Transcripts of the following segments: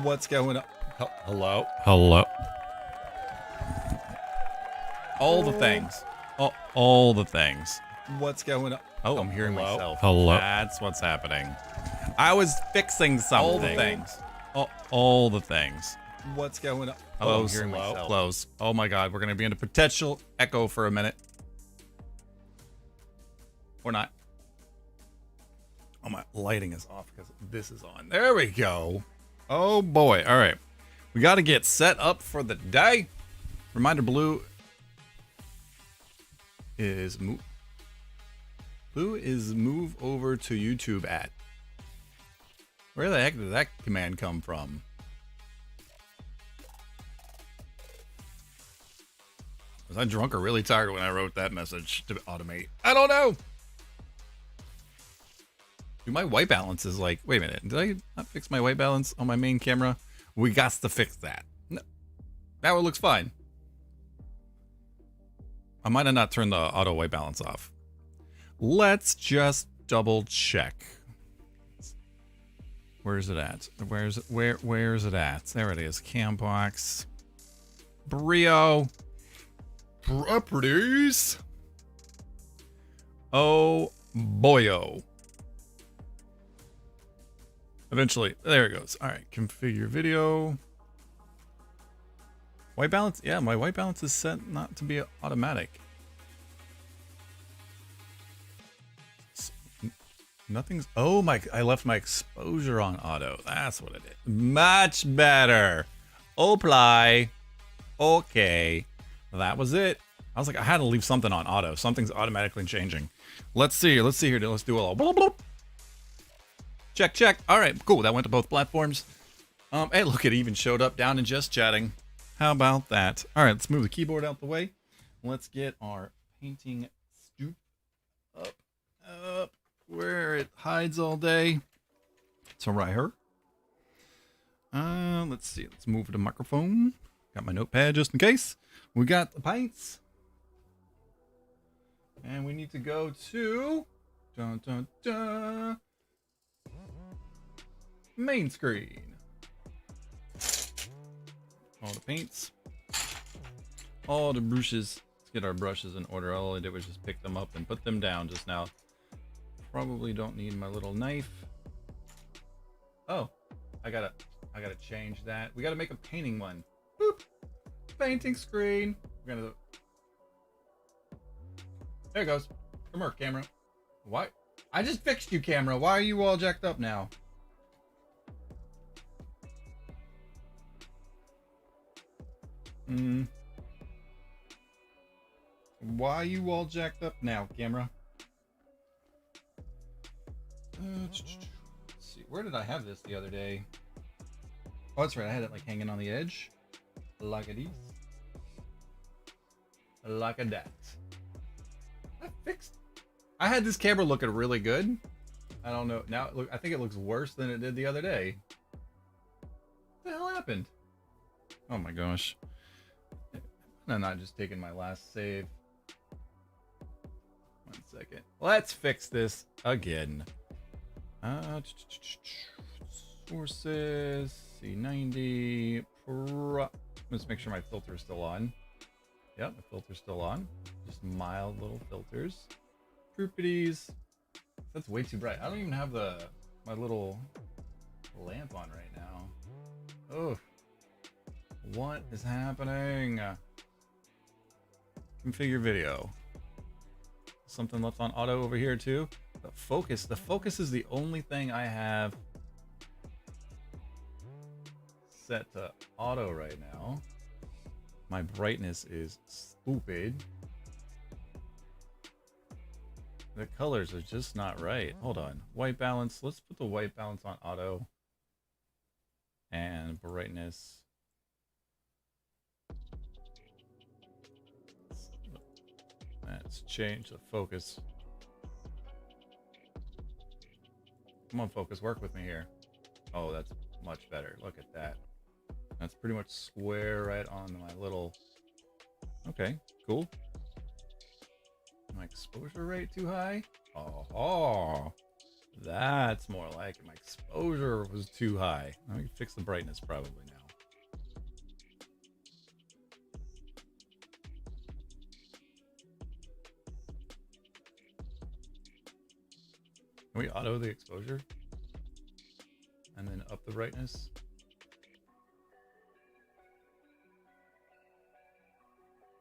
What's going on? Hello? Hello? All the things. All the things. What's going on? Oh, I'm hearing myself. Hello? That's what's happening. I was fixing something. All the things. All the things. What's going on? Hello, I'm hearing myself. Close. Oh my god, we're going to be in a potential echo for a minute. Or not. Oh, my lighting is off because this is on. There we go. Oh boy. All right. We got to get set up for the day. Reminder, Blue is move over to YouTube at. Where the heck did that command come from? Was I drunk or really tired when I wrote that message to automate? I don't know. Dude, my white balance is like, wait a minute, did I not fix my white balance on my main camera? We got to fix that. No, now it looks fine. I might have not turned the auto white balance off. Let's just double check. Where's it at? Where's it at? There it is. Cambox. Brio. Properties. Oh boyo. Eventually, there it goes. All right, configure video. White balance, yeah, my white balance is set not to be automatic. Nothing's, oh my, I left my exposure on auto. That's what it is. Much better. Apply. Okay, that was it. I was like, I had to leave something on auto. Something's automatically changing. Let's see here. Let's do a little bloop, bloop. Check, check. All right, cool. That went to both platforms. Hey, look, it even showed up down in just chatting. How about that? All right, let's move the keyboard out the way. Let's get our painting stoop up where it hides all day. So right here. Let's see. Let's move the microphone. Got my notepad just in case. We got the pints. And we need to go to dun, dun, dun, main screen. All the paints. All the brushes. Let's get our brushes in order. All I did was just pick them up and put them down just now. Probably don't need my little knife. Oh, I gotta change that. We gotta make a painting one. Boop. Painting screen. We're gonna. There it goes. Come here, camera. Why? I just fixed you, camera. Why are you all jacked up now? Why are you all jacked up now, camera? Let's see. Where did I have this the other day? Oh, that's right. I had it like hanging on the edge. Like a this. Like a that. I fixed. I had this camera looking really good. I don't know. Now, look, I think it looks worse than it did the other day. What the hell happened? Oh my gosh. I'm not just taking my last save. 1 second. Let's fix this again. Sources, C90. Let's make sure my filter is still on. Yep, the filter's still on. Just mild little filters. Properties. That's way too bright. I don't even have my little lamp on right now. Oh, what is happening? Configure video. Something left on auto over here too. The focus is the only thing I have set to auto right now. My brightness is stupid. The colors are just not right. Hold on. White balance. Let's put the white balance on auto. And brightness. Let's change the focus. Come on, focus. Work with me here. Oh, that's much better. Look at that. That's pretty much square right on my little... Okay, cool. My exposure rate too high? Oh, that's more like it. My exposure was too high. Let me fix the brightness probably now. Can we auto the exposure? And then up the brightness?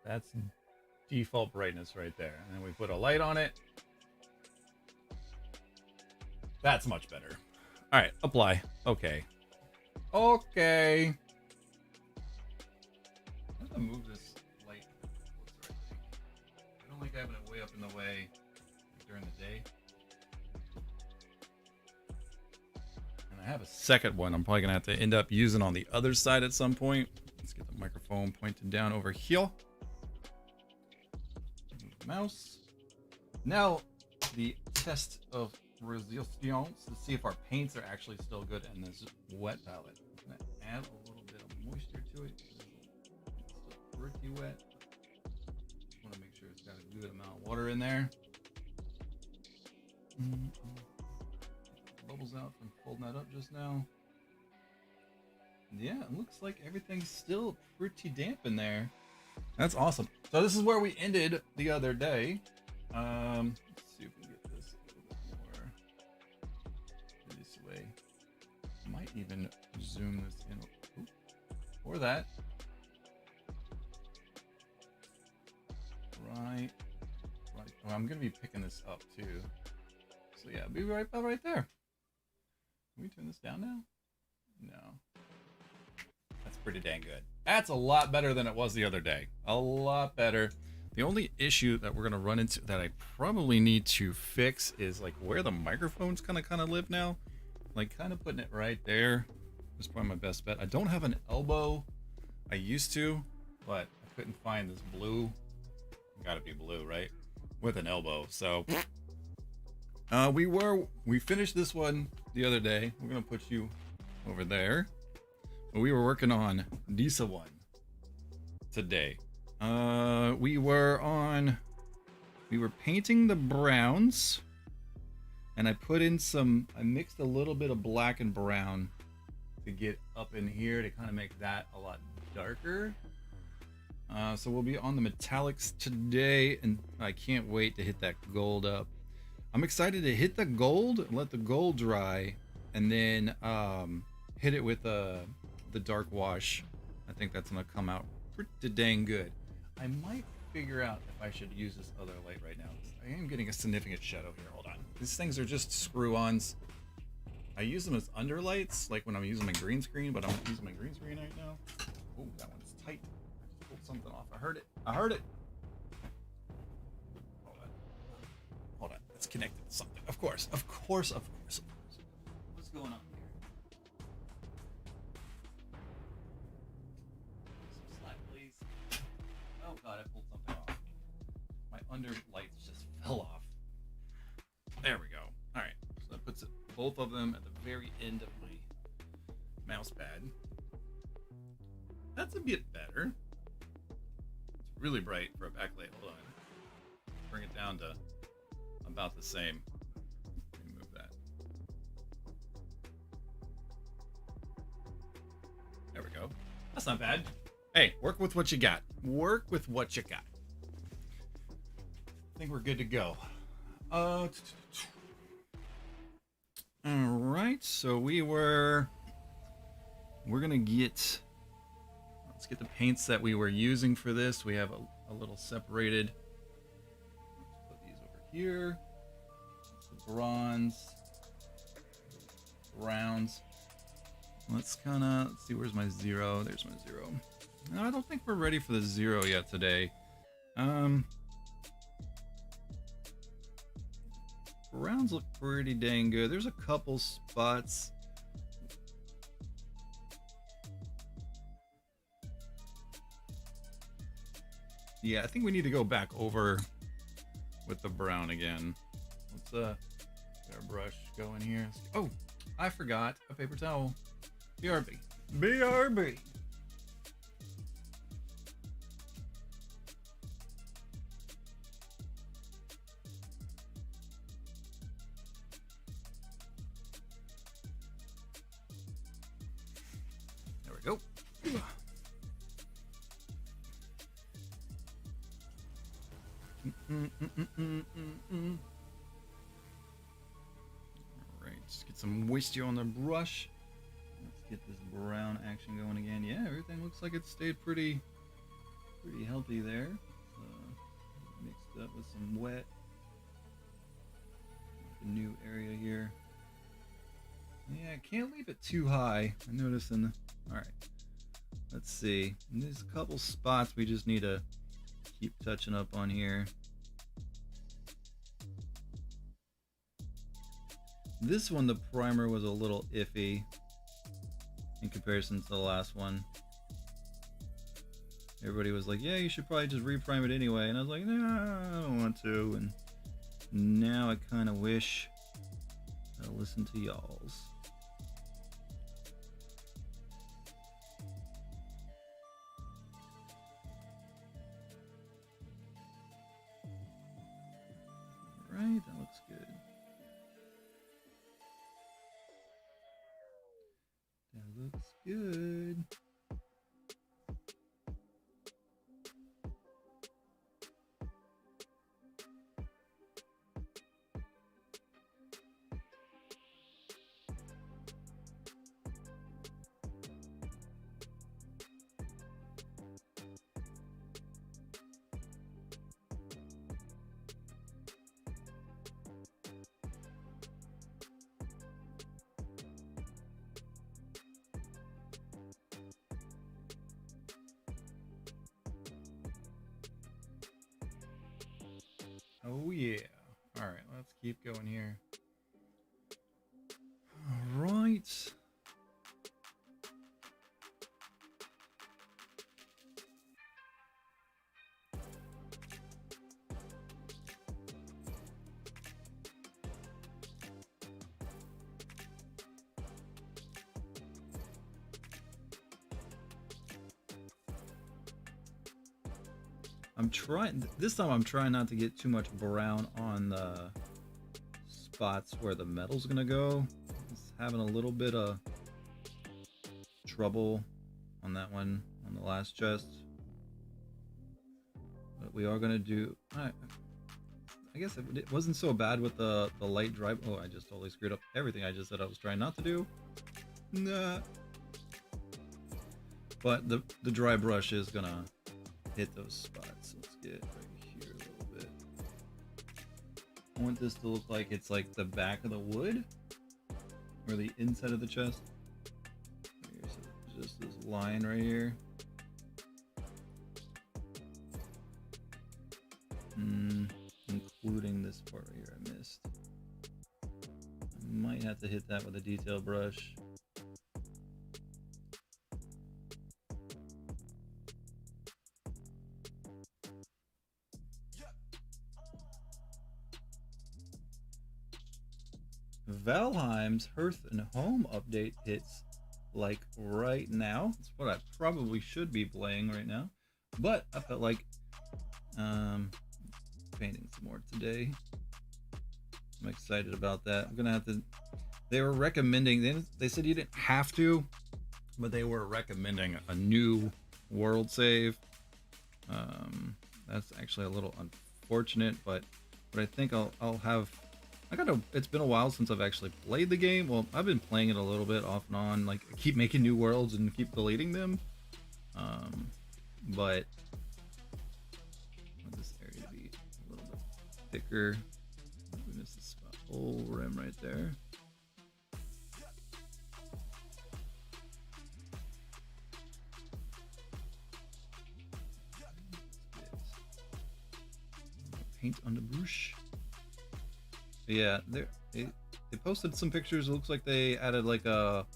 That's default brightness right there. And then we put a light on it. That's much better. All right, apply. Okay. Okay. I have to move this light closer, I think. I don't like having it way up in the way during the day. And I have a second one I'm probably gonna have to end up using on the other side at some point. Let's get the microphone pointed down over here. Mouse. Now the test of resistance to see if our paints are actually still good in this wet palette. I'm gonna add a little bit of moisture to it. It's still pretty wet. Just want to make sure it's got a good amount of water in there. Bubbles out from folding that up just now. Yeah, it looks like everything's still pretty damp in there. That's awesome. So this is where we ended the other day. Let's see if we can get this a little bit more this way. Might even zoom this in. Ooh, or that. Right. Oh, I'm gonna be picking this up too. So yeah, be right about right there. Can we turn this down now? No. That's pretty dang good. That's a lot better than it was the other day. A lot better. The only issue that we're gonna run into that I probably need to fix is like where the microphone's kind of live now. Like kind of putting it right there is probably my best bet. I don't have an elbow. I used to, but I couldn't find this blue. Gotta be blue, right? With an elbow. So we finished this one the other day. We're gonna put you over there. But we were working on Disa one today. We were painting the browns, and I mixed a little bit of black and brown to get up in here to kind of make that a lot darker. So we'll be on the metallics today, and I can't wait to hit that gold up. I'm excited to hit the gold and let the gold dry, and then hit it with the dark wash. I think that's gonna come out pretty dang good. I might figure out if I should use this other light right now. I am getting a significant shadow here. Hold on. These things are just screw-ons. I use them as underlights, like when I'm using my green screen, but I'm not using my green screen right now. Oh, that one's tight. I just pulled something off. I heard it. Hold on. It's connected to something. Of course. What's going on? God, I pulled something off. My under lights just fell off. There we go. All right, so that puts both of them at the very end of my mouse pad. That's a bit better. It's really bright for a backlight. Hold on. Bring it down to about the same. Remove that. There we go. That's not bad. Hey, work with what you got. Work with what you got. I think we're good to go. All right, so we're gonna get, let's get the paints that we were using for this. We have a little separated. Let's put these over here. Some bronze, browns. Let's see, where's my 0? There's my 0. No, I don't think we're ready for the 0 yet today. Browns look pretty dang good. There's a couple spots. Yeah, I think we need to go back over with the brown again. Let's get our brush going here. Oh, I forgot a paper towel. BRB. BRB. There we go. Alright, just get some moisture on the brush. Let's get this brown action going again. Yeah, everything looks like it stayed pretty healthy there. Mixed up with some wet. The new area here. Yeah, I can't leave it too high. I noticed in the... Alright. Let's see. There's a couple spots we just need to keep touching up on here. This one, the primer was a little iffy in comparison to the last one. Everybody was like, yeah, you should probably just reprime it anyway. And I was like, nah, I don't want to. And now I kind of wish I listened to y'all's. Right, that looks good. That looks good. Oh yeah. All right, let's keep going here. All right. This time I'm trying not to get too much brown on the spots where the metal's gonna go. Just having a little bit of trouble on that one, on the last chest. But we are gonna do, I guess it wasn't so bad with the light dry. Oh, I just totally screwed up everything I just said I was trying not to do. Nah. But the dry brush is gonna hit those spots. Let's get right here a little bit. I want this to look like it's like the back of the wood or the inside of the chest. So just this line right here. Including this part right here I missed. I might have to hit that with a detail brush. Valheim's Hearth and Home update hits like right now. That's what I probably should be playing right now, but I felt like painting some more today. I'm excited about that. I'm gonna have to. They were recommending. They said you didn't have to, but they were recommending a new world save. That's actually a little unfortunate, but I think I'll have. I gotta. It's been a while since I've actually played the game. Well, I've been playing it a little bit off and on. Like I keep making new worlds and keep deleting them. But I want this area to be a little bit thicker. This is a whole rim right there. Paint on the brush. Yeah, they posted some pictures. It looks like they added like a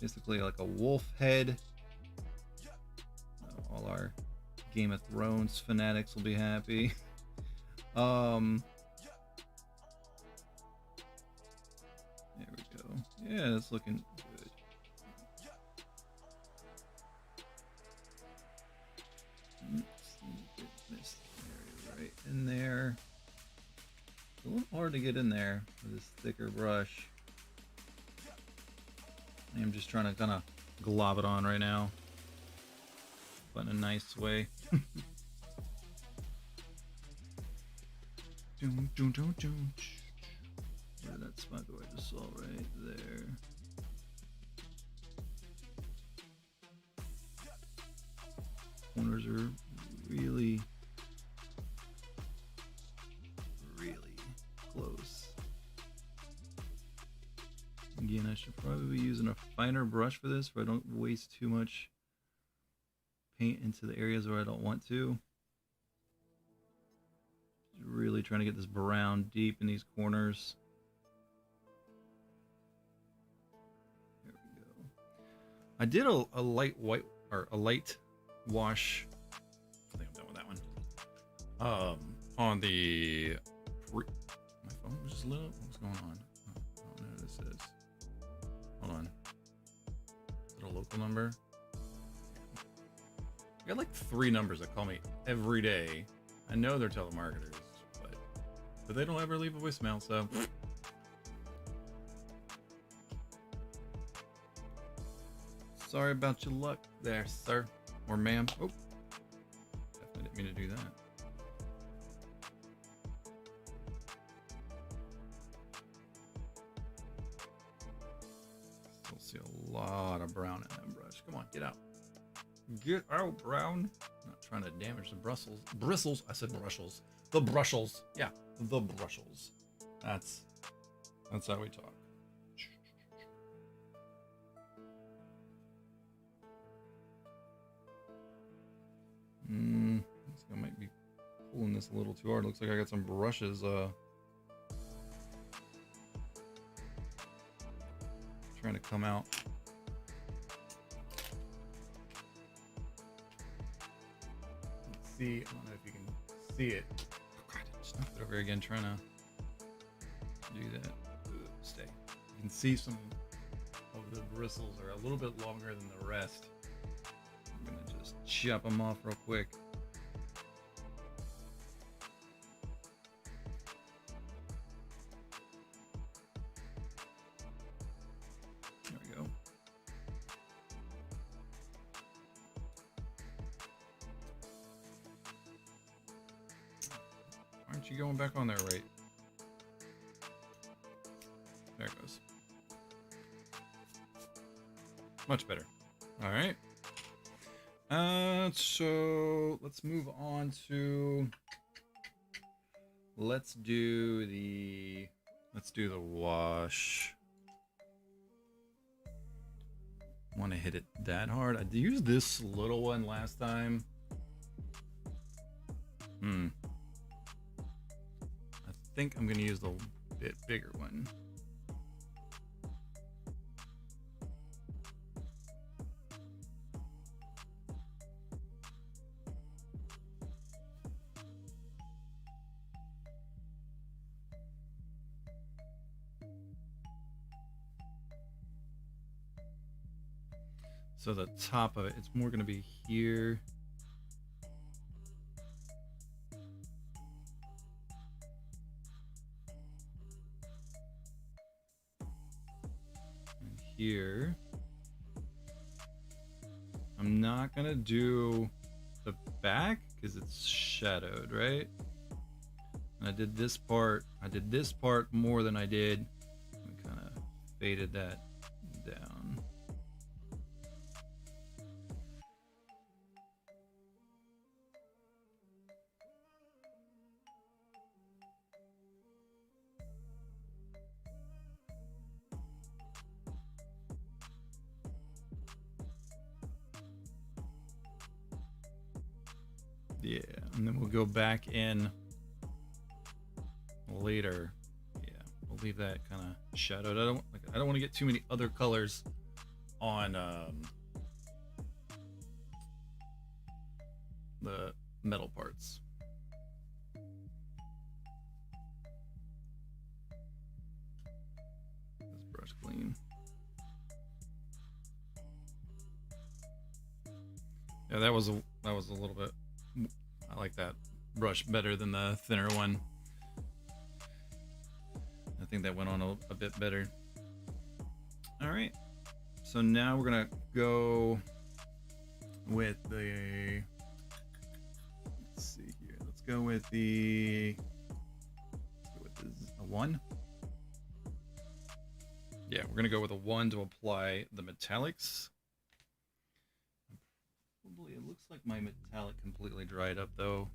basically like a wolf head. All our Game of Thrones fanatics will be happy. There we go. Yeah, it's looking good. Get this area right in there. It's a little hard to get in there with this thicker brush. I'm just trying to kind of glob it on right now, but in a nice way. Where did that spot go? I just saw right there. Corners are really close. Again, I should probably be using a finer brush for this, so I don't waste too much paint into the areas where I don't want to. Just really trying to get this brown deep in these corners. There we go. I did a light white or a light wash. I think I'm done with that one. On the my phone was just lit up. What's going on? I don't know who this is. Hold on. Is it a local number? I got like 3 numbers that call me every day. I know they're telemarketers, but they don't ever leave a voicemail, so. Sorry about your luck there, sir. Or ma'am. Oh. Definitely didn't mean to do that. Still see a lot of brown in that brush. Come on, get out. Get out, brown. Not trying to damage the bristles. I said brushes. The brushels. Yeah, the brushels. That's how we talk. I might be pulling this a little too hard. Looks like I got some brushes trying to come out. Let's see. I don't know if you can see it. Oh, God, I just knocked it over again trying to do that. Stay. You can see some of the bristles are a little bit longer than the rest. I'm gonna just chop them off real quick. There we go. Why aren't you going back on there right? There it goes. Much better. All right. So let's move on to. Let's do the wash. Want to hit it that hard? I used this little one last time. I think I'm gonna use the bit bigger one. So the top of it, it's more going to be here. here. I'm not gonna do the back because it's shadowed, right? And I did this part more than I did. I kind of faded that down. Yeah, and then we'll go back in later. Yeah, we'll leave that kind of shadowed. I don't want to get too many other colors on the metal parts. This brush clean. Yeah, that was a little bit. I like that brush better than the thinner one. I think that went on a bit better. All right, so now we're gonna go with the. Let's see here. Let's go with the. A 1. Yeah, we're gonna go with a 1 to apply the metallics. Probably, it looks like my metallic completely dried up though.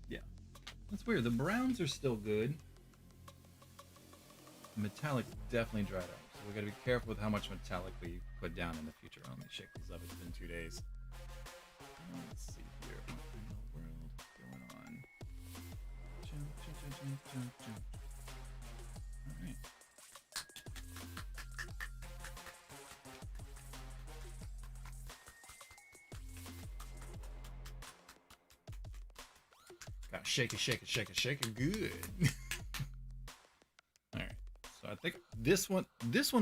Yeah, that's weird. The browns are still good. The metallic definitely dried up, so we gotta be careful with how much metallic we put down in the future. Let me shake these up. It's been 2 days. Let's see here. What in the world is going on? Jump. All right. Gotta shake it good. Alright, so I think this one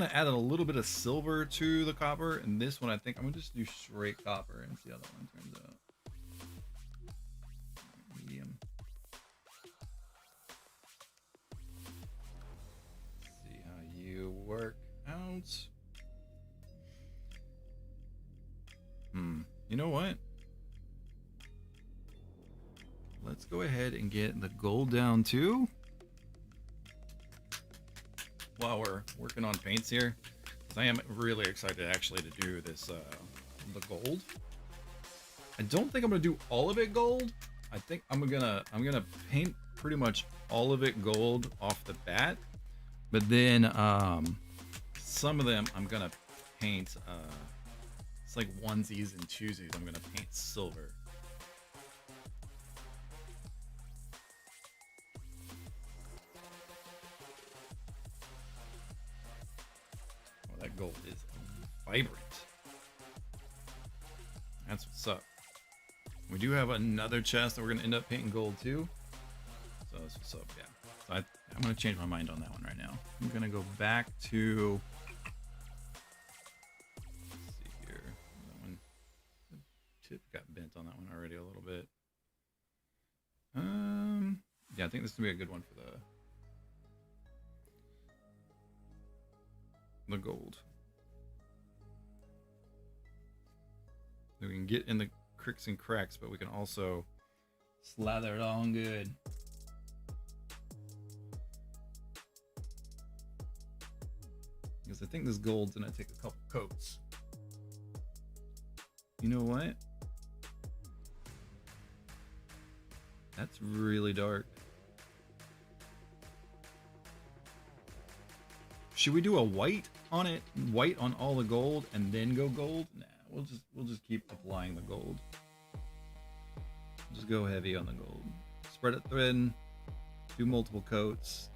I added a little bit of silver to the copper, and this one I think I'm gonna just do straight copper and see how that one turns out. Medium. See how you work out. You know what? Let's go ahead and get the gold down too. While we're working on paints here, I am really excited actually to do this the gold. I don't think I'm gonna do all of it gold. I think I'm gonna paint pretty much all of it gold off the bat, but then some of them I'm gonna paint it's like onesies and twosies. I'm gonna paint silver. That gold is vibrant. That's what's up. We do have another chest that we're gonna end up painting gold too. So that's what's up, yeah. So I'm gonna change my mind on that one right now. I'm gonna go back to. Let's see here. That one, the tip got bent on that one already a little bit. Yeah, I think this is gonna be a good one for the gold. We can get in the cricks and cracks, but we can also slather it on good. Because I think this gold's gonna take a couple coats. You know what? That's really dark. Should we do a white on it? White on all the gold and then go gold? Nah, we'll just keep applying the gold. Just go heavy on the gold. Spread it thin. Do multiple coats.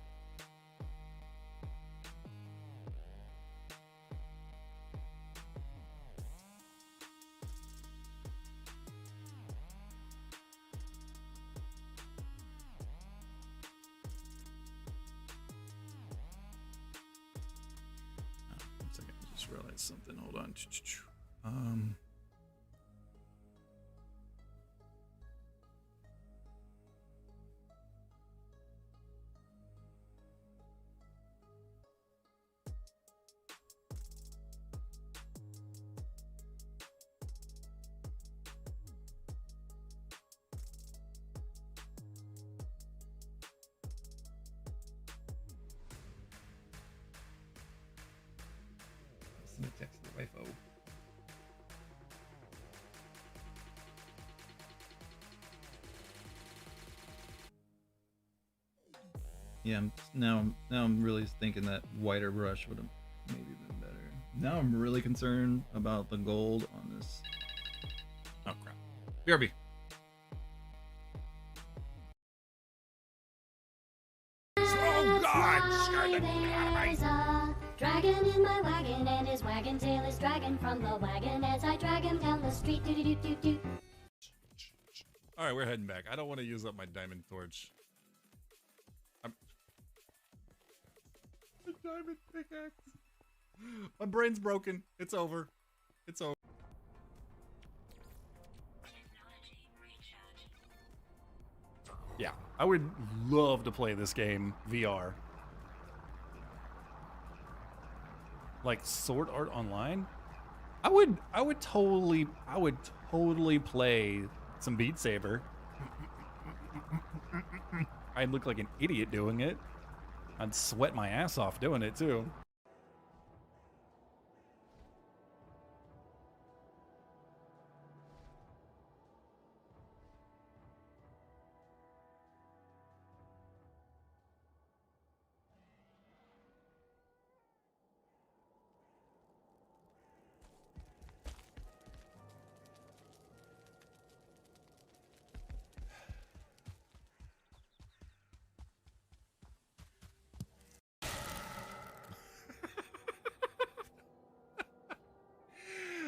Realize something. Hold on. Yeah, now I'm really thinking that whiter brush would have maybe been better. Now I'm really concerned about the gold on this. Oh crap. BRB. Oh God! There's a dragon in my wagon, and his wagon tail is dragging from the wagon as I drag him down the street. Doo doo doo doo. All right, we're heading back. I don't want to use up my diamond torch. The diamond pickaxe. My brain's broken. It's over. It's over. Yeah, I would love to play this game VR. Like Sword Art Online? I would totally play some Beat Saber. I'd look like an idiot doing it. I'd sweat my ass off doing it too.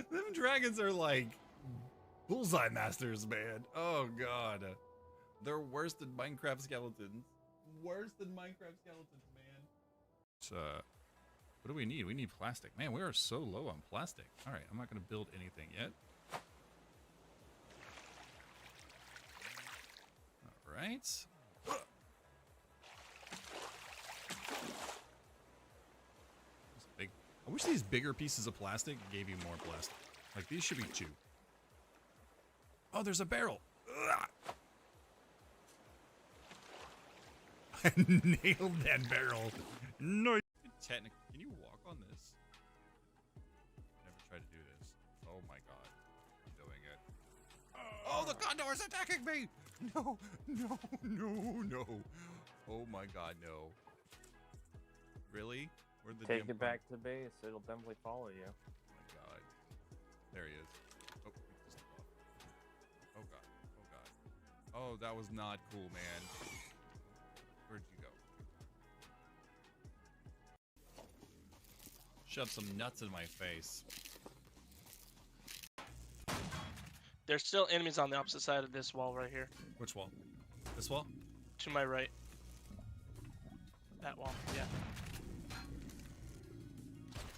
Them dragons are like bullseye masters, man. Oh god. They're worse than Minecraft skeletons. Worse than Minecraft skeletons, man. So, what do we need? We need plastic. Man, we are so low on plastic. Alright, I'm not going to build anything yet. Alright. I wish these bigger pieces of plastic gave you more plastic. Like, these should be 2. Oh, there's a barrel. Ugh. I nailed that barrel. No. Technically, can you walk on this? Never tried to do this. Oh my god. I'm doing it. Oh, the condor is attacking me! No, no, no, no. Oh my god, no. Really? Where'd the Take damn it back to base. It'll definitely follow you. Oh my god. There he is. Oh, he just took off. Oh god. Oh god. Oh, that was not cool, man. Where'd you go? Shove some nuts in my face. There's still enemies on the opposite side of this wall right here. Which wall? This wall? To my right. That wall, yeah.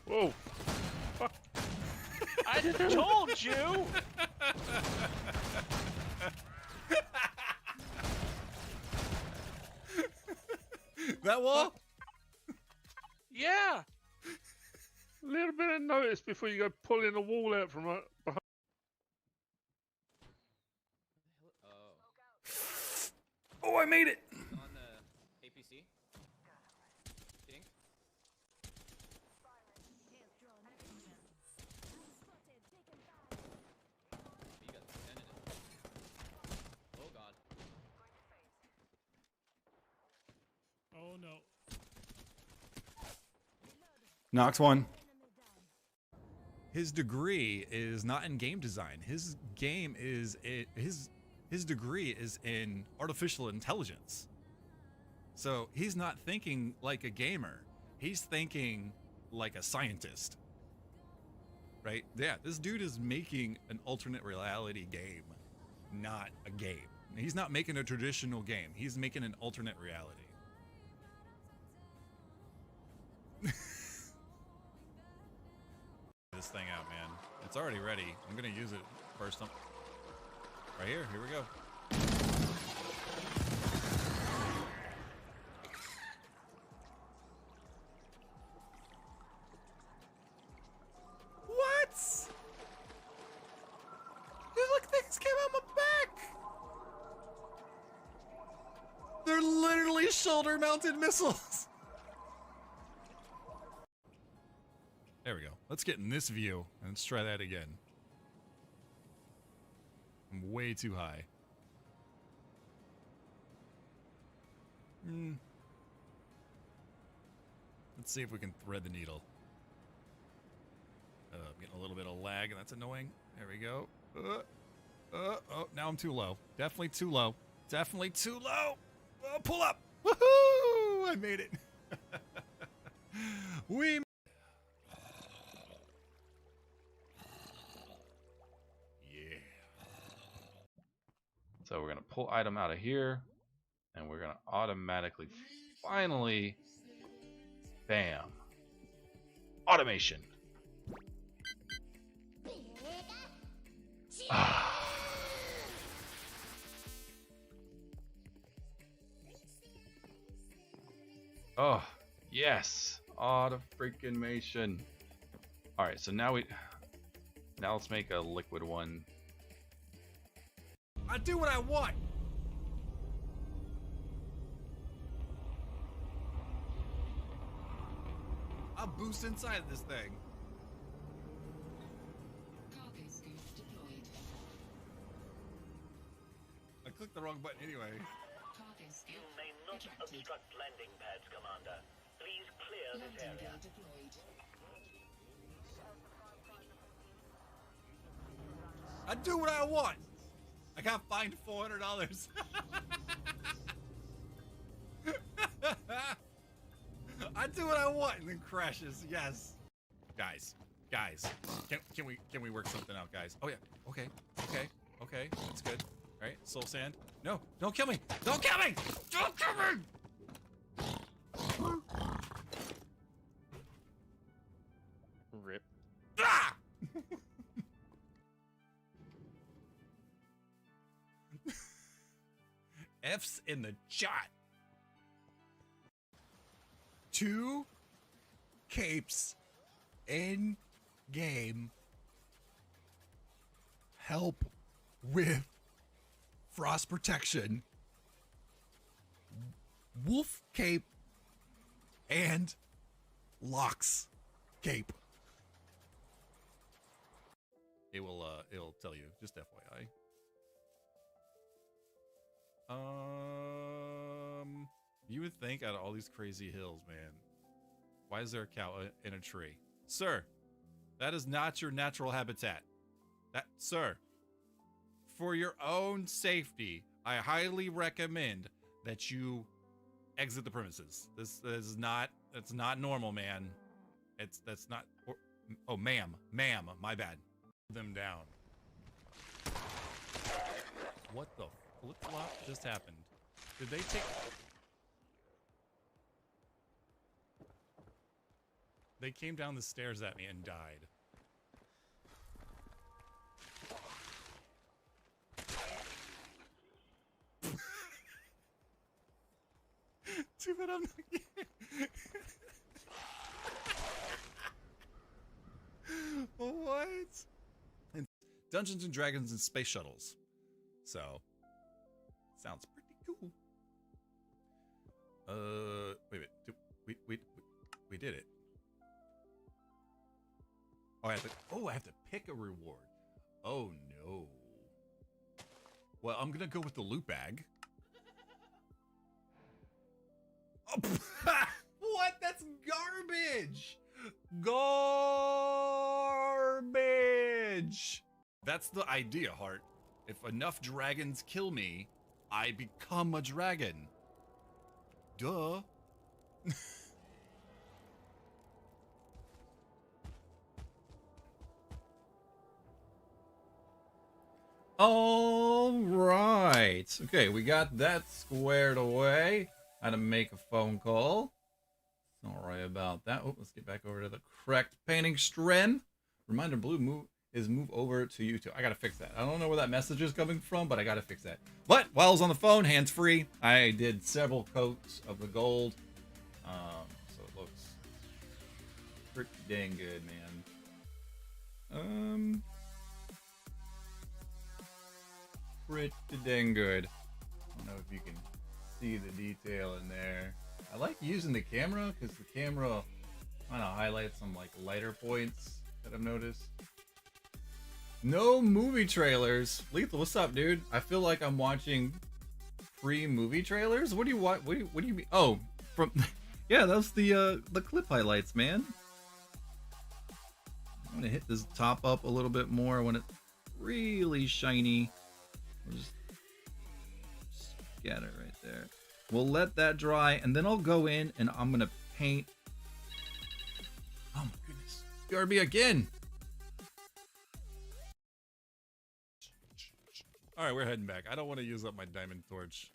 Whoa! Fuck! I told you! That wall? Yeah! A little bit of notice before you go pulling the wall out from behind. Oh, I made it! On the APC? Think? You got the 10 in it. Oh god. Oh no. Knox one. His degree is not in game design. His degree is in artificial intelligence. So he's not thinking like a gamer. He's thinking like a scientist. Right? Yeah, this dude is making an alternate reality game, not a game. He's not making a traditional game. He's making an alternate reality. This thing out, man. It's already ready. I'm gonna use it first. Right here. Here we go. What? Dude, look, things came out my back. They're literally shoulder-mounted missiles. There we go. Let's get in this view and let's try that again. I'm way too high. Let's see if we can thread the needle. I'm getting a little bit of lag, and that's annoying. There we go. Oh, now I'm too low. Definitely too low. Definitely too low. Pull up. Woohoo! I made it. We. Yeah. So we're gonna pull item out of here, and we're gonna automatically, finally, bam, automation. Oh, yes. Auto freaking mation. Alright, so now let's make a liquid one. I do what I want. I'll boost inside this thing. I clicked the wrong button anyway. You may not obstruct landing pads, Commander. Please clear this area. I do what I want. I got fined $400. I do what I want and then crashes. Yes. Guys, can we work something out, guys? Oh yeah. Okay. That's good. All right. Soul sand. No, don't kill me. Don't kill me. Don't kill me. Rip. Ah! F's in the chat. 2 capes in game help with frost protection, wolf cape, and locks cape. It'll tell you, just FYI. You would think out of all these crazy hills, man, why is there a cow in a tree? Sir, that is not your natural habitat. Sir, for your own safety, I highly recommend that you exit the premises. That's not normal, man. That's not, oh, ma'am, my bad. Them down. What the flip-flop just happened? Did they take... They came down the stairs at me and died. Too bad I'm not... What? And Dungeons and Dragons and space shuttles. So, sounds pretty cool. Wait a minute. We did it. Oh, I have to pick a reward. Oh no. Well, I'm gonna go with the loot bag. Oh, what? That's garbage. Garbage. That's the idea, Heart. If enough dragons kill me, I become a dragon. Duh. All right. Okay, we got that squared away. How to make a phone call. Sorry about that. Oh, let's get back over to the correct painting strand. Reminder blue move over to you too. I gotta fix that. I don't know where that message is coming from, but I gotta fix that. But while I was on the phone, hands free, I did several coats of the gold. So it looks pretty dang good, man. Pretty dang good. I don't know if you can see the detail in there. I like using the camera because the camera kind of highlights some like lighter points that I've noticed. No movie trailers. Lethal, what's up, dude? I feel like I'm watching pre-movie trailers. What do you want? What do you mean? Oh, from Yeah, that was the clip highlights, man. I'm gonna hit this top up a little bit more when it's really shiny. We'll just scatter right there. We'll let that dry, and then I'll go in and I'm gonna paint. Oh my goodness. BRB again. All right, we're heading back. I don't want to use up my diamond torch.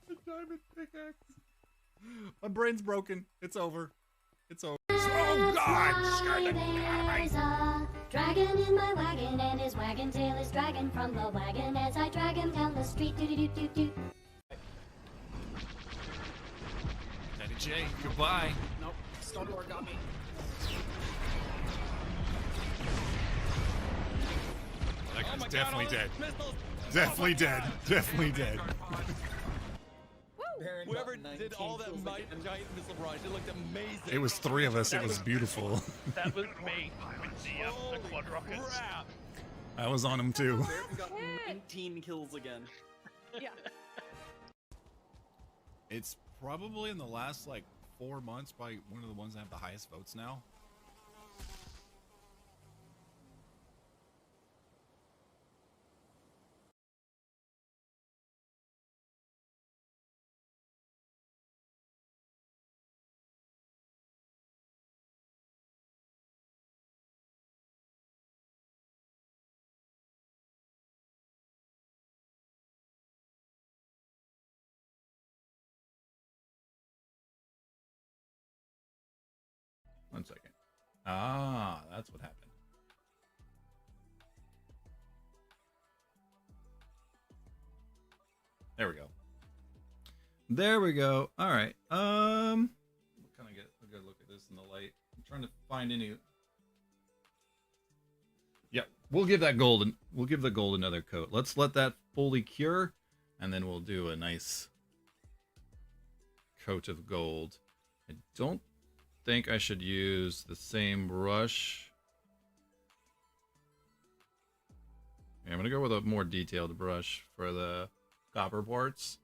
The diamond pickaxe. My brain's broken. It's over. It's over. Oh God! There's a dragon in my wagon, and his wagon tail is dragging from the wagon as I drag him down the street. Doo doo doo doo doo. Daddy J, goodbye. Nope. Star Lord got me. That Oh guy's my definitely God, all dead. these missiles. Definitely dead. Definitely dead. Baron Whoever did all that giant missile barrage, it looked amazing. It was 3 of us. It was beautiful. That was me with the quad rockets. Crap. I was on him too. Baron got 19 kills again. Yeah. It's probably in the last like 4 months probably one of the ones that have the highest votes now. One second. Ah, that's what happened. There we go. There we go. All right. We'll kind of get a good look at this in the light. I'm trying to find any. Yeah, we'll give that golden. We'll give the gold another coat. Let's let that fully cure, and then we'll do a nice coat of gold. I don't think I should use the same brush. Yeah, I'm gonna go with a more detailed brush for the copper parts.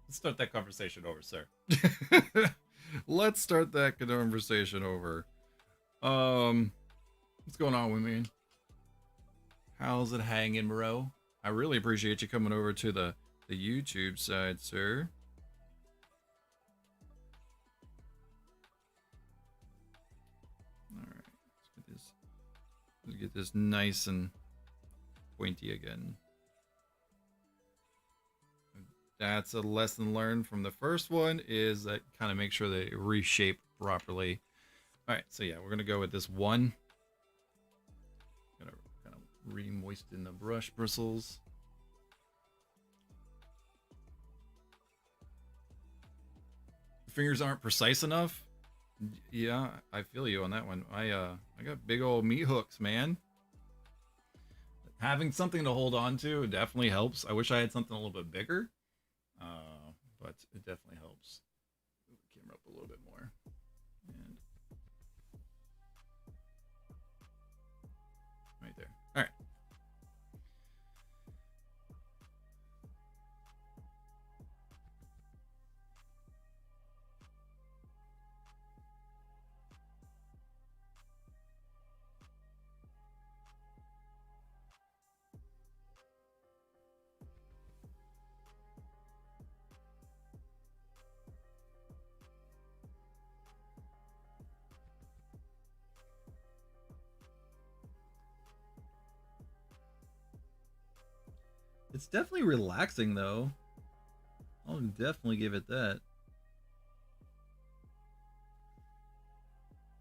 Let's start that conversation over, sir. Let's start that conversation over. What's going on with me? How's it hanging, bro? I really appreciate you coming over to the YouTube side, sir. All right, let's get this nice and pointy again. That's a lesson learned from the first one, is that kind of make sure they reshape properly. All right, so yeah, we're gonna go with this one. Gonna kind of re-moisten the brush bristles. Fingers aren't precise enough. Yeah, I feel you on that one. I got big old meat hooks, man. Having something to hold on to definitely helps. I wish I had something a little bit bigger. But it definitely helps. Move the camera up a little bit more. And right there. All right. It's definitely relaxing, though. I'll definitely give it that.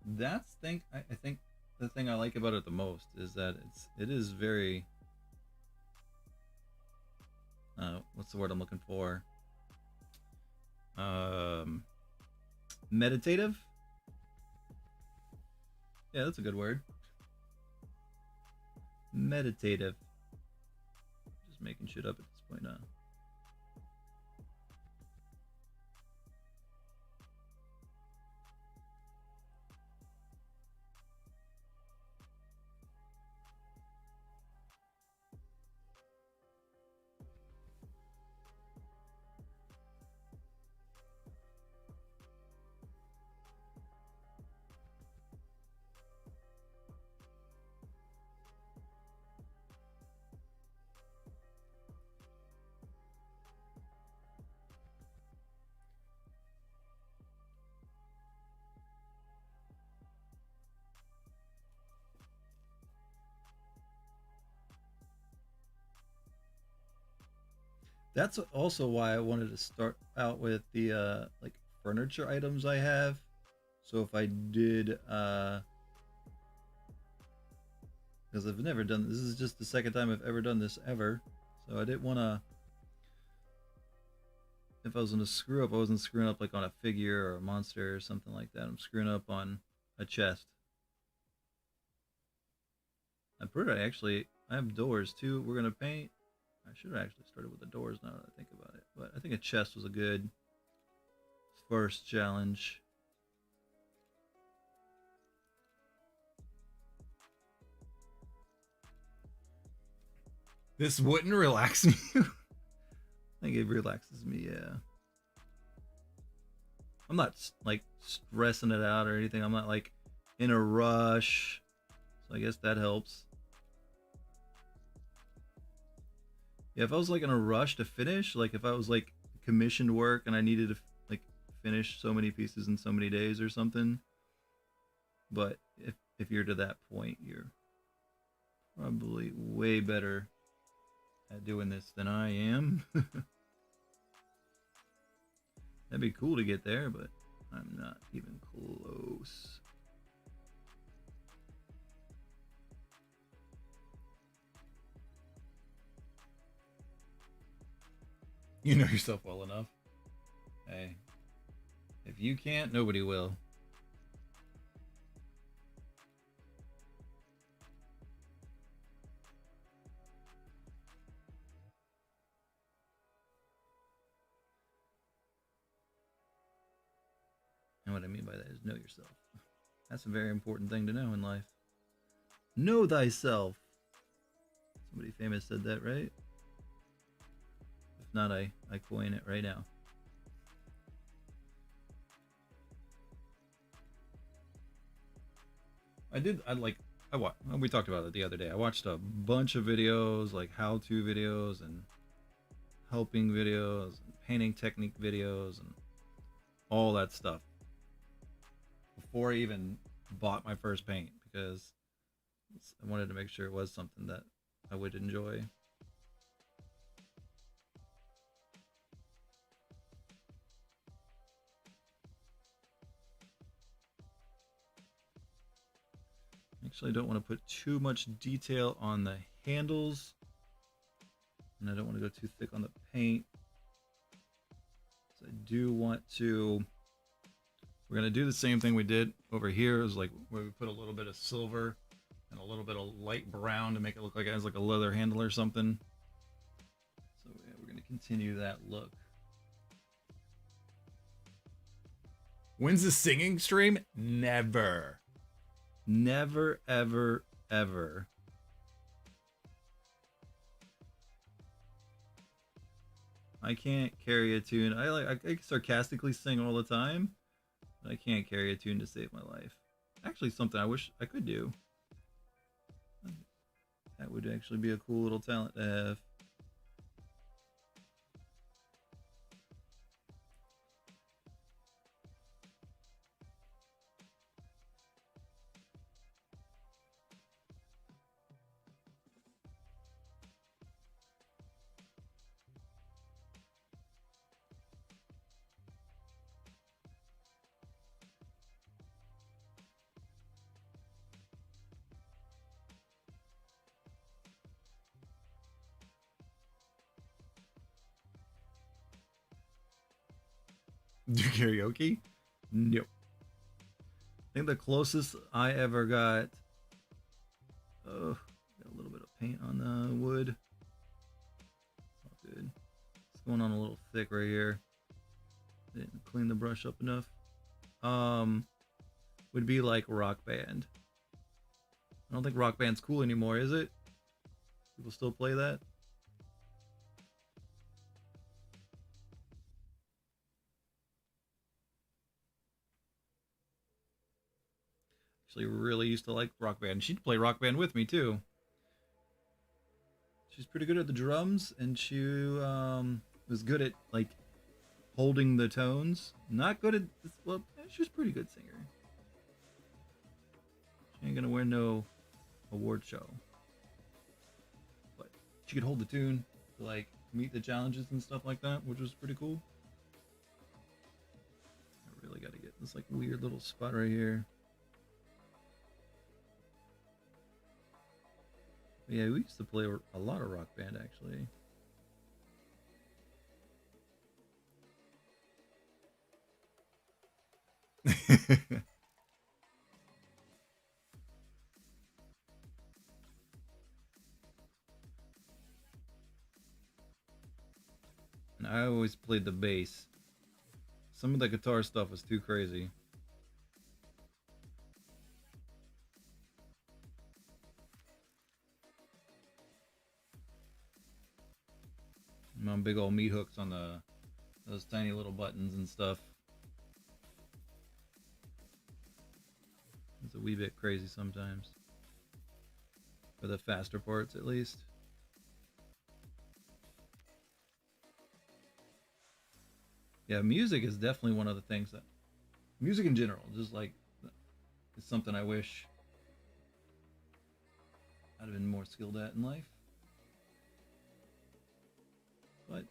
That's I think the thing I like about it the most is that it is very what's the word I'm looking for? Meditative? Yeah, that's a good word. Meditative. Just making shit up at this point now. That's also why I wanted to start out with the like furniture items I have. So if I did because I've never done this is just the second time I've ever done this ever. So I didn't want to if I was going to screw up, I wasn't screwing up like on a figure or a monster or something like that. I'm screwing up on a chest. I'm pretty actually I have doors too. We're going to paint. I should have actually started with the doors now that I think about it. But I think a chest was a good first challenge. This wouldn't relax me. I think it relaxes me, yeah. I'm not like stressing it out or anything. I'm not like in a rush. So I guess that helps. Yeah, if I was like in a rush to finish, like if I was like commissioned work and I needed to like finish so many pieces in so many days or something. But if you're to that point, you're probably way better at doing this than I am. That'd be cool to get there, but I'm not even close. You know yourself well enough. Hey, if you can't, nobody will. And what I mean by that is know yourself. That's a very important thing to know in life. Know thyself. Somebody famous said that, right? If not, I coin it right now. We talked about it the other day. I watched a bunch of videos, like how-to videos and helping videos and painting technique videos and all that stuff before I even bought my first paint, because I wanted to make sure it was something that I would enjoy. Actually, I don't want to put too much detail on the handles, and I don't want to go too thick on the paint. So I do want to, we're going to do the same thing we did over here, is like where we put a little bit of silver and a little bit of light brown to make it look like it has like a leather handle or something. So yeah, we're going to continue that look. When's the singing stream? Never. Never, ever, ever. I can't carry a tune. I sarcastically sing all the time, but I can't carry a tune to save my life. Actually, something I wish I could do. That would actually be a cool little talent to have. Do karaoke? Nope. I think the closest I ever got. Oh, got a little bit of paint on the wood. All good. It's going on a little thick right here. Didn't clean the brush up enough. Would be like Rock Band. I don't think Rock Band's cool anymore, is it? People still play that? Actually really used to like Rock Band. She'd play Rock Band with me too. She's pretty good at the drums, and she was good at like holding the tones. Not good at, well, she was a pretty good singer. She ain't gonna win no award show, but she could hold the tune to like meet the challenges and stuff like that, which was pretty cool. I really got to get this like weird little spot right here. But yeah, we used to play a lot of Rock Band actually. And I always played the bass. Some of the guitar stuff was too crazy. I'm on big old meat hooks on those tiny little buttons and stuff. It's a wee bit crazy sometimes. For the faster parts, at least. Yeah, music is definitely one of the things that... Music in general, just like... It's something I wish I'd have been more skilled at in life. But...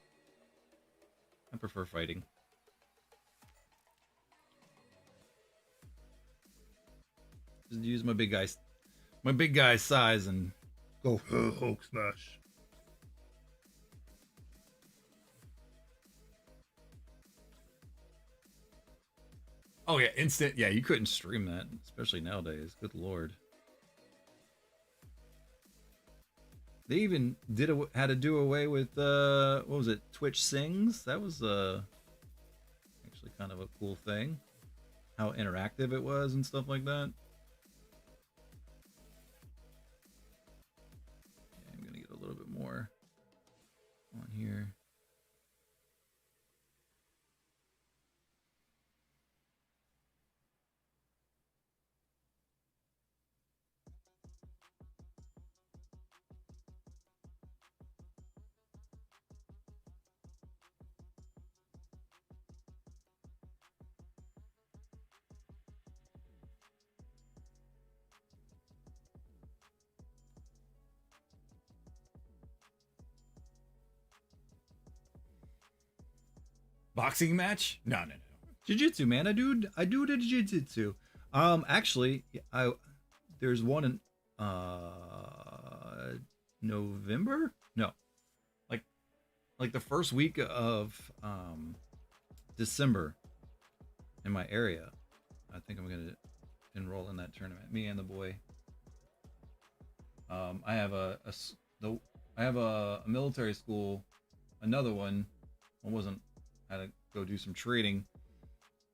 I prefer fighting. Just use my big guy size and go Hulk smash. Oh yeah, instant. Yeah, you couldn't stream that, especially nowadays. Good lord. They even had to do away with what was it? Twitch Sings. That was actually kind of a cool thing. How interactive it was and stuff like that. Yeah, I'm gonna get a little bit more on here. Boxing match? No. Jiu-jitsu, man. I do the jiu-jitsu. Actually, there's one in November? No. Like the first week of December in my area. I think I'm going to enroll in that tournament. Me and the boy. I have a military school, another one. I had to go do some trading.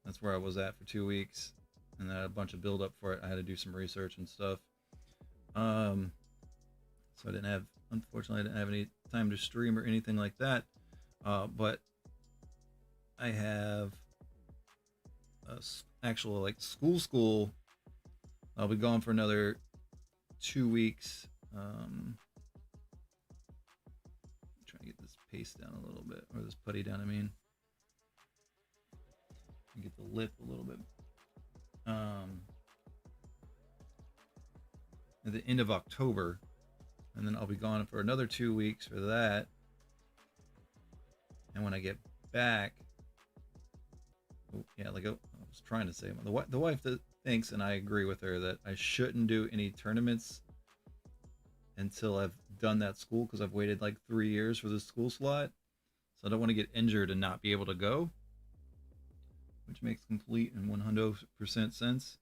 That's where I was at for 2 weeks, and then I had a bunch of build up for it. I had to do some research and stuff. So unfortunately, I didn't have any time to stream or anything like that. But I have a actual like school. I'll be gone for another 2 weeks. Trying to get this pace down a little bit, or this putty down. I mean. Get the lip a little bit. At the end of October, and then I'll be gone for another 2 weeks for that. And when I get back, like I was trying to say, the wife that thinks, and I agree with her, that I shouldn't do any tournaments until I've done that school, because I've waited like 3 years for the school slot, so I don't want to get injured and not be able to go. Which makes complete and 100% sense.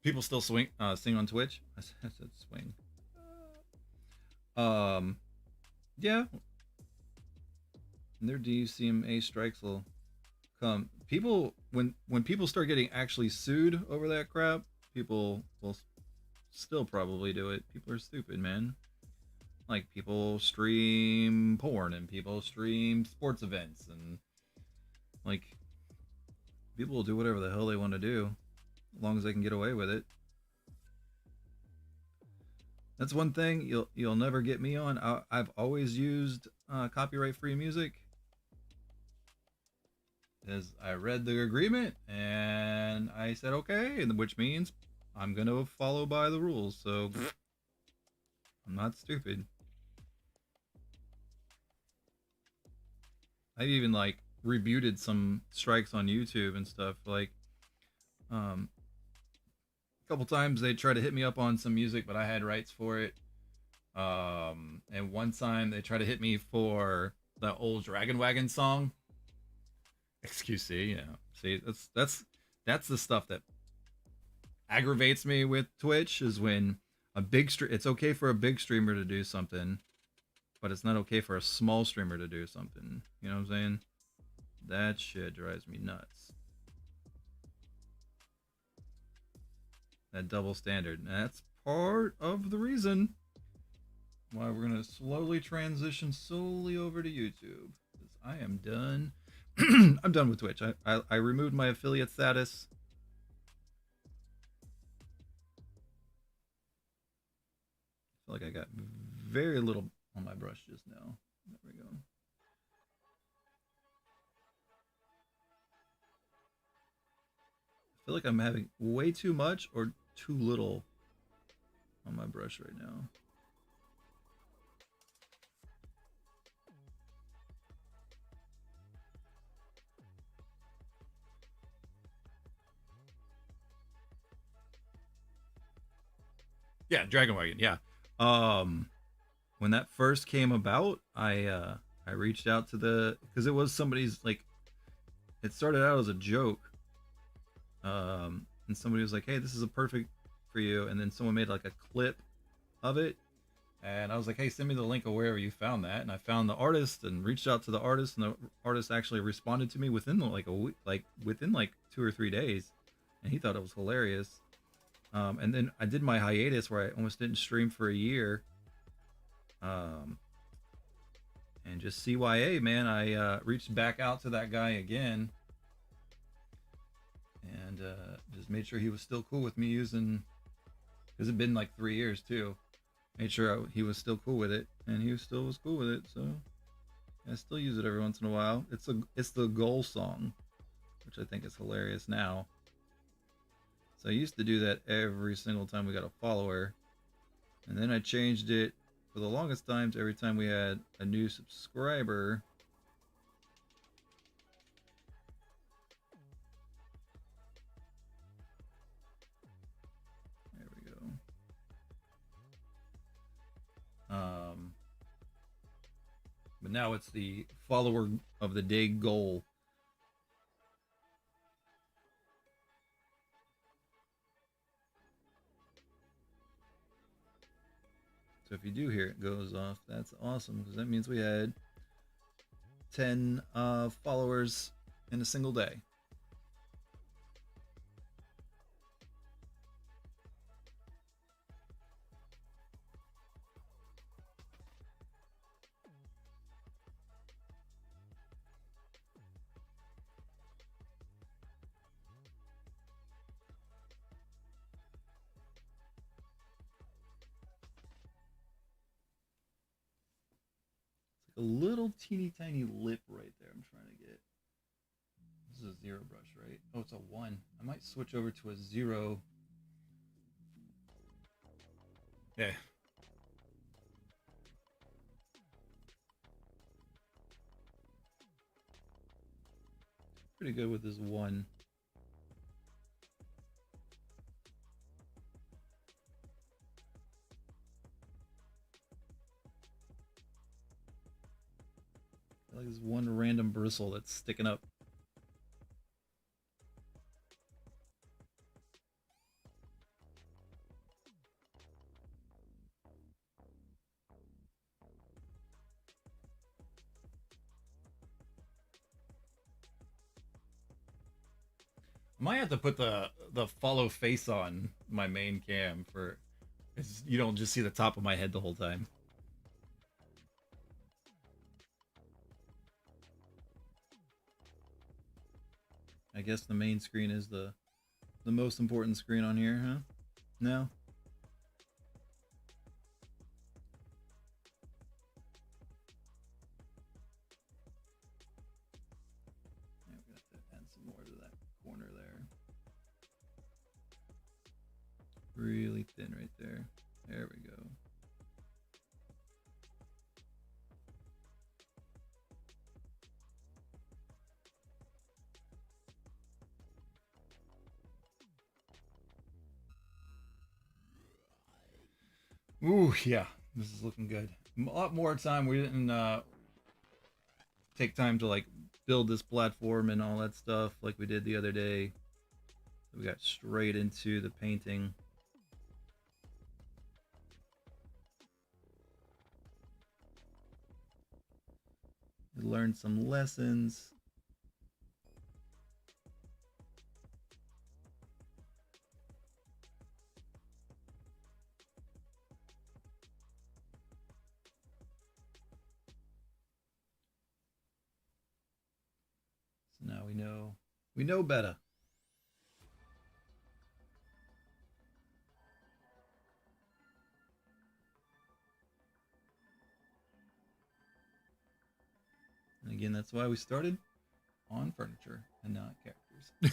People still sing on Twitch. I said swing. Yeah. Their DCMA strikes will come. People, when people start getting actually sued over that crap, people will still probably do it. People are stupid, man. Like, people stream porn and people stream sports events, and like, people will do whatever the hell they want to do as long as they can get away with it. That's one thing you'll never get me on. I've always used copyright free music. is I read the agreement and I said okay, which means I'm gonna follow by the rules. So I'm not stupid. I've even like rebutted some strikes on YouTube and stuff. Like, a couple times they tried to hit me up on some music, but I had rights for it. And one time they tried to hit me for the old Dragon Wagon song. XQC, yeah. See, that's the stuff that aggravates me with Twitch is when it's okay for a big streamer to do something, but it's not okay for a small streamer to do something. You know what I'm saying? That shit drives me nuts. That double standard. And that's part of the reason why we're gonna slowly transition solely over to YouTube. Because I am done. I'm done with Twitch. I removed my affiliate status. I feel like I got very little on my brush just now. There we go. I feel like I'm having way too much or too little on my brush right now. Yeah, Dragon Wagon. Yeah. When that first came about, I reached out to because it was somebody's like, it started out as a joke. And somebody was like, "Hey, this is a perfect for you," and then someone made like a clip of it, and I was like, "Hey, send me the link of wherever you found that," and I found the artist and reached out to the artist, and the artist actually responded to me within like a week, within 2 or 3 days, and he thought it was hilarious. And then I did my hiatus where I almost didn't stream for a year. And just CYA, man, I reached back out to that guy again. And just made sure he was still cool with me using, because it'd been like 3 years too. Made sure he was still cool with it, and he still was cool with it. So I still use it every once in a while. It's the goal song, which I think is hilarious now. So I used to do that every single time we got a follower, and then I changed it for the longest times every time we had a new subscriber. There we go. But now it's the follower of the day goal. So if you do hear it goes off, that's awesome, because that means we had 10 followers in a single day. A little teeny tiny lip right there I'm trying to get. This is a 0 brush, right? Oh, it's a 1. I might switch over to a 0. Yeah. Pretty good with this 1. Like this one random bristle that's sticking up. I might have to put the follow face on my main cam for, you don't just see the top of my head the whole time. I guess the main screen is the most important screen on here, huh? No? Yeah, we got that. more to that corner there. Really thin right there. There we go. Ooh, yeah, this is looking good. A lot more time. We didn't take time to like build this platform and all that stuff like we did the other day. We got straight into the painting. We learned some lessons. So now we know better. And again, that's why we started on furniture and not characters.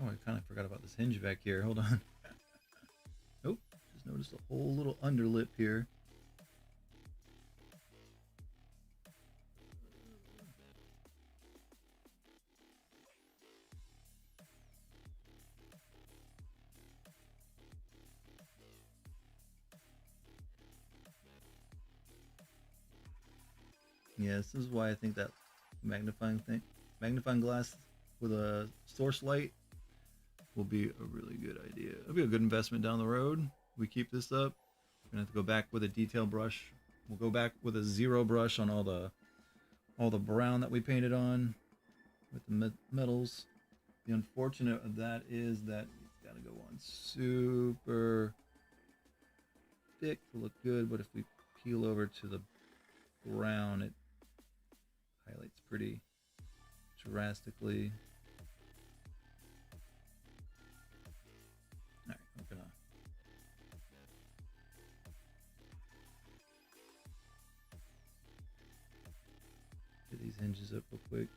Oh, I kind of forgot about this hinge back here. Hold on. Nope. Just noticed a whole little underlip here. Yeah, this is why I think that magnifying glass with a source light will be a really good idea. It'll be a good investment down the road. We keep this up. We're gonna have to go back with a detail brush. We'll go back with a zero brush on all the brown that we painted on with the metals. The unfortunate of that is that it's got to go on super thick to look good, but if we peel over to the brown, it highlights pretty drastically. Alright, I'm gonna get these hinges up real quick.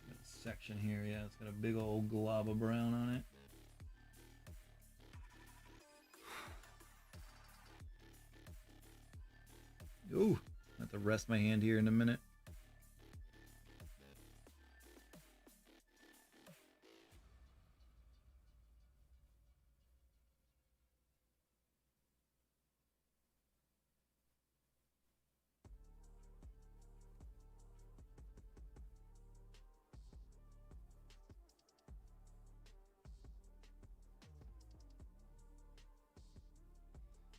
Got a section here, yeah, it's got a big old glob of brown on it. Ooh, I have to rest my hand here in a minute.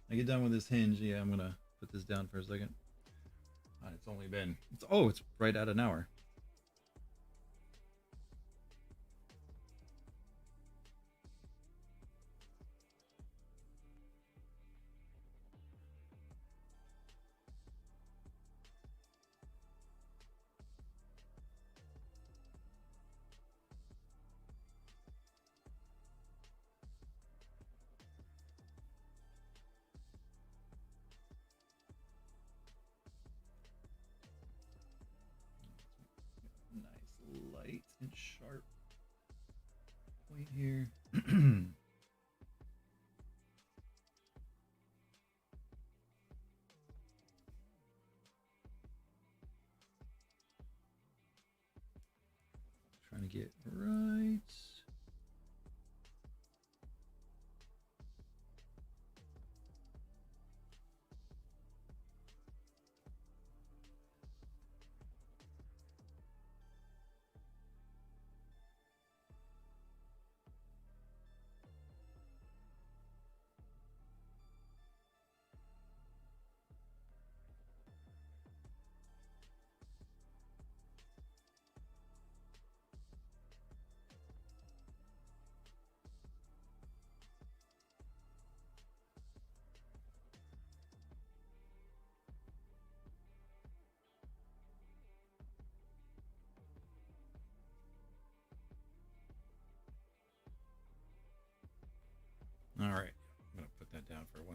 I get done with this hinge, yeah, I'm gonna put this down for a second. It's only been, it's right at an hour. Nice light and sharp point here. Trying to get right.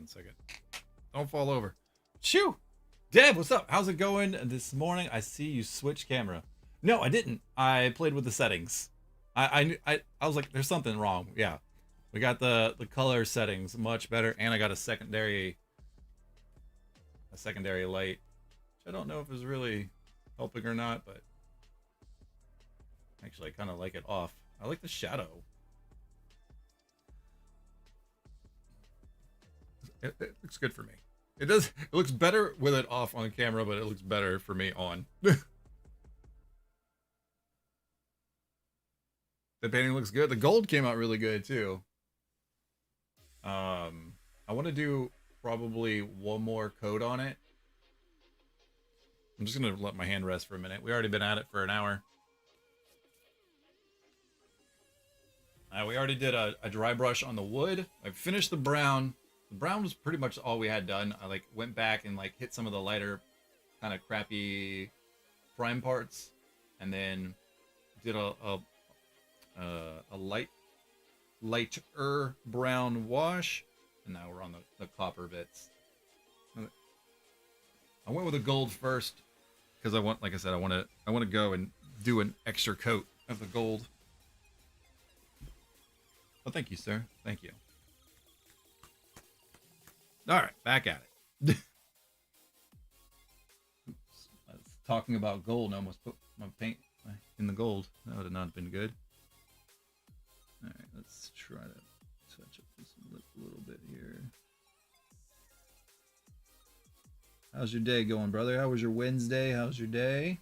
1 second. Don't fall over. Shoo! Deb, what's up? How's it going this morning? I see you switched camera. No, I didn't. I played with the settings. I was like, there's something wrong. Yeah. We got the color settings much better, and I got a secondary light. Which I don't know if it's really helping or not, but actually I kind of like it off. I like the shadow. It looks good for me. It does. It looks better with it off on camera, but it looks better for me on. The painting looks good. The gold came out really good too. I want to do probably one more coat on it. I'm just gonna let my hand rest for a minute. We already been at it for an hour. We already did a dry brush on the wood. I finished the brown. The brown was pretty much all we had done. I like went back and like hit some of the lighter, kind of crappy prime parts, and then did a lighter brown wash, and now we're on the copper bits. I went with the gold first because I want, like I said, I want to go and do an extra coat of the gold. Well, thank you, sir. Thank you. All right, back at it. Oops. I was talking about gold and I almost put my paint in the gold. That would have not been good. All right, let's try to touch up this lip a little bit here. How's your day going, brother? How was your Wednesday? How's your day?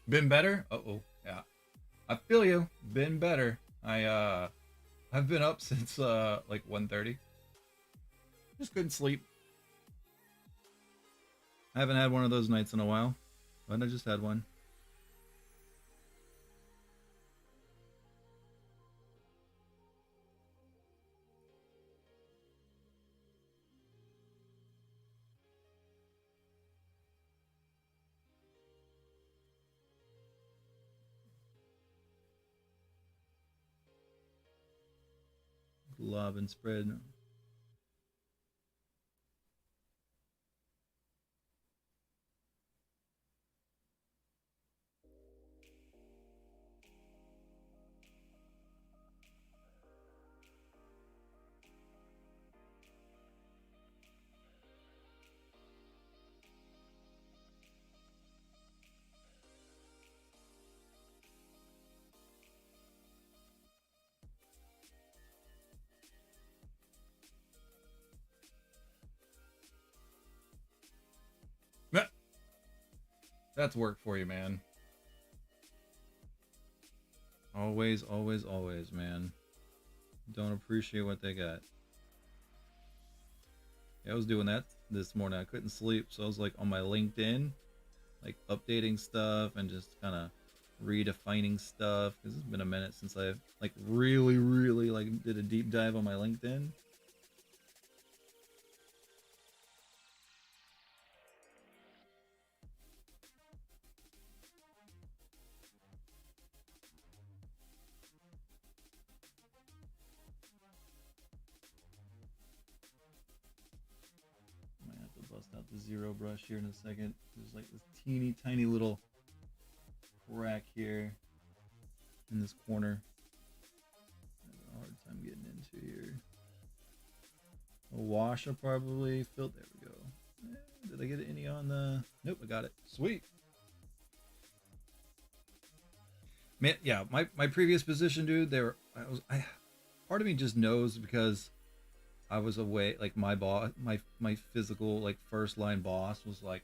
Been better? Uh-oh. Yeah. I feel you. Been better. I've been up since like 1:30. Just couldn't sleep. I haven't had one of those nights in a while, but I just had one. Glob and spread. That's work for you, man. Always, always, always, man. Don't appreciate what they got. Yeah, I was doing that this morning. I couldn't sleep, so I was like on my LinkedIn, like updating stuff and just kind of redefining stuff. Because it's been a minute since I've like really like did a deep dive on my LinkedIn. Out the zero brush here in a second. There's like this teeny tiny little crack here in this corner. I have a hard time getting into here. A wash will probably fill. There we go. Did I get any on the? Nope, I got it. Sweet. Man, yeah, my previous position, dude. Part of me just knows because I was away, like my boss, my physical, like first line boss was like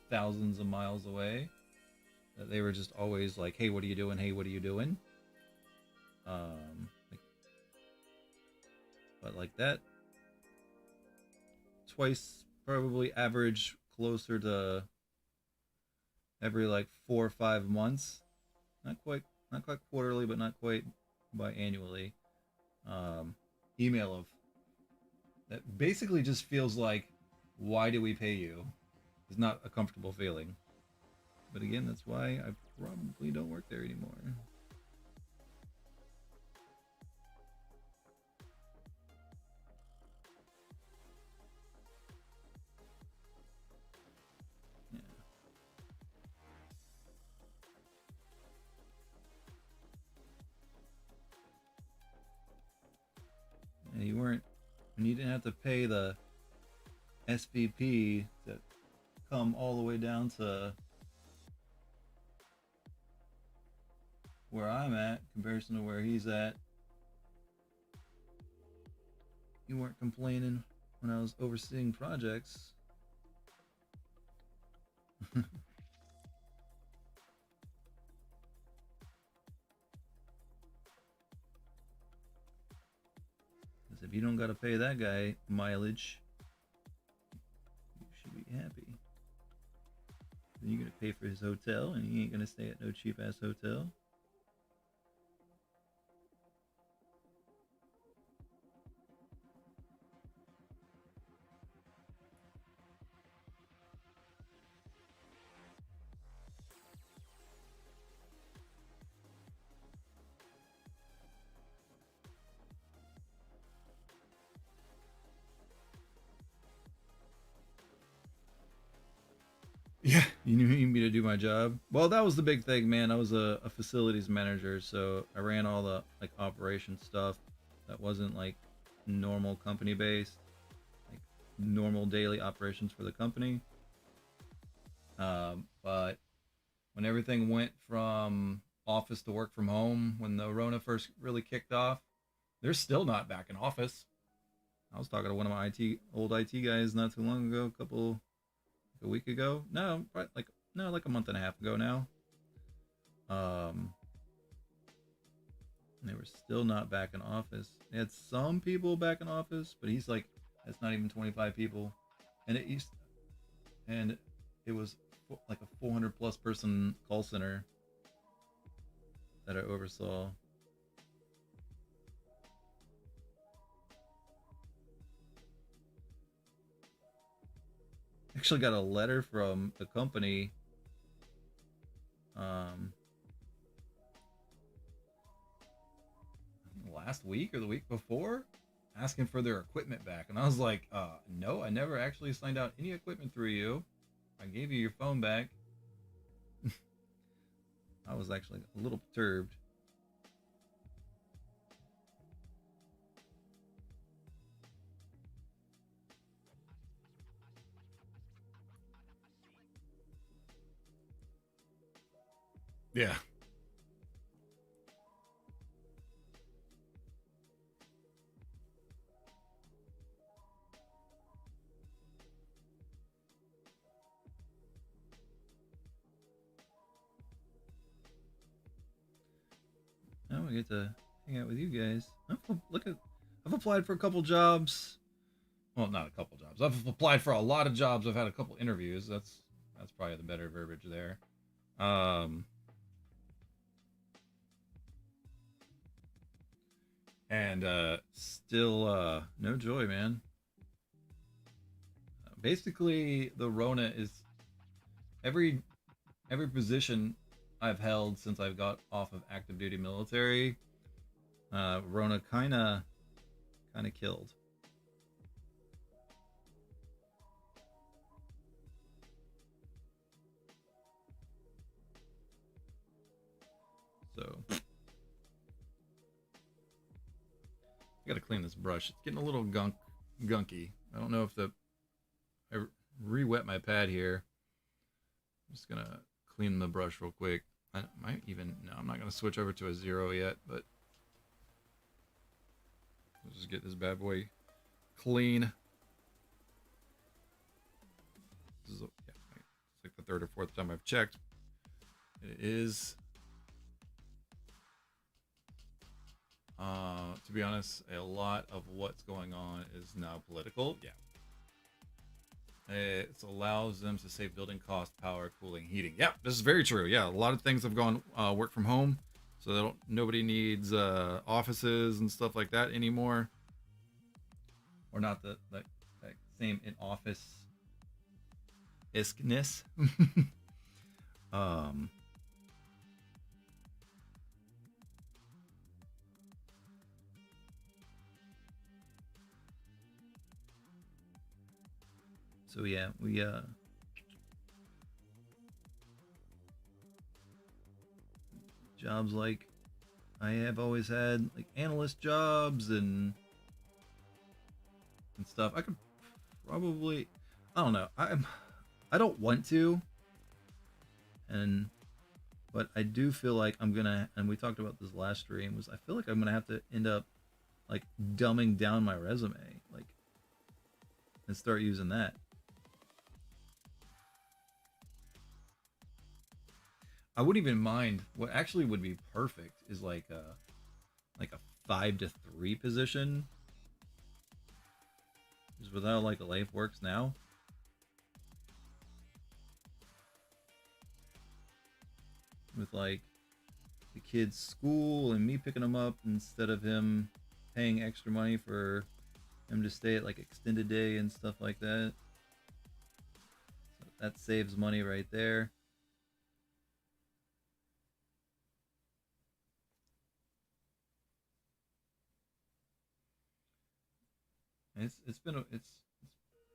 thousands of miles away. They were just always like, "Hey, what are you doing? Hey, what are you doing?" But like that, twice probably average closer to every like 4 or 5 months. Not quite quarterly, but not quite biannually. email of that basically just feels like, why do we pay you? It's not a comfortable feeling. But again, that's why I probably don't work there anymore. Yeah. And you weren't, and you didn't have to pay the SVP to come all the way down to where I'm at, comparison to where he's at. You weren't complaining when I was overseeing projects. Because if you don't got to pay that guy mileage, you should be happy. Then you're going to pay for his hotel, and he ain't going to stay at no cheap ass hotel. Yeah, you need me to do my job. Well, that was the big thing, man. I was a facilities manager, so I ran all the like operation stuff that wasn't like normal company based, like normal daily operations for the company. But when everything went from office to work from home, when the Rona first really kicked off, they're still not back in office. I was talking to one of my old IT guys not too long ago, a week ago. No, like a month and a half ago now. They were still not back in office. They had some people back in office, but he's like, that's not even 25 people, and it was like a 400 plus person call center that I oversaw. Actually got a letter from the company last week or the week before asking for their equipment back, and I was like, no, I never actually signed out any equipment through you. I gave you your phone back. I was actually a little perturbed. Yeah. Now I get to hang out with you guys. I've applied for a couple jobs. Well, not a couple jobs. I've applied for a lot of jobs. I've had a couple interviews. That's probably the better verbiage there. And still no joy, man. Basically, the Rona is every position I've held since I've got off of active duty military. Rona kind of killed. So I gotta clean this brush. It's getting a little gunky. I don't know if I re-wet my pad here. I'm just gonna clean the brush real quick. I might even, no, I'm not gonna switch over to a 0 yet, but let's just get this bad boy clean. This is, yeah, it's like the third or fourth time I've checked. It is, to be honest, a lot of what's going on is now political. Yeah. It allows them to save building cost, power, cooling, heating. Yeah, this is very true. Yeah, a lot of things have gone work from home. So nobody needs offices and stuff like that anymore. Or not that same in office iskness. um So yeah, we jobs like I have always had, like analyst jobs and stuff. I could probably, I don't know. I don't want to, and but I do feel like I'm gonna, and we talked about this last stream, was I feel like I'm gonna have to end up like dumbing down my resume, like, and start using that. I wouldn't even mind. What actually would be perfect is like a 5 to 3 position, just without like a life works now. With like the kid's school and me picking him up instead of him paying extra money for him to stay at like extended day and stuff like that. So that saves money right there.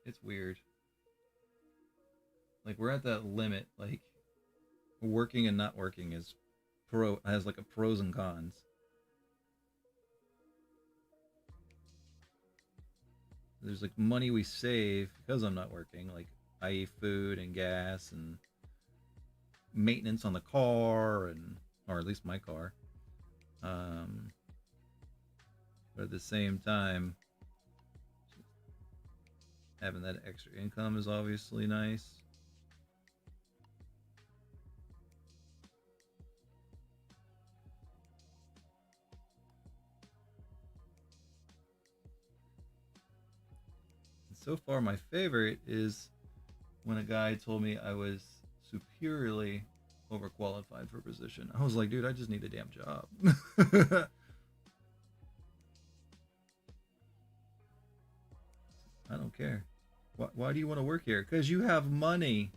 It's weird. Like we're at that limit. Like working and not working has like a pros and cons. There's like money we save because I'm not working, like i.e. food and gas and maintenance on the car, and or at least my car. But at the same time, having that extra income is obviously nice. And so far, my favorite is when a guy told me I was superiorly overqualified for a position. I was like, dude, I just need a damn job. I don't care. Why do you want to work here? Because you have money.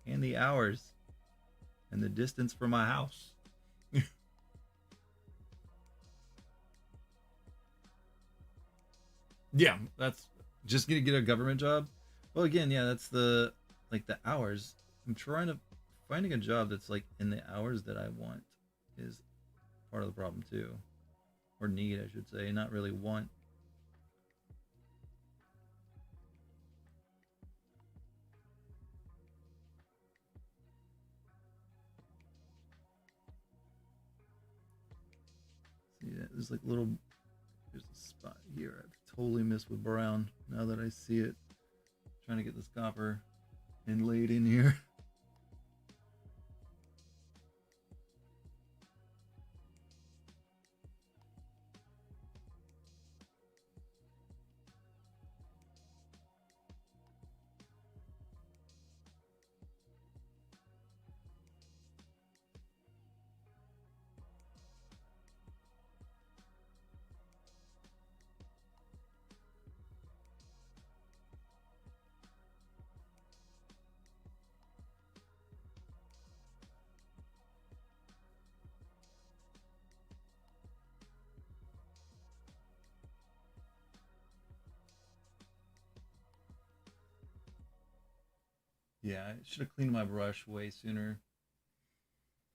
And the hours. And the distance from my house. Yeah, that's just gonna get a government job. Well, again, yeah, that's the hours. I'm trying to finding a job that's like in the hours that I want is part of the problem too, or need, I should say, not really want. See, there's like there's a spot here I've totally missed with brown. Now that I see it, trying to get this copper inlaid in here. Yeah, I should have cleaned my brush way sooner.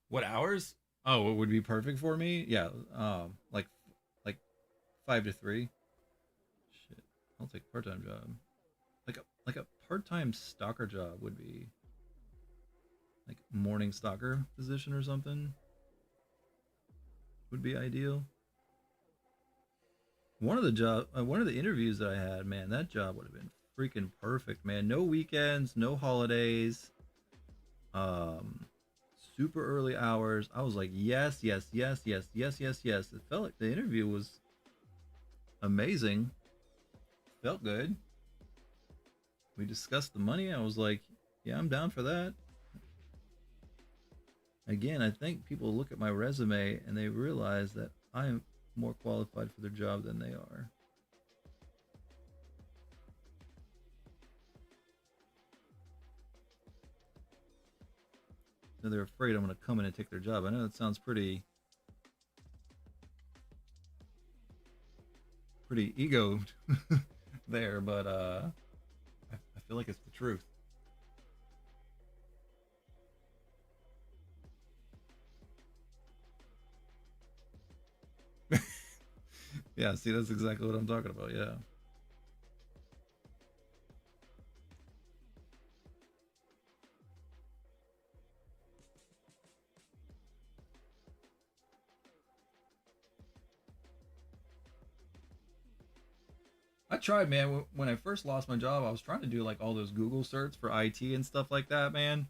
What hours? Oh, it would be perfect for me. Yeah, like 5 to 3. Shit, I'll take a part-time job. Like a part-time stalker job would be like morning stalker position or something. Would be ideal. One of the interviews that I had, man, that job would have been freaking perfect, man. No weekends, no holidays. Super early hours. I was like, yes, yes, yes, yes, yes, yes, yes. It felt like the interview was amazing. Felt good. We discussed the money. I was like, yeah, I'm down for that. Again, I think people look at my resume and they realize that I am more qualified for their job than they are. So they're afraid I'm going to come in and take their job. I know that sounds pretty ego there, but I feel like it's the truth. Yeah, see, that's exactly what I'm talking about. Yeah. I tried, man. When I first lost my job, I was trying to do like all those Google certs for IT and stuff like that, man.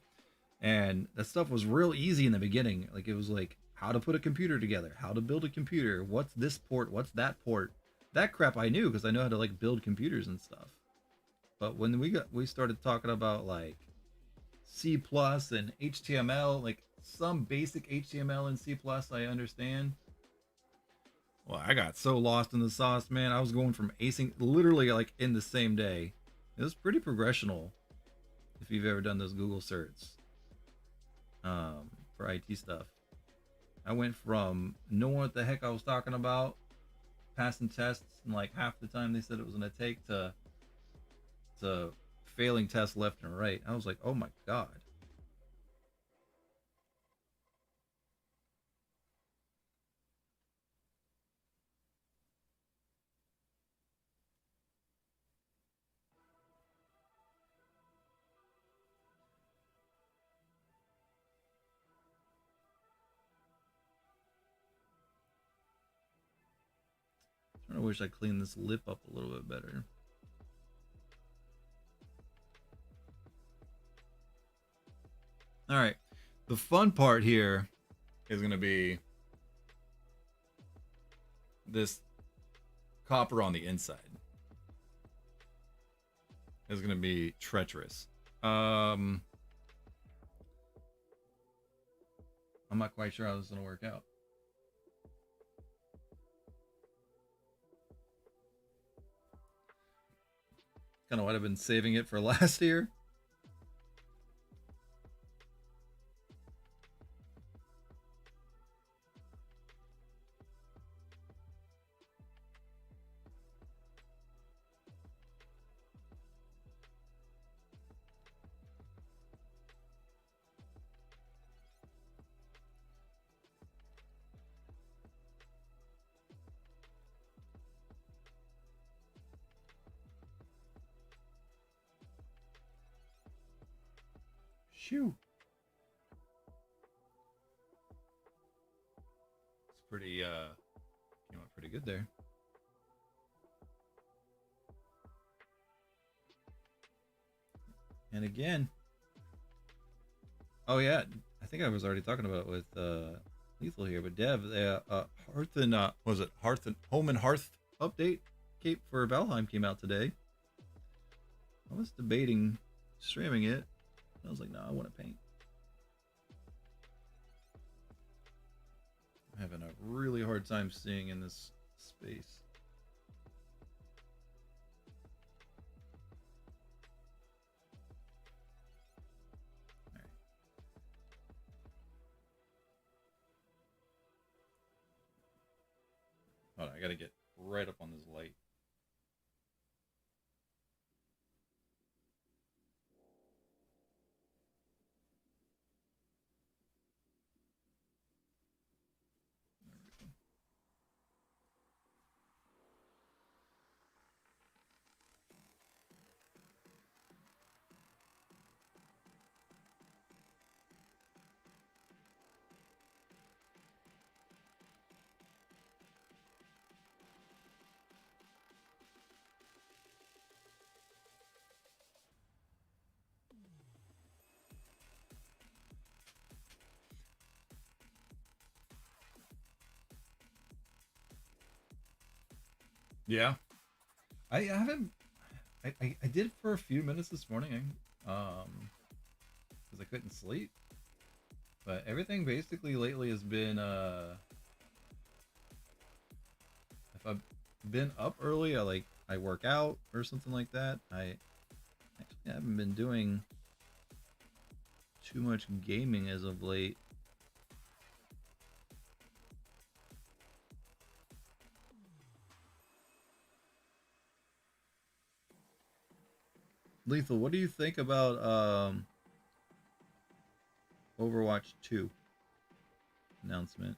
And that stuff was real easy in the beginning. Like it was like how to put a computer together, how to build a computer, what's this port, what's that port. That crap I knew because I know how to like build computers and stuff. But when we started talking about like C plus and HTML, like some basic HTML and C plus I understand. Well, I got so lost in the sauce, man. I was going from acing literally like in the same day. It was pretty progressional if you've ever done those Google certs for IT stuff. I went from knowing what the heck I was talking about, passing tests in like half the time they said it was going to take, to failing tests left and right. I was like, oh my God. I wish I cleaned this lip up a little bit better. All right. The fun part here is going to be this copper on the inside. Is going to be treacherous. I'm not quite sure how this is going to work out. Kind of what I've been saving it for last year. Shoo. It's pretty came out pretty good there. And again, oh yeah, I think I was already talking about it with Lethal here, but Dev, the Hearth and was it Hearth and Home and Hearth update cape for Valheim came out today. I was debating streaming it. I was like, no, I want to paint. I'm having a really hard time seeing in this space. All right. Hold on, I gotta get right up on this light. Yeah, I haven't. I did for a few minutes this morning, because I couldn't sleep. But everything basically lately has been if I've been up early, I work out or something like that. I actually haven't been doing too much gaming as of late. Lethal, what do you think about Overwatch 2 announcement?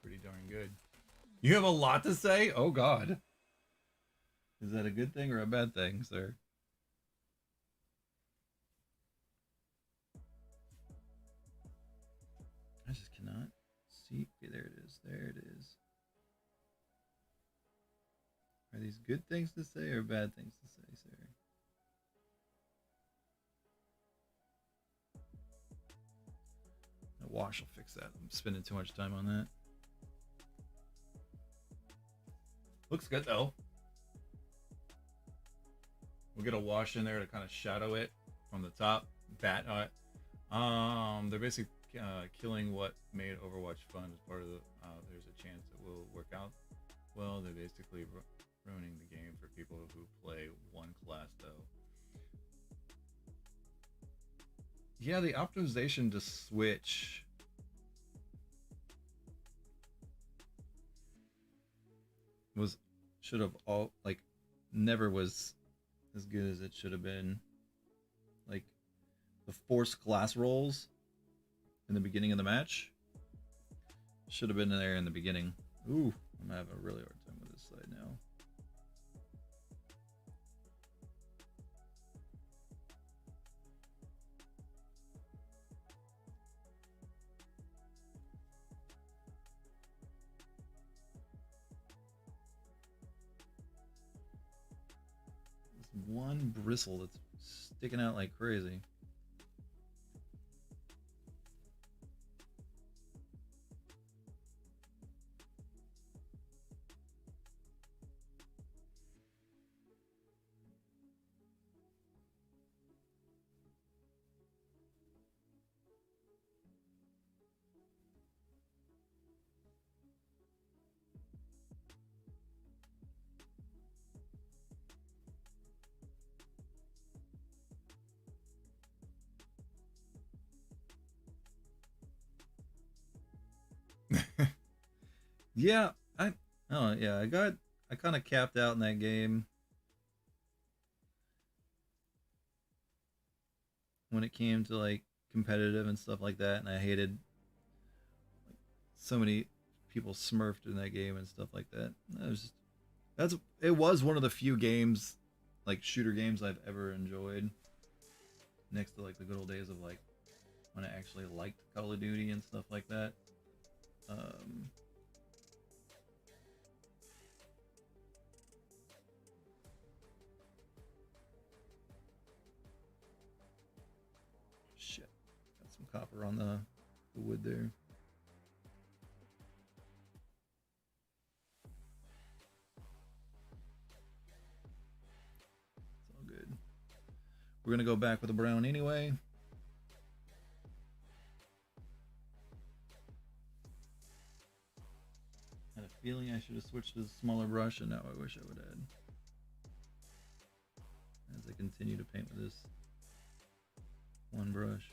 Pretty darn good. You have a lot to say? Oh God. Is that a good thing or a bad thing, sir? I just cannot see. Okay, there it is. There it is. Are these good things to say or bad things to say, sir? The wash will fix that. I'm spending too much time on that. Looks good though. We'll get a wash in there to kind of shadow it from the top. They're basically killing what made Overwatch fun as part of the. There's a chance it will work out. Well, they're basically ruining the game for people who play one class though. Yeah, the optimization to switch. Should have never was as good as it should have been. Like the forced class rolls in the beginning of the match should have been there in the beginning. Ooh, I'm having a really hard time with this side now. One bristle that's sticking out like crazy. Yeah, I kind of capped out in that game when it came to like competitive and stuff like that, and I hated so many people smurfed in that game and stuff like that. It was one of the few games, like shooter games, I've ever enjoyed. Next to like the good old days of like when I actually liked Call of Duty and stuff like that. Shit, got some copper on the wood there. It's all good. We're gonna go back with a brown anyway. Had a feeling I should have switched to the smaller brush, and now I wish I would have. As I continue to paint with this one brush.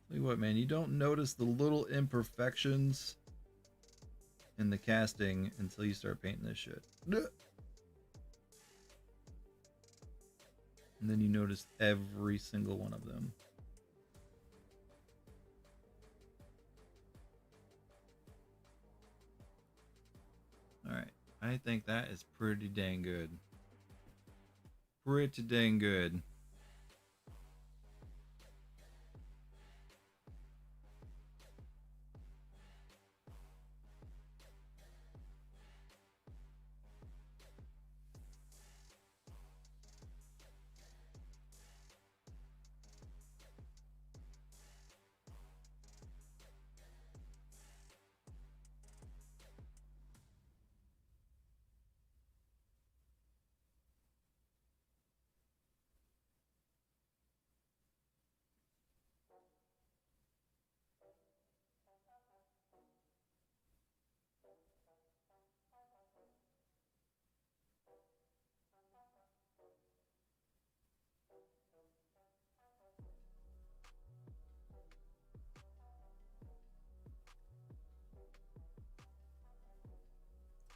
Tell you what, man, you don't notice the little imperfections in the casting until you start painting this shit. And then you notice every single one of them. Alright, I think that is pretty dang good. Pretty dang good.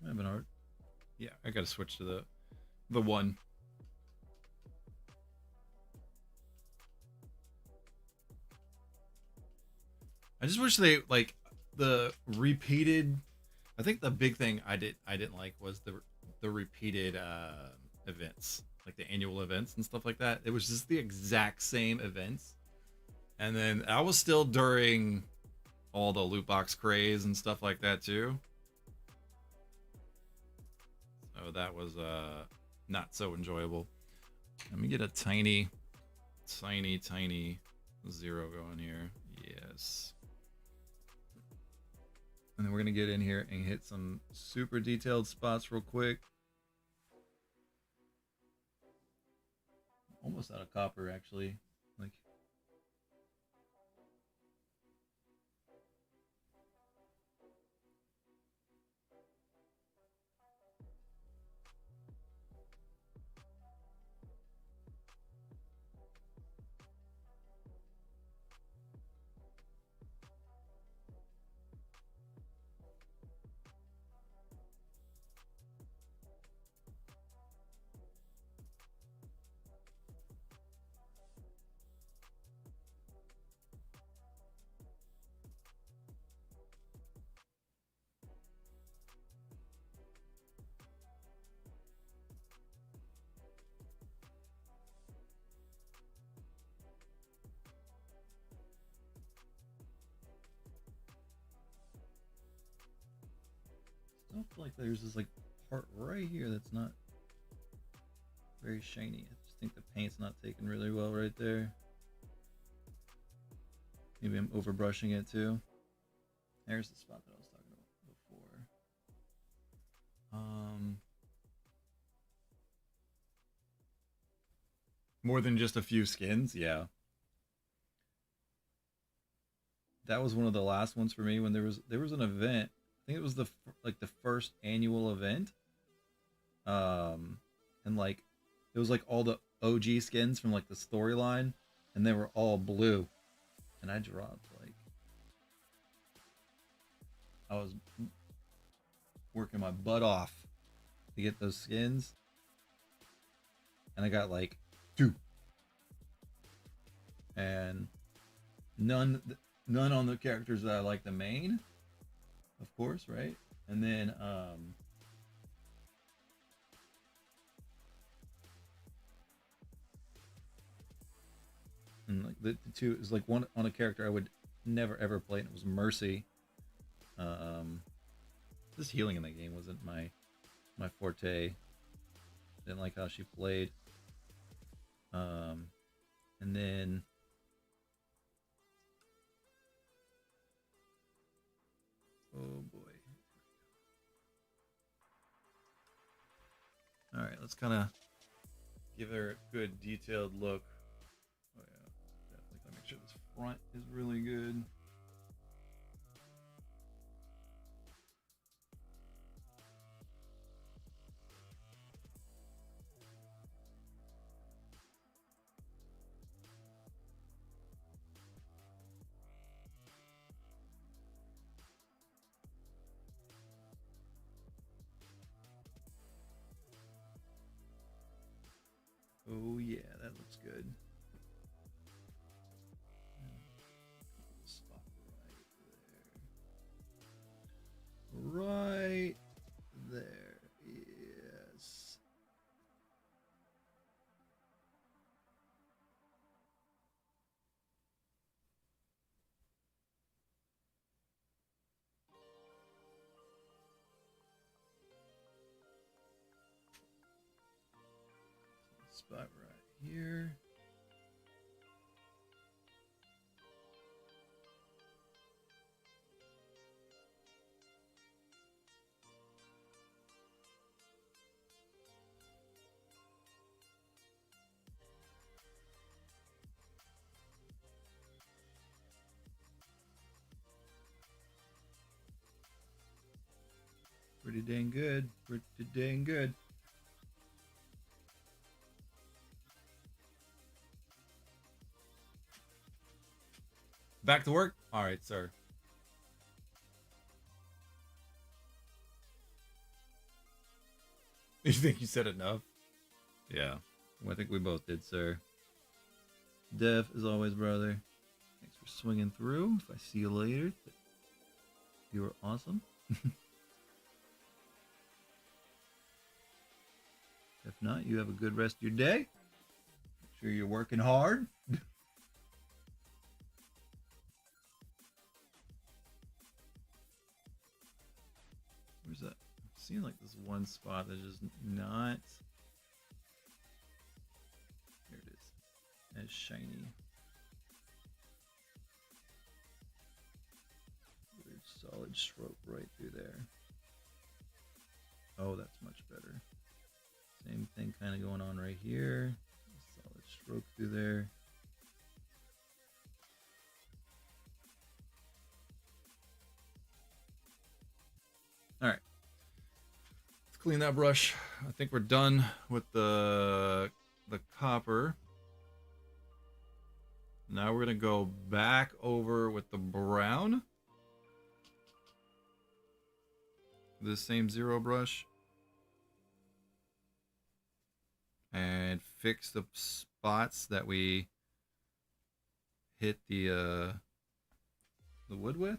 I have an art. Yeah, I gotta switch to the one. I just wish they like the repeated. I think the big thing I didn't like was the repeated events, like the annual events and stuff like that. It was just the exact same events, and then I was still during all the loot box craze and stuff like that too. So that was not so enjoyable. Let me get a tiny zero going here. Yes. And then we're gonna get in here and hit some super detailed spots real quick. Almost out of copper actually. Like I don't feel like there's this like part right here that's not very shiny. I just think the paint's not taken really well right there. Maybe I'm overbrushing it too. There's the spot that I was talking about before. More than just a few skins, yeah. That was one of the last ones for me when there was an event. I think it was the first annual event. And like it was like all the OG skins from like the storyline, and they were all blue. And I dropped like I was working my butt off to get those skins, and I got like 2, and none on the characters that I like the main, of course, right? And then and like the 2 is like one on a character I would never ever play, and it was Mercy. This healing in that game wasn't my forte. Didn't like how she played. And then oh boy. All right, let's kind of give her a good detailed look. Oh yeah, definitely gotta make sure this front is really good. that looks good. Spot right there. Yes. Spot right here. Pretty dang good. Pretty dang good. Back to work? All right, sir. You think you said enough? Yeah. I think we both did, sir. Dev, as always, brother. Thanks for swinging through. If I see you later, you were awesome. If not, you have a good rest of your day. Make sure you're working hard. Where's that? I'm seeing like this one spot that's just not. There it is. As shiny. Weird solid stroke right through there. Oh, that's much better. Same thing kind of going on right here. Solid stroke through there. All right. Let's clean that brush. I think we're done with the copper. Now we're going to go back over with the brown. The same zero brush. And fix the spots that we hit the wood with.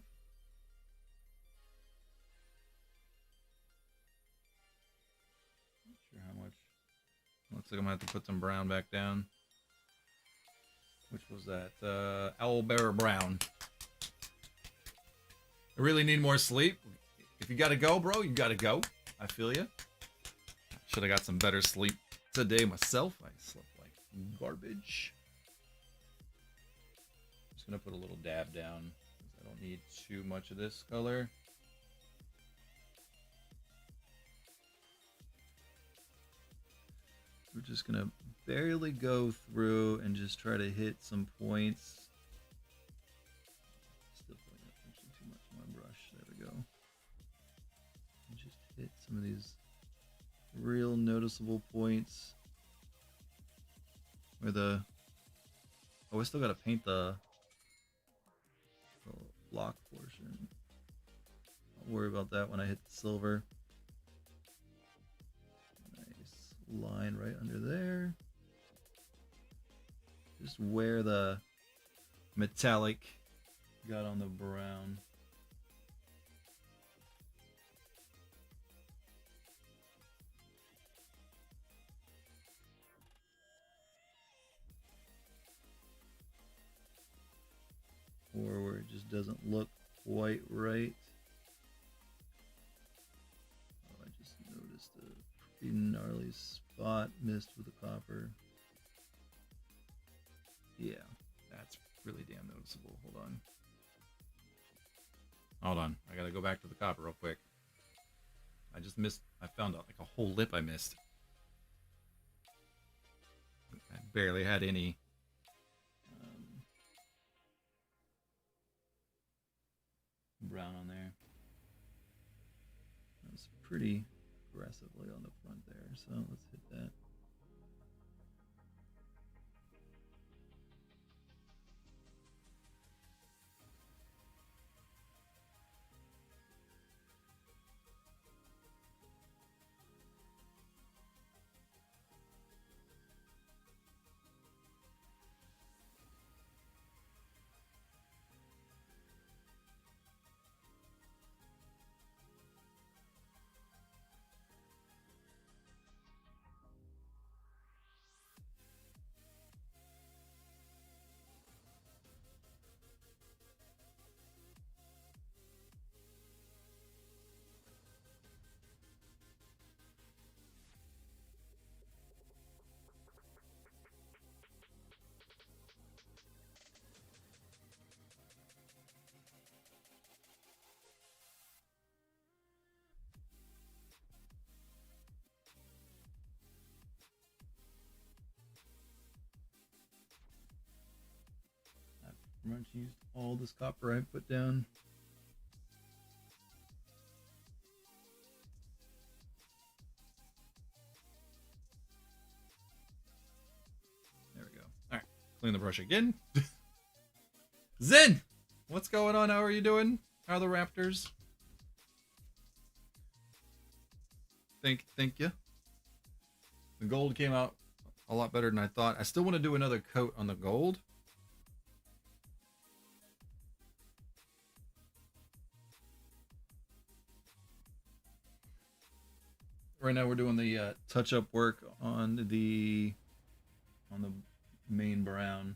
Not sure how much. Looks like I'm gonna have to put some brown back down. Which was that? Owlbear brown. I really need more sleep. If you gotta go, bro, you gotta go. I feel you. Should have got some better sleep today myself. I slept like garbage. Just gonna put a little dab down because I don't need too much of this color. We're just gonna barely go through and just try to hit some points. Still putting up actually too much on my brush. There we go. And just hit some of these real noticeable points where the I still gotta paint the lock portion. I'll worry about that when I hit the silver. Nice line right under there. Just where the metallic got on the brown. Or where it just doesn't look quite right. Oh, I just noticed a pretty gnarly spot missed with the copper. Yeah, that's really damn noticeable. Hold on. Hold on. I gotta go back to the copper real quick. I just missed. I found out like a whole lip I missed. I barely had any. Brown on there. That's pretty aggressively on the front there, so let's hit that. Pretty much used all this copper I put down. There we go. All right, clean the brush again. Zen, what's going on? How are you doing? How are the Raptors? Thank you. The gold came out a lot better than I thought. I still want to do another coat on the gold. Right now we're doing the touch-up work on the main brown.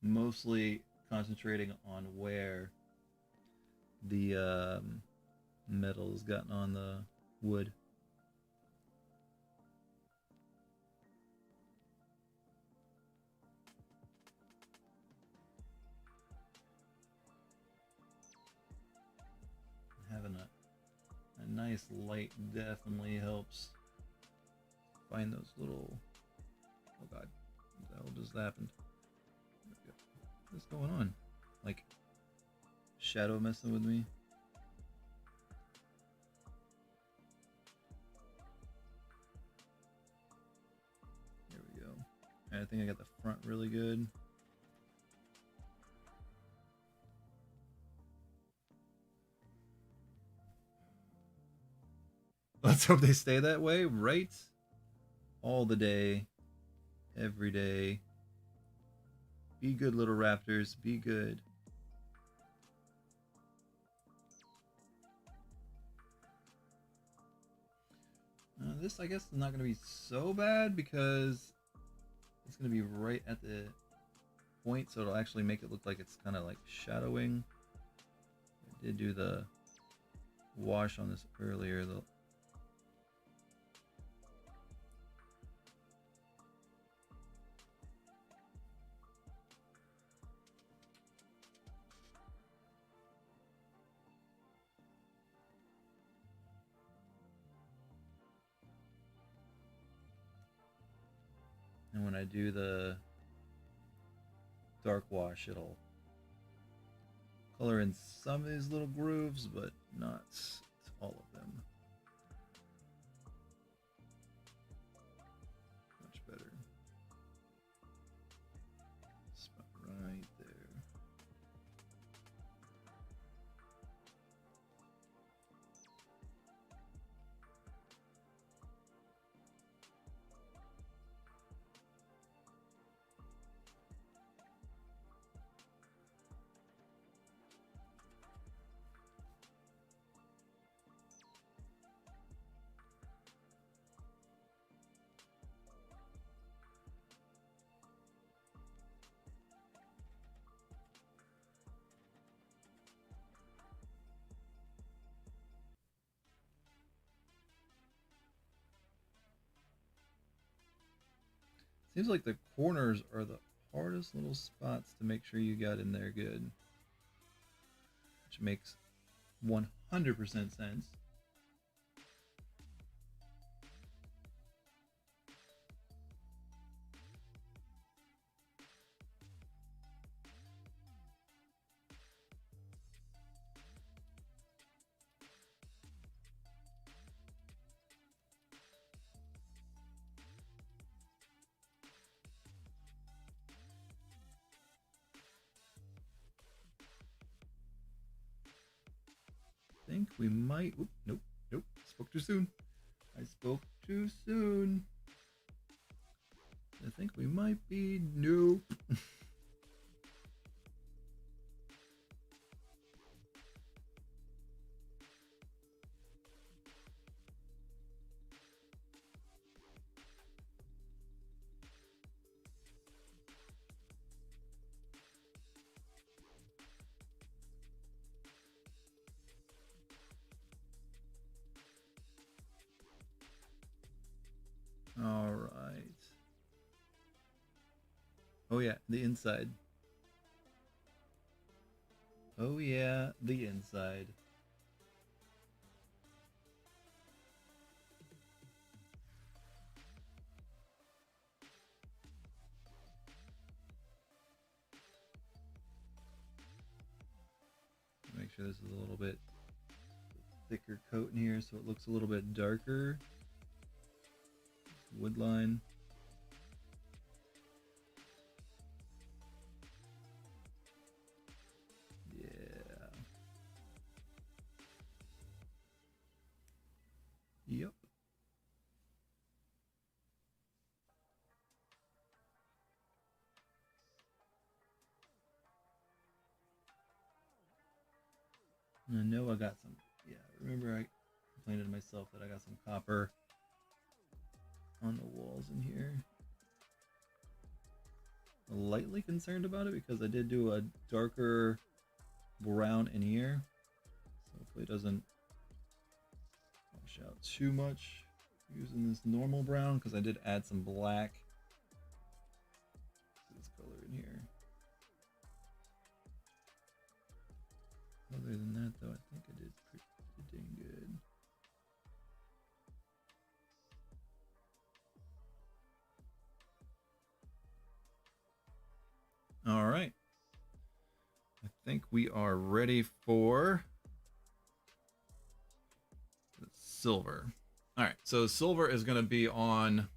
Mostly concentrating on where the metal's gotten on the wood. Having a nice light definitely helps find those little... Oh god, what the hell just happened? What's going on? Like, shadow messing with me? There we go. I think I got the front really good. Let's hope they stay that way, right? All the day, every day. Be good, little raptors. Be good. This, I guess, is not going to be so bad because it's going to be right at the point, so it'll actually make it look like it's kind of like shadowing. I did do the wash on this earlier, though. And when I do the dark wash, it'll color in some of these little grooves, but not all of them. Much better. Spot right there. Seems like the corners are the hardest little spots to make sure you got in there good. Which makes 100% sense. Think we might... Oop, nope, nope. Spoke too soon. I spoke too soon. I think we might be... Nope. All right. Oh yeah, the inside. Oh yeah, the inside. Make sure this is a little bit thicker coat in here so it looks a little bit darker. Wood line. Yeah. Yep. I know I got some. Yeah, remember I complained to myself that I got some copper on the walls in here. Lightly concerned about it because I did do a darker brown in here. So hopefully it doesn't wash out too much using this normal brown because I did add some black to this color in here. Other than that, though, I think I did pretty dang good. All right. I think we are ready for the silver. All right, so silver is going to be on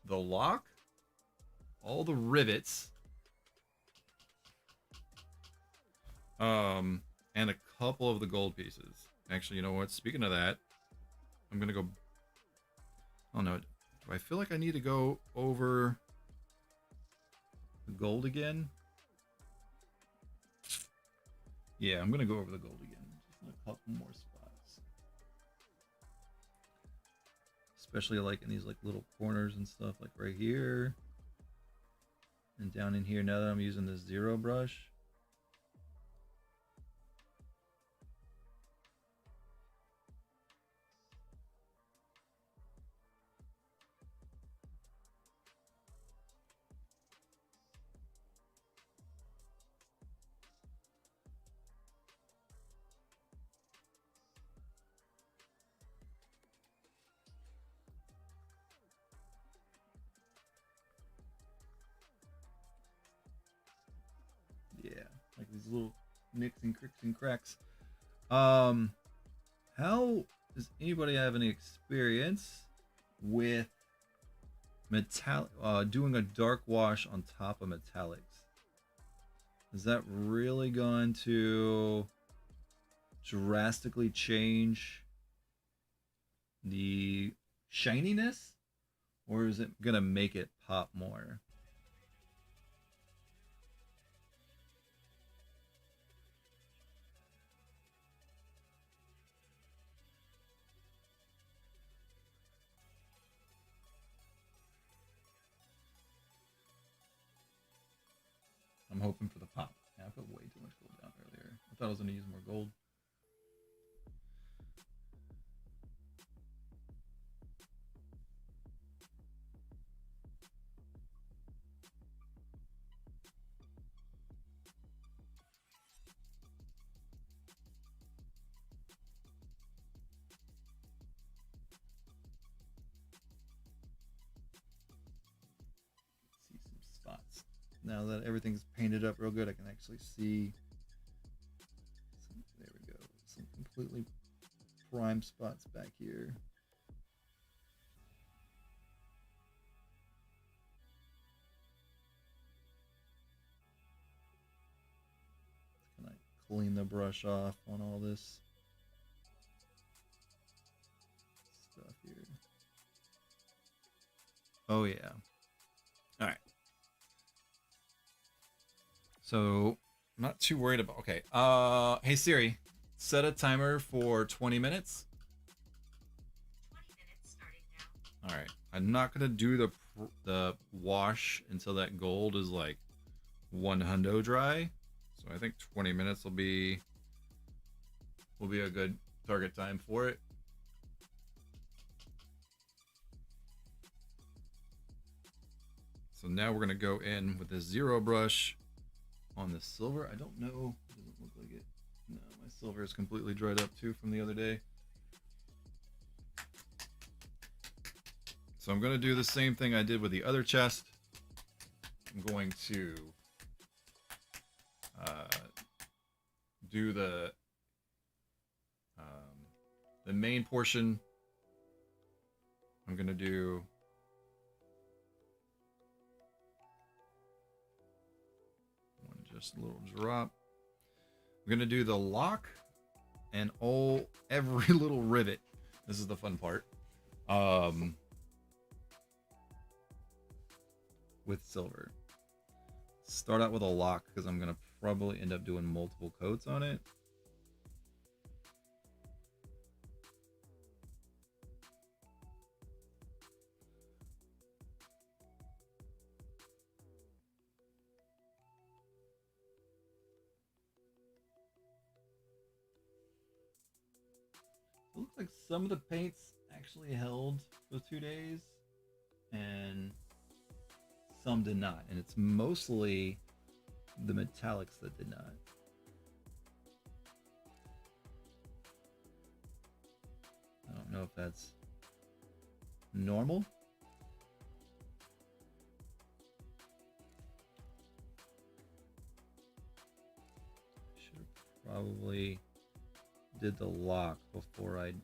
the lock, all the rivets, and a couple of the gold pieces. Actually, you know what? Speaking of that, I'm going to go... Oh, no. Do I feel like I need to go over the gold again? Yeah, I'm going to go over the gold again. Just in a couple more spots. Especially like in these like little corners and stuff, like right here. And down in here, now that I'm using this zero brush. Yeah, like these little nicks and cricks and cracks. How does anybody have any experience with metallic, doing a dark wash on top of metallics? Is that really going to drastically change the shininess, or is it gonna make it pop more? I'm hoping for the pop. Yeah, I put way too much gold down earlier. I thought I was going to use more gold. See some spots. Now that everything's painted up real good, I can actually see some, there we go, some completely prime spots back here. Can I clean the brush off on all this stuff here? Oh yeah. All right. So I'm not too worried about. Okay. Hey Siri, set a timer for 20 minutes. 20 minutes starting now. All right. I'm not gonna do the wash until that gold is like 100 dry. So I think 20 minutes will be a good target time for it. So now we're gonna go in with the zero brush on the silver. I don't know. It doesn't look like it. No, my silver is completely dried up too from the other day. So I'm going to do the same thing I did with the other chest. I'm going to do the main portion. I'm going to do just a little drop. I'm going to do the lock and every little rivet. This is the fun part. With silver. Start out with a lock because I'm going to probably end up doing multiple coats on it. It looks like some of the paints actually held for 2 days and some did not, and it's mostly the metallics that did not. I don't know if that's normal. Should have probably did the lock before I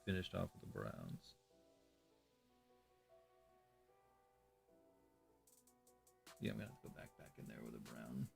finished off with the browns. Yeah, I'm gonna have to go back in there with a brown.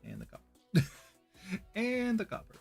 And the copper. And the copper.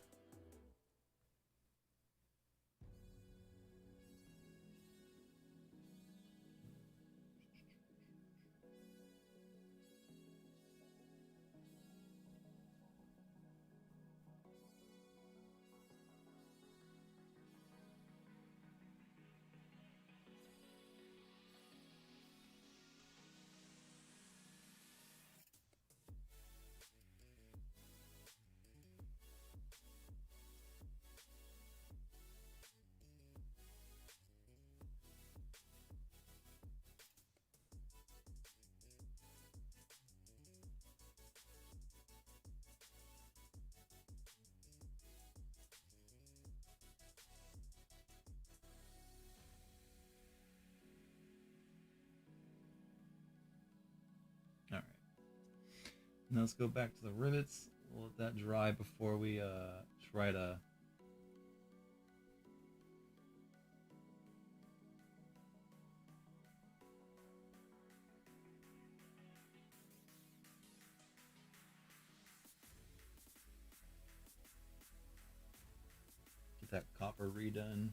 All right. Now let's go back to the rivets. We'll let that dry before we try to get that copper redone.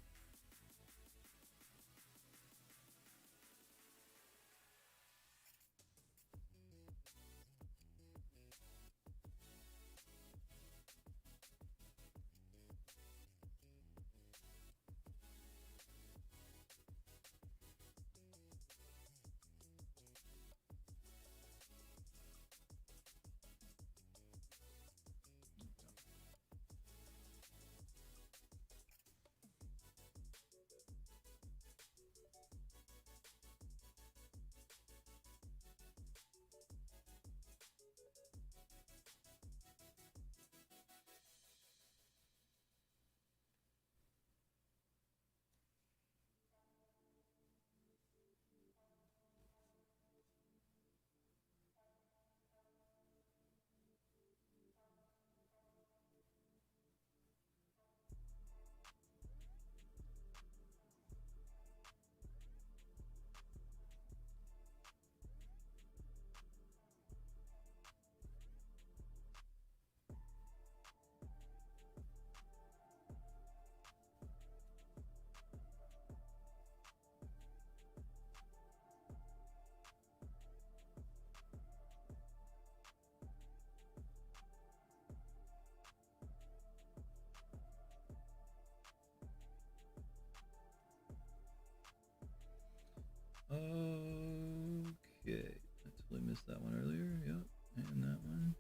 that one earlier. Yep, and that one.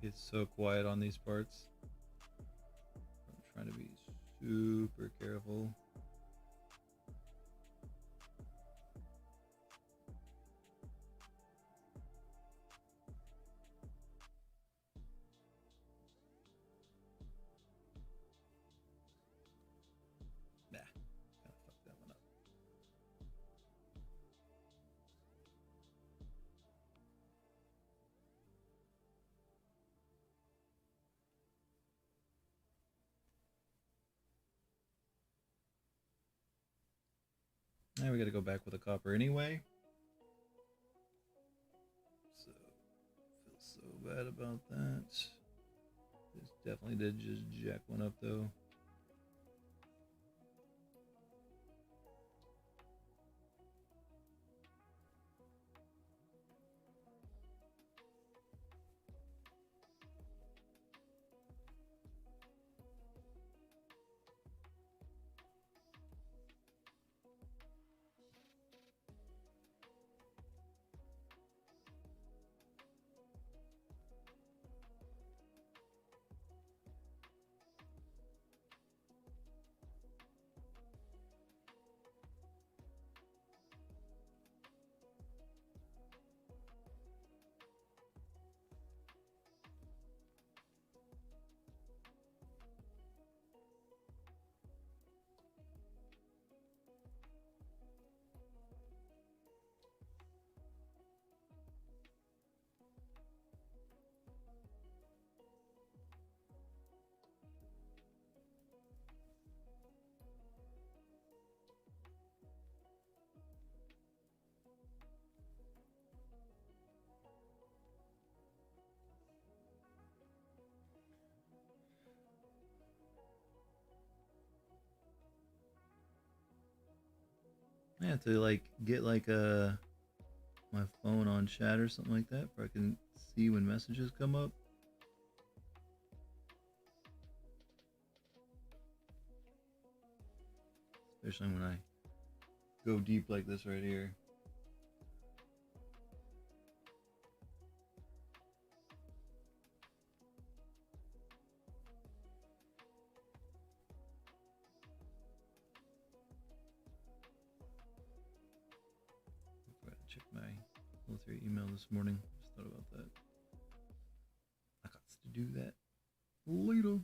It's so quiet on these parts. I'm trying to be super careful. Nah, kind of fucked that one up. Now we got to go back with a copper anyway. So, feel so bad about that. This definitely did just jack one up though. I have to like get like my phone on chat or something like that, where I can see when messages come up. Especially when I go deep like this right here. I gotta check my military email this morning. Just thought about that. I got to do that later.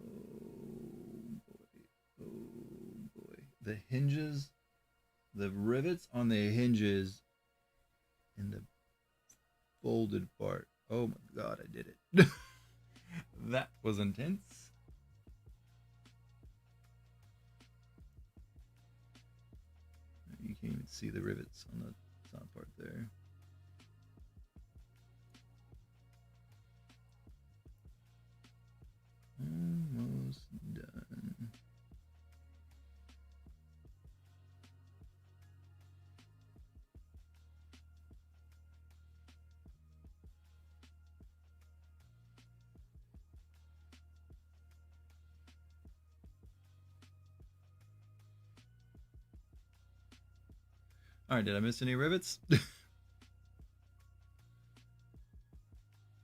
Oh boy. Oh boy. The hinges, the rivets on the hinges and the folded part. Oh my god, I did it. That was intense. You can't even see the rivets on the top part there. Almost done. All right, did I miss any rivets? All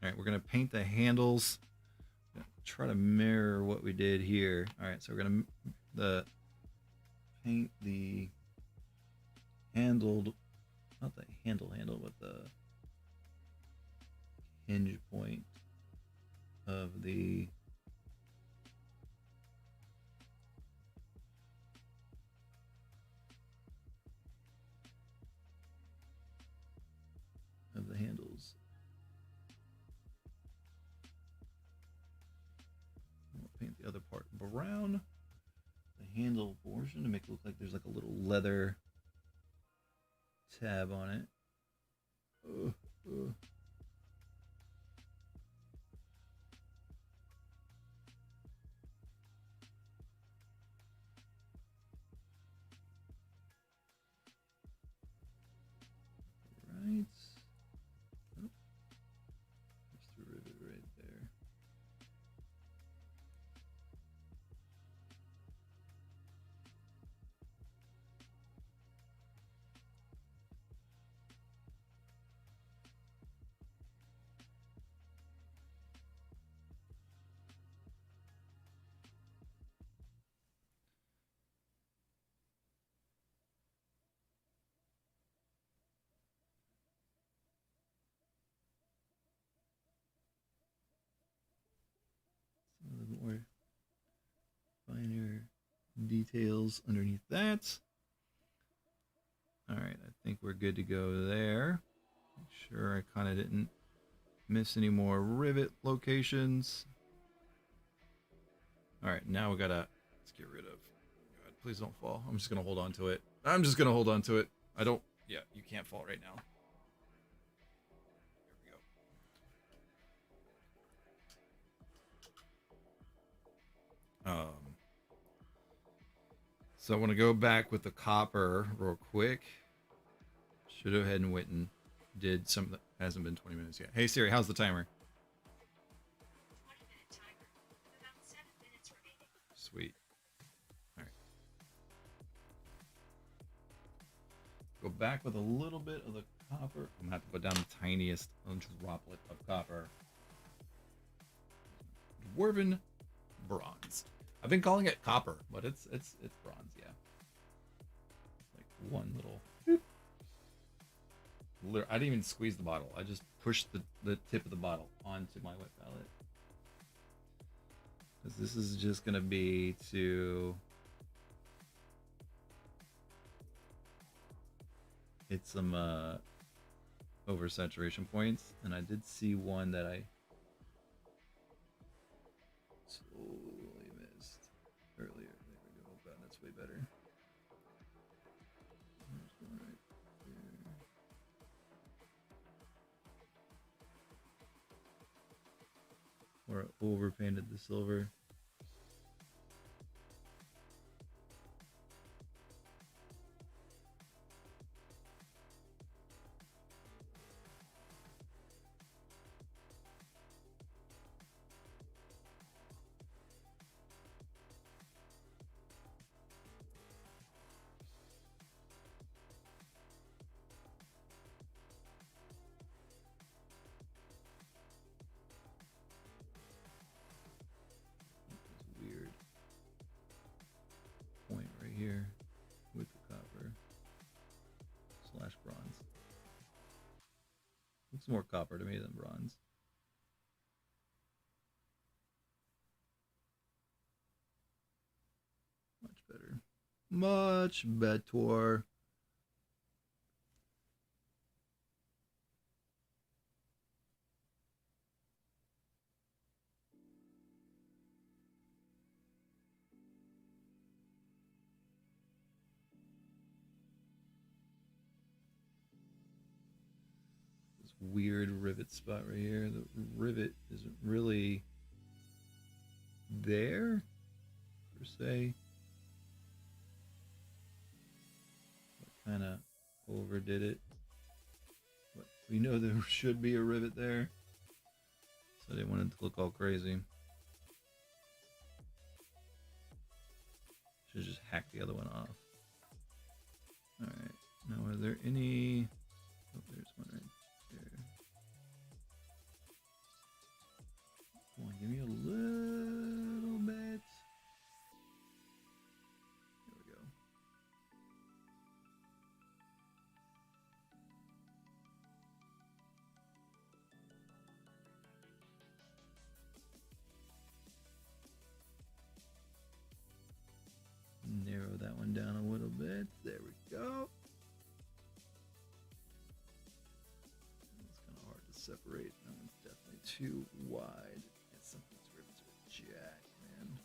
right, we're gonna paint the handles. Try to mirror what we did here. All right, so we're gonna paint the handled, not the handle, but the hinge point of the other part brown. The handle portion to make it look like there's like a little leather tab on it. Right. Oh, there's the rivet right there. Some of the more finer details underneath that. All right, I think we're good to go there. Make sure I kind of didn't miss any more rivet locations. All right, now we gotta, let's get rid of, God, please don't fall. I'm just gonna hold on to it. I'm just gonna hold on to it. I don't, yeah, you can't fall right now. There we go. So I want to go back with the copper real quick. Should have had and went and did something that hasn't been 20 minutes yet. Hey Siri, how's the timer? 20-minute timer. About 7 minutes remaining. Sweet. All right. Go back with a little bit of the copper. I'm gonna have to put down the tiniest droplet of copper. Dwarven bronze. I've been calling it copper, but it's bronze, yeah. Like one little. I didn't even squeeze the bottle. I just pushed the tip of the bottle onto my wet palette. Because this is just gonna be to hit some oversaturation points, and I did see one that I totally missed earlier. There we go. Oh god, that's way better. There's one right there. Or I overpainted the silver. Weird point right here with the copper slash bronze. Looks more copper to me than bronze. Much better. Much better. This weird rivet spot right here. The rivet isn't really there, per se. I kind of overdid it. But we know there should be a rivet there. So I didn't want it to look all crazy. Should just hack the other one off. Alright, now are there any... Oh, there's one right there. Come on, give me a little bit. There we go. Narrow that one down a little bit. There we go. It's kind of hard to separate. That one's definitely too wide. It's something's ripped to a jack, man.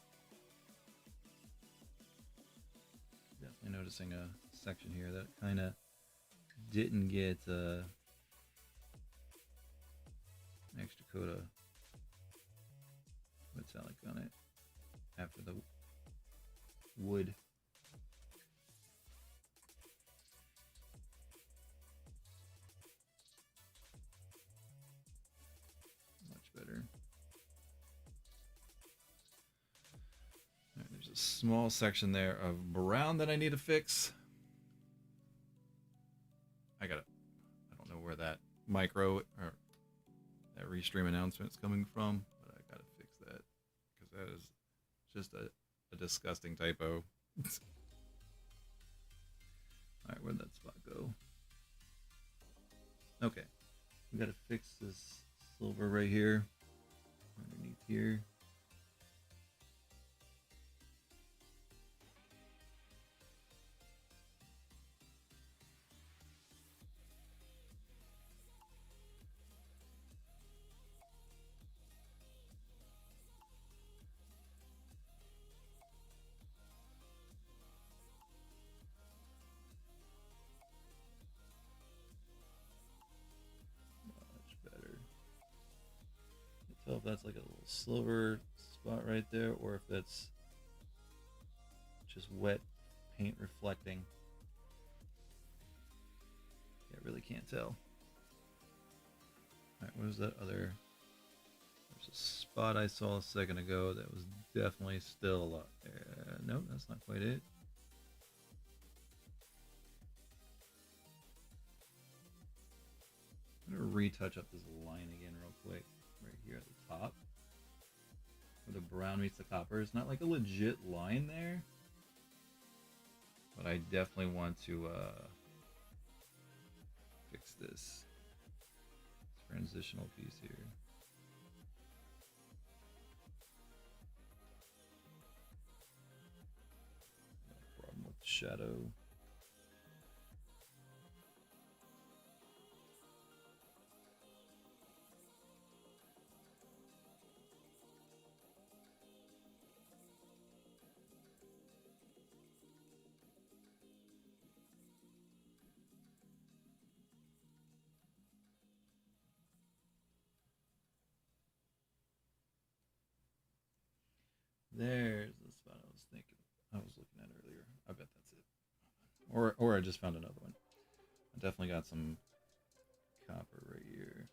I'm noticing a section here that kind of didn't get extra coat of metallic on it after the wood. Much better. Alright, there's a small section there of brown that I need to fix. I don't know where that micro or that restream announcement's coming from, but I gotta fix that because that is just a disgusting typo. Alright, where'd that spot go? Okay, we gotta fix this silver right here, underneath here. Much better. You can tell if that's like a little silver spot right there, or if that's just wet paint reflecting. Yeah, I really can't tell. Alright, what was that other? There's a spot I saw a second ago that was definitely still up there. Nope, that's not quite it. I'm gonna retouch up this line again real quick, right here at the top, where the brown meets the copper. It's not like a legit line there, but I definitely want to fix this transitional piece here. No problem with the shadow. There's the spot I was looking at earlier. I bet that's it. Or I just found another one. I definitely got some copper right here.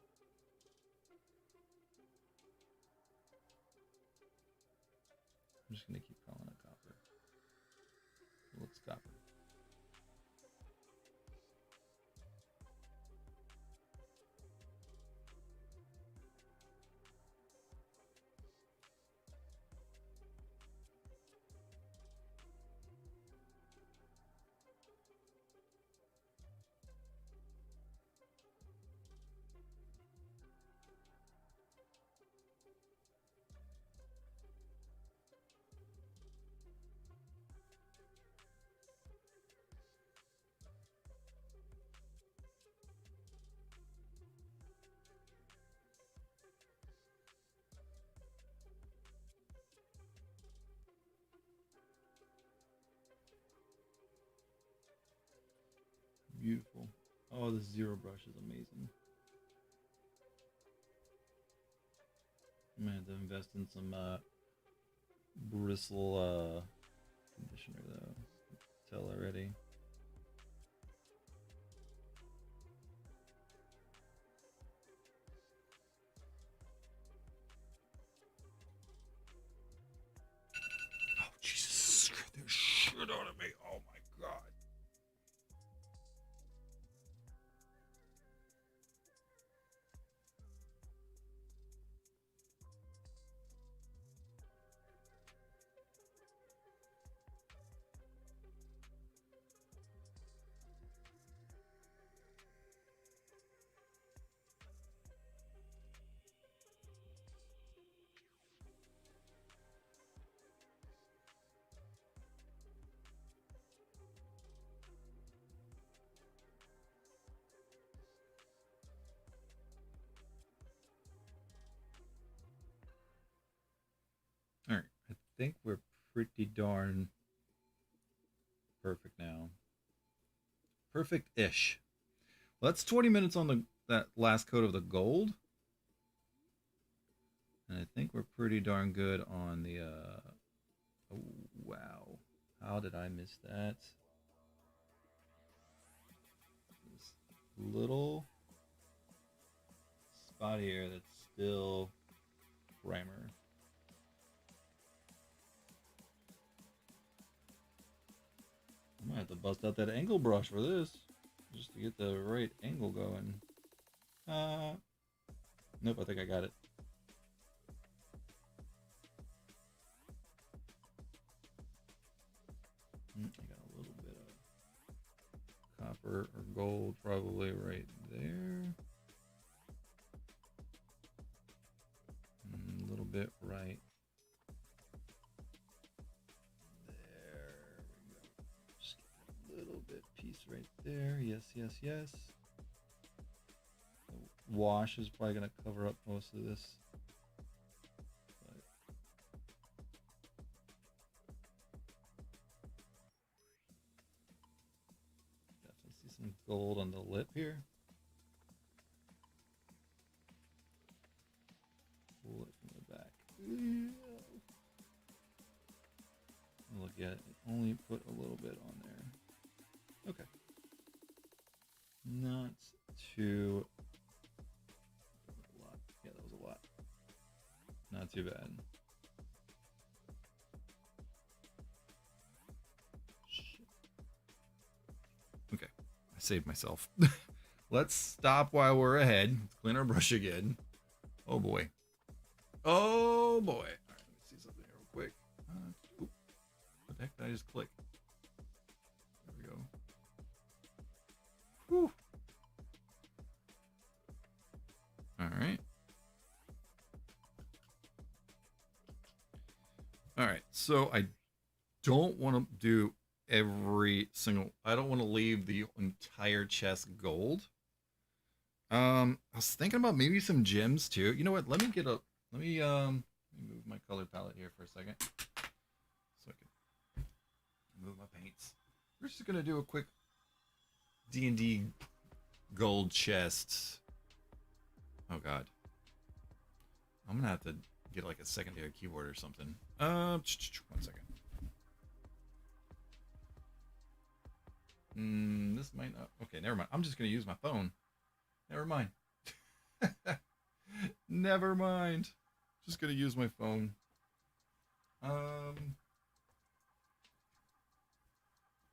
I'm just gonna keep calling it copper. It looks copper. Beautiful. Oh, this zero brush is amazing. I'm gonna have to invest in some bristle conditioner though. Tell already. Oh Jesus! Scared the shit out of me. Oh my god. All right, I think we're pretty darn perfect now. Perfect-ish. Well, that's 20 minutes on that last coat of the gold. And I think we're pretty darn good on the, oh, wow. How did I miss that? This little spot here that's still primer. I might have to bust out that angle brush for this, just to get the right angle going. Nope, I think I got it. I got a little bit of copper or gold probably right there. A little bit right there. We go. Just get a little bit piece right there. Yes, yes, yes. The wash is probably going to cover up most of this. But definitely see some gold on the lip here. Pull it from the back. Look at it. Only put a little bit on there. Okay. Not too. A lot. Yeah, that was a lot. Not too bad. Shit. Okay, I saved myself. Let's stop while we're ahead. Let's clean our brush again. Oh boy. Oh boy. All right, let me see something here real quick. What the heck did I just click? There we go. Whew. All right. All right. So I don't want to do every single. I don't want to leave the entire chest gold. I was thinking about maybe some gems too. You know what? Let me move my color palette here for a second, so I can move my paints. We're just gonna do a quick D&D gold chest. Oh god, I'm gonna have to get like a secondary keyboard or something. 1 second. This might not. Okay, never mind. I'm just gonna use my phone. Never mind. Never mind. Just gonna use my phone. Let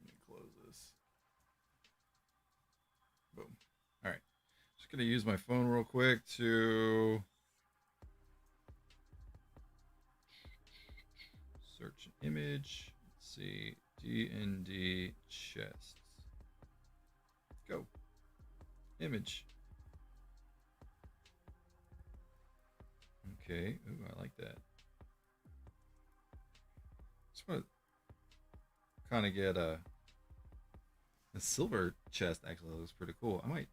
me close this. Boom. All right. Just gonna use my phone real quick to search an image. Let's see. D&D chests. Go. Image. Okay. Ooh, I like that. Just want to kind of get a silver chest. Actually, that looks pretty cool. I might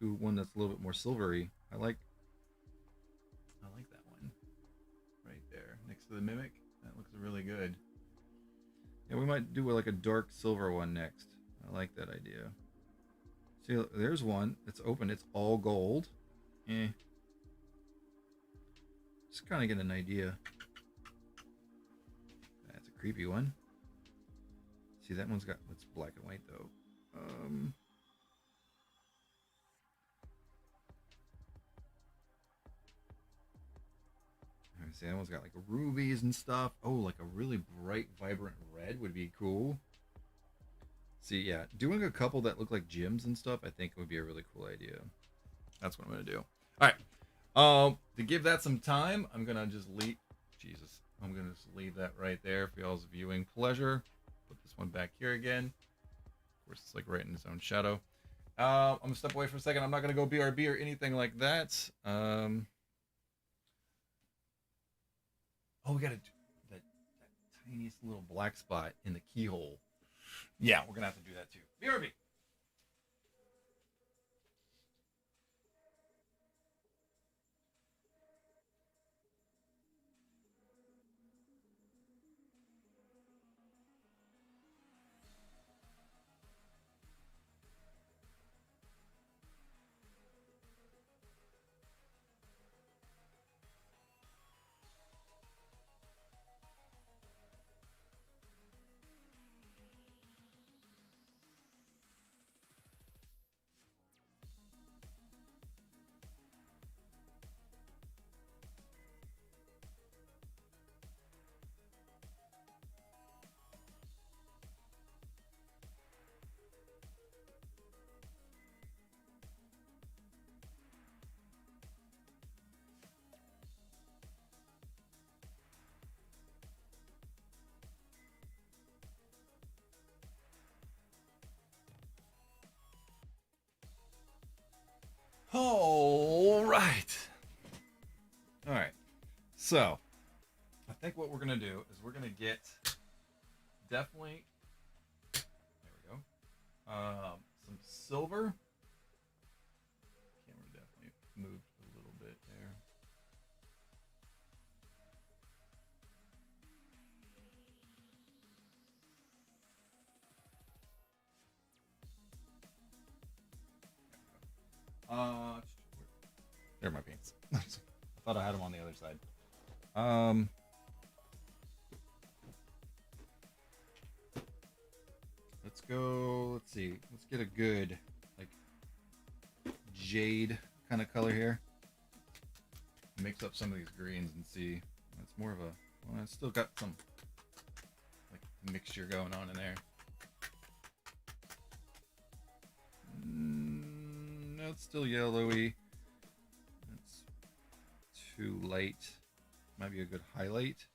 do one that's a little bit more silvery. I like that one right there next to the mimic. That looks really good. Yeah, we might do like a dark silver one next. I like that idea. See, there's one. It's open. It's all gold. Just kind of get an idea. That's a creepy one. See, that one's got, it's black and white though. See, that one's got like rubies and stuff. Oh, like a really bright, vibrant red would be cool. See, yeah, doing a couple that look like gems and stuff, I think would be a really cool idea. That's what I'm gonna do. All right. To give that some time, I'm gonna just leave. Jesus, I'm gonna just leave that right there for y'all's viewing pleasure. Put this one back here again. Of course, it's like right in its own shadow. I'm gonna step away for a second. I'm not gonna go BRB or anything like that. Oh, we gotta do that tiniest little black spot in the keyhole. Yeah, we're gonna have to do that too. BRB. All right. All right. So, I think what we're going to do is we're going to get definitely, there we go, some silver. Camera definitely moved a little bit there. There are my paints. I thought I had them on the other side. Let's go. Let's see. Let's get a good, like, jade kind of color here. Mix up some of these greens and see. It's more of a. Well, it's still got some, like, mixture going on in there. No, it's still yellowy. It's too light. Might be a good highlight.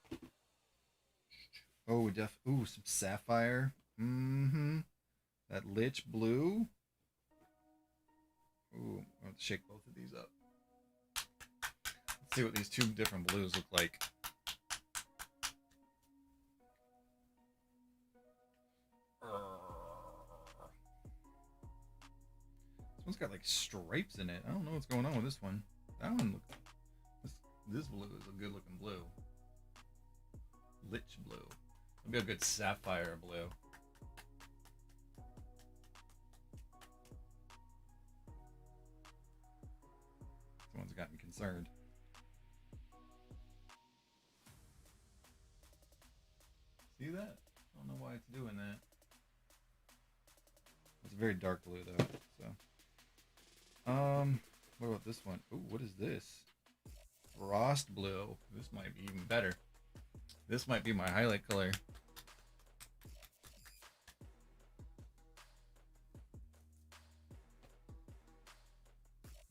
Oh, ooh, some sapphire. Mm-hmm. That lich blue. Ooh, I'll have to shake both of these up. Let's see what these two different blues look like. This one's got like stripes in it. I don't know what's going on with this one. That one this blue is a good looking blue. Lich blue. It'll be a good sapphire blue. This one's got me concerned. See that? I don't know why it's doing that. It's a very dark blue though, so. What about this one? Ooh, what is this? Frost blue. This might be even better. This might be my highlight color.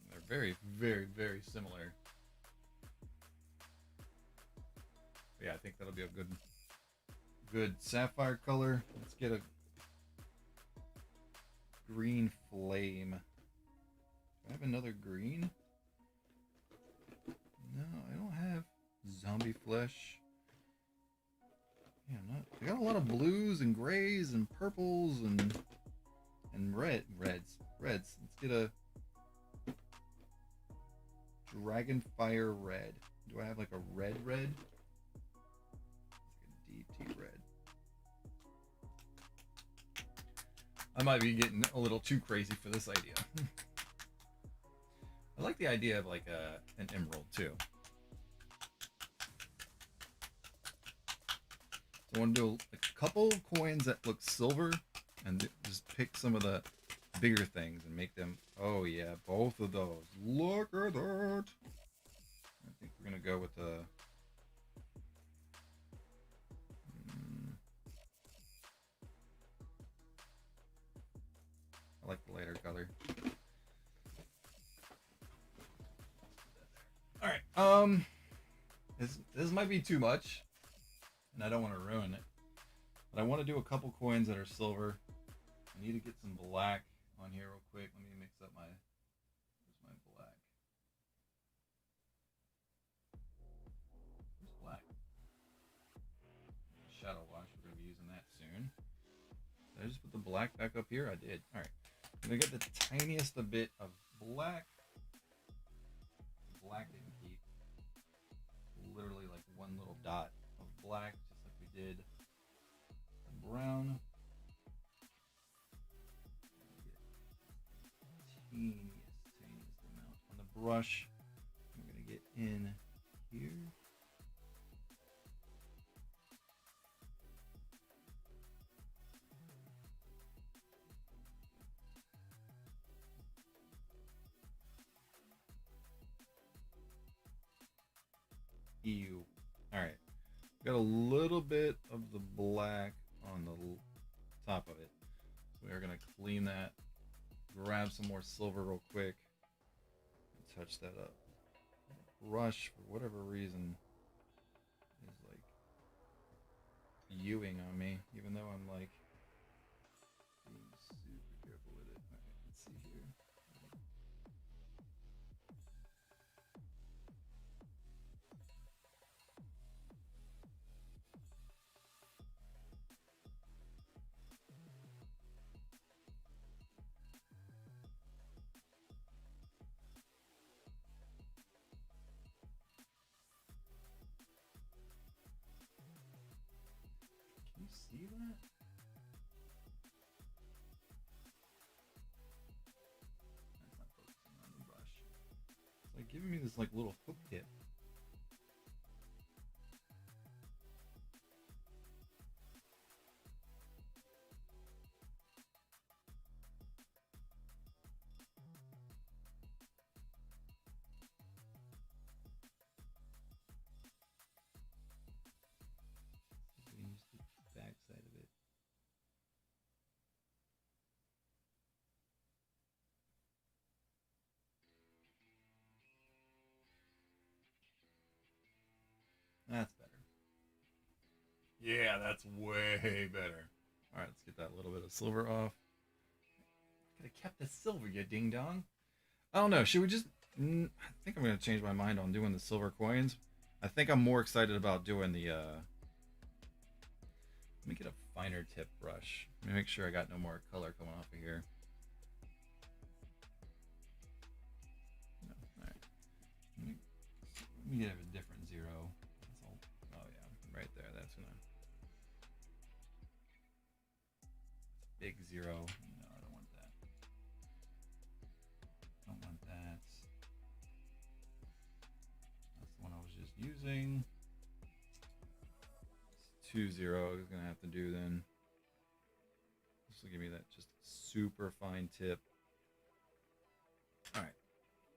They're very, very, very similar. Yeah, I think that'll be a good sapphire color. Let's get a green flame. Do I have another green? No, I don't have zombie flesh. Yeah, I got a lot of blues and grays and purples and reds. Let's get a Dragonfire red. Do I have like a red? It's like a deep red. I might be getting a little too crazy for this idea. I like the idea of like an emerald too. So I want to do a couple coins that look silver and just pick some of the bigger things and make them. Oh yeah, both of those. Look at that. I think we're gonna go with the. I like the lighter color. All right. This might be too much, and I don't want to ruin it. But I want to do a couple coins that are silver. I need to get some black on here real quick. Let me mix up my. Where's my black? Where's black? Shadow wash. We're gonna be using that soon. Did I just put the black back up here? I did. All right. I'm gonna get the tiniest bit of black. Black didn't keep. Literally like one little dot of black, just like we did brown. Teeniest amount on the brush. I'm gonna get in here. Ew. All right. Got a little bit of the black on the top of it. So we're gonna clean that. Grab some more silver real quick and touch that up. Brush, for whatever reason, is like ewing on me, even though I'm like being super careful with it. All right, let's see here. giving me this like little hook tip. Use the back side of it. That's better. Yeah, that's way better. All right, let's get that little bit of silver off. Could have kept the silver, you ding dong. I don't know. Should we just? I think I'm gonna change my mind on doing the silver coins. I think I'm more excited about doing the. Let me get a finer tip brush. Let me make sure I got no more color coming off of here. No, all right. Let me get a different zero. That's all. Oh yeah, right there. That's gonna. Big zero. No, I don't want that. Don't want that. That's the one I was just using. 2 0 is gonna have to do then. This will give me that just super fine tip. All right,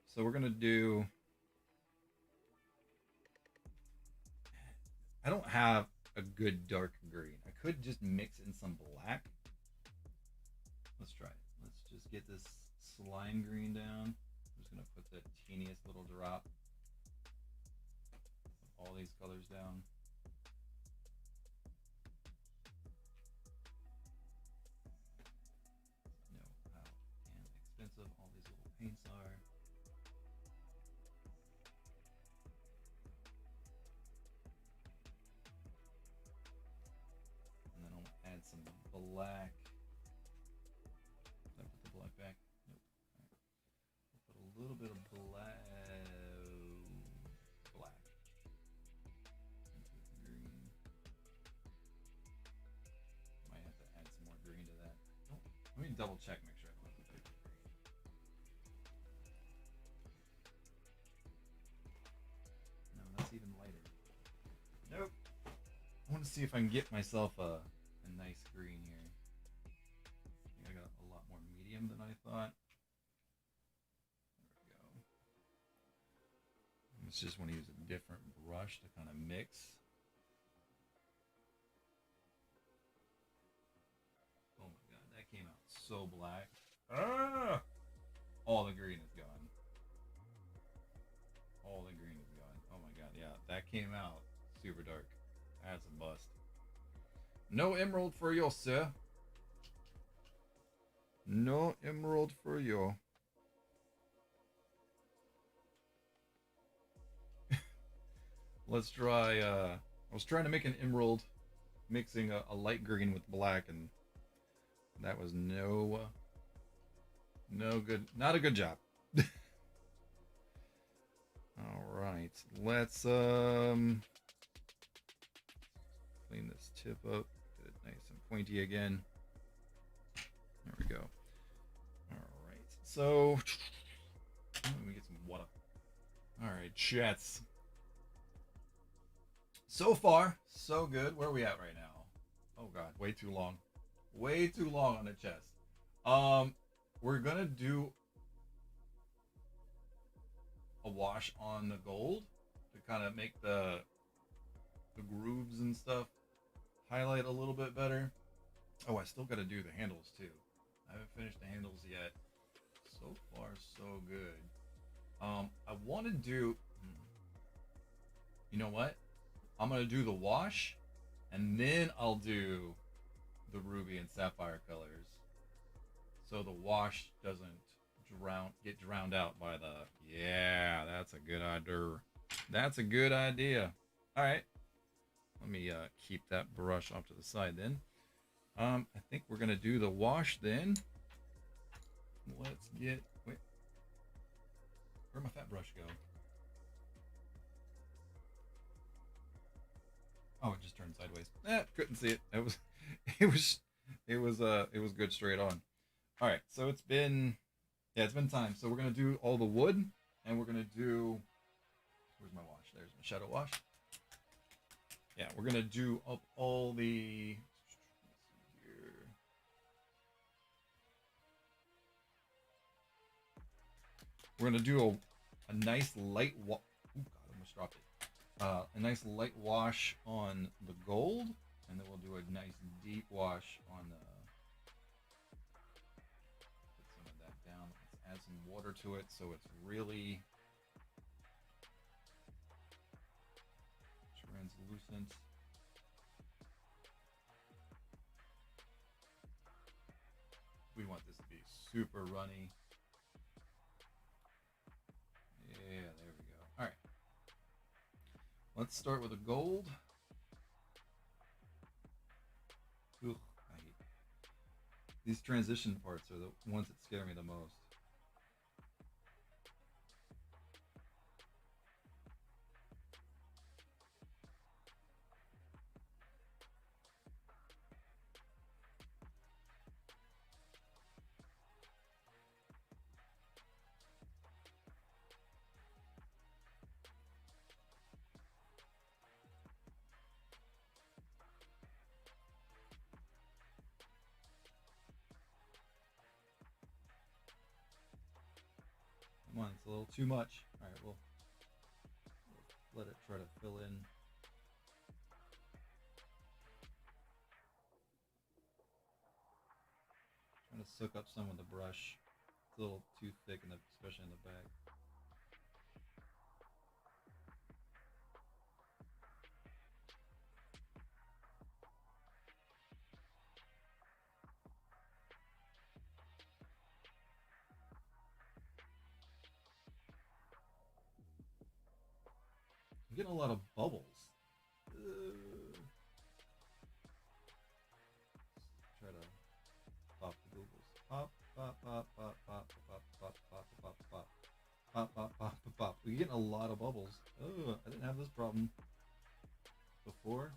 so we're gonna do. I don't have a good dark green. I could just mix in some black. Let's try it. Let's just get this slime green down. I'm just gonna put the teeniest little drop. Put all these colors down. Know how damn expensive all these little paints are. And then I'll add some black. Did I put the black back? Nope. All right. I'll put a little bit of black into the green. Might have to add some more green to that. Oh, let me double check, make sure I don't have to put green. No, that's even lighter. Nope. I want to see if I can get myself a nice green here. I think I got a lot more medium than I thought. There we go. I just want to use a different brush to kind of mix. Oh my god, that came out so black. Ah! All the green is gone. All the green is gone. Oh my god, yeah, that came out super dark. That's a bust. No emerald for you, sir. No emerald for you. Let's try, I was trying to make an emerald mixing a light green with black, and that was no good, not a good job. All right, let's clean this tip up, get it nice and pointy again. There we go. All right, so let me get some water. All right, chats. So far, so good. Where are we at right now? Oh god, way too long. Way too long on the chest. We're gonna do a wash on the gold to kind of make the grooves and stuff highlight a little bit better. Oh, I still gotta do the handles too. I haven't finished the handles yet. So far, so good. I want to do. You know what? I'm gonna do the wash, and then I'll do the ruby and sapphire colors, so the wash doesn't get drowned out by the. Yeah, that's a good idea. That's a good idea. All right, let me keep that brush off to the side then. I think we're gonna do the wash then. Let's get. Wait, where'd my fat brush go? Oh, it just turned sideways. Couldn't see it. It was good straight on. All right, so it's been time. So we're gonna do all the wood And we're gonna do, where's my wash? There's my shadow wash. Yeah, we're gonna do up all the, let's see here. We're gonna do a nice light wash. Oh God, I almost dropped it. A nice light wash on the gold, and then we'll do a nice deep wash on the. Put some of that down. Let's add some water to it so it's really translucent. We want this to be super runny. Yeah, there we go. All right. Let's start with a gold. Ugh, I hate these transition parts are the ones that scare me the most. Come on, it's a little too much. All right, we'll let it try to fill in. Trying to soak up some with the brush. It's a little too thick, especially in the back. I'm getting a lot of bubbles. Try to pop the bubbles. Pop, pop, pop, pop, pop, pop, pop, pop, pop, pop, pop, pop, pop, pop. We're getting a lot of bubbles. Oh, I didn't have this problem before.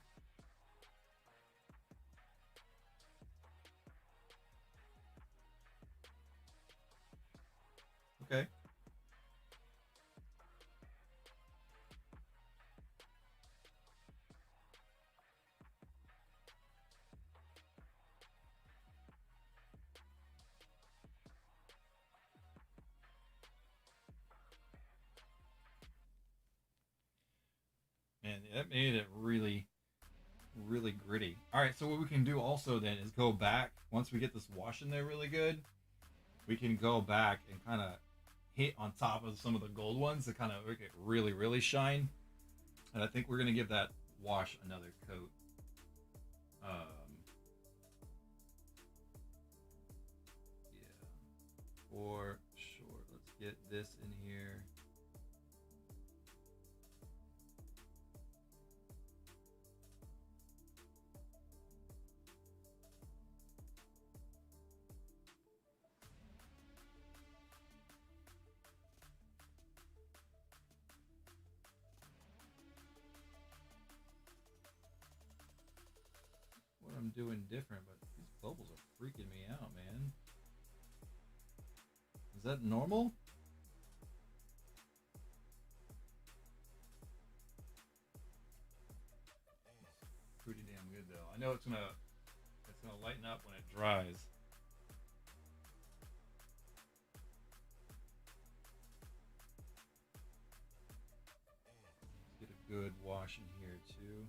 Okay. Man, that made it really, really gritty. All right, so what we can do also then is go back. Once we get this wash in there really good, we can go back and kind of hit on top of some of the gold ones to kind of make it really, really shine. And I think we're going to give that wash another coat. Yeah, for sure. Let's get this in here. What I'm doing different, but these bubbles are freaking me out, man. Is that normal? Pretty damn good though. I know it's gonna lighten up when it dries. Let's get a good wash in here too.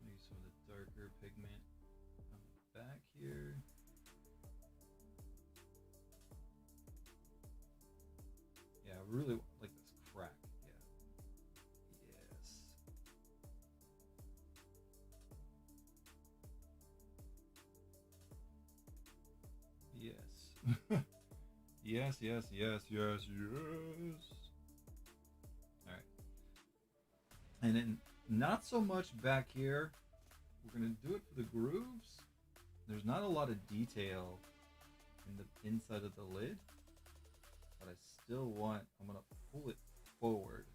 Maybe some of the darker pigment on the back here. Yeah, I really like this crack. Yeah. Yes. Yes. yes, yes, yes, yes, yes. All right. And then not so much back here. We're gonna do it for the grooves. There's not a lot of detail in the inside of the lid, but I still want, I'm gonna pull it forward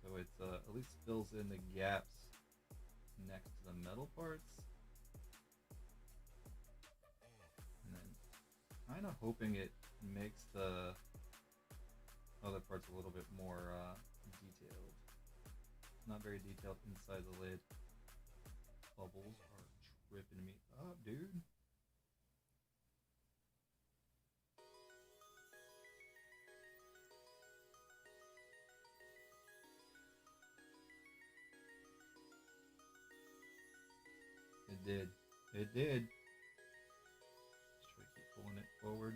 so it at least fills in the gaps next to the metal parts. kind of hoping it makes the other parts a little bit more detailed. Not very detailed inside the lid. Bubbles are tripping me up, dude. It did. It did. Just try to keep pulling it forward.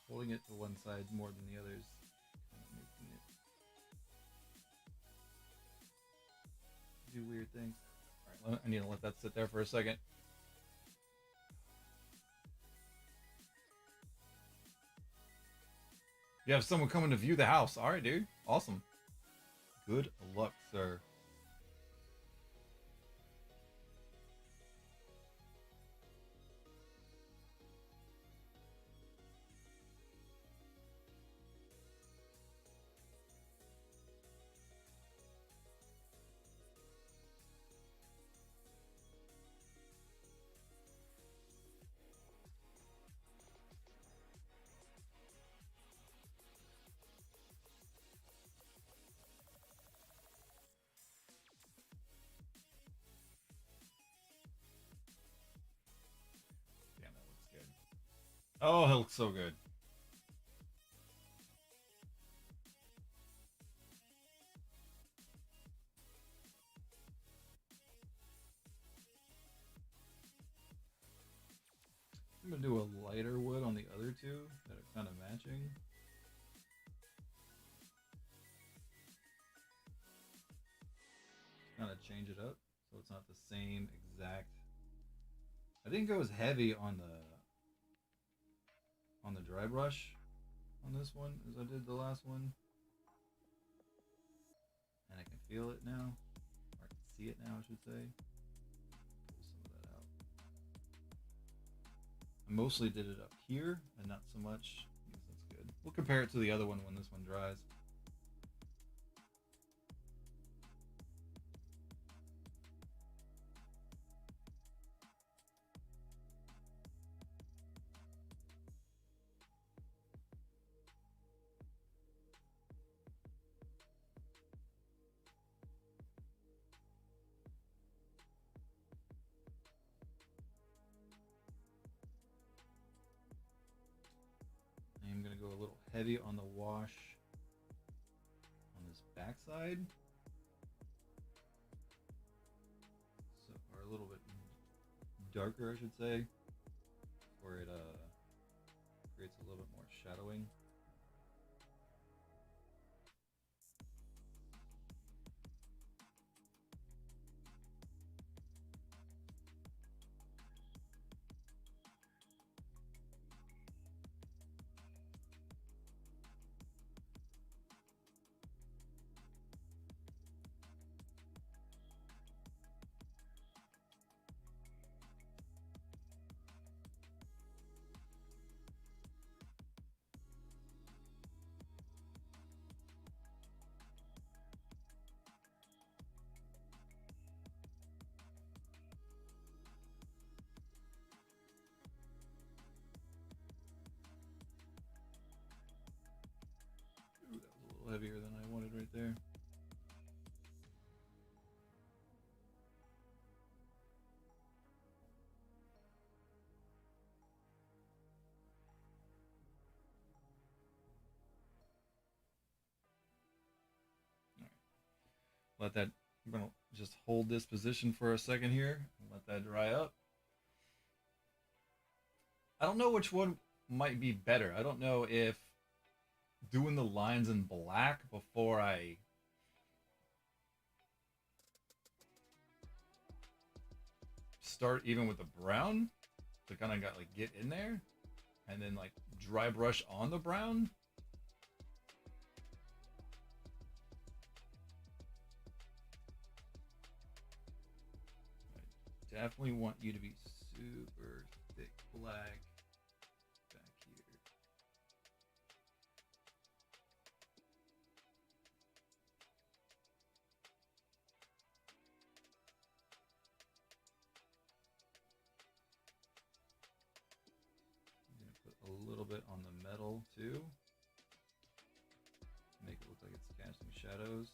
Holding it to one side more than the others, kind of making it do weird things. Alright, I need to let that sit there for a second. You have someone coming to view the house. Alright, dude. Awesome. Good luck, sir. Damn, that looks good. Oh, it looks so good. I'm gonna do a lighter wood on the other two that are kind of matching. Kind of change it up so it's not the same exact. I didn't go as heavy on the dry brush on this one as I did the last one, and I can feel it now, or I can see it now, I should say. Pull some of that out. I mostly did it up here and not so much. I guess that's good. We'll compare it to the other one when this one dries. I'm gonna go a little heavy on the wash on this backside, so or a little bit darker, I should say, where it creates a little bit more shadowing. Ooh, that was a little heavier than I wanted right there. Let that, I'm gonna just hold this position for a second here and let that dry up. I don't know which one might be better. I don't know if doing the lines in black before I start even with the brown to kind of got like get in there and then like dry brush on the brown. definitely want you to be super thick black back here. I'm gonna put a little bit on the metal too. Make it look like it's casting shadows.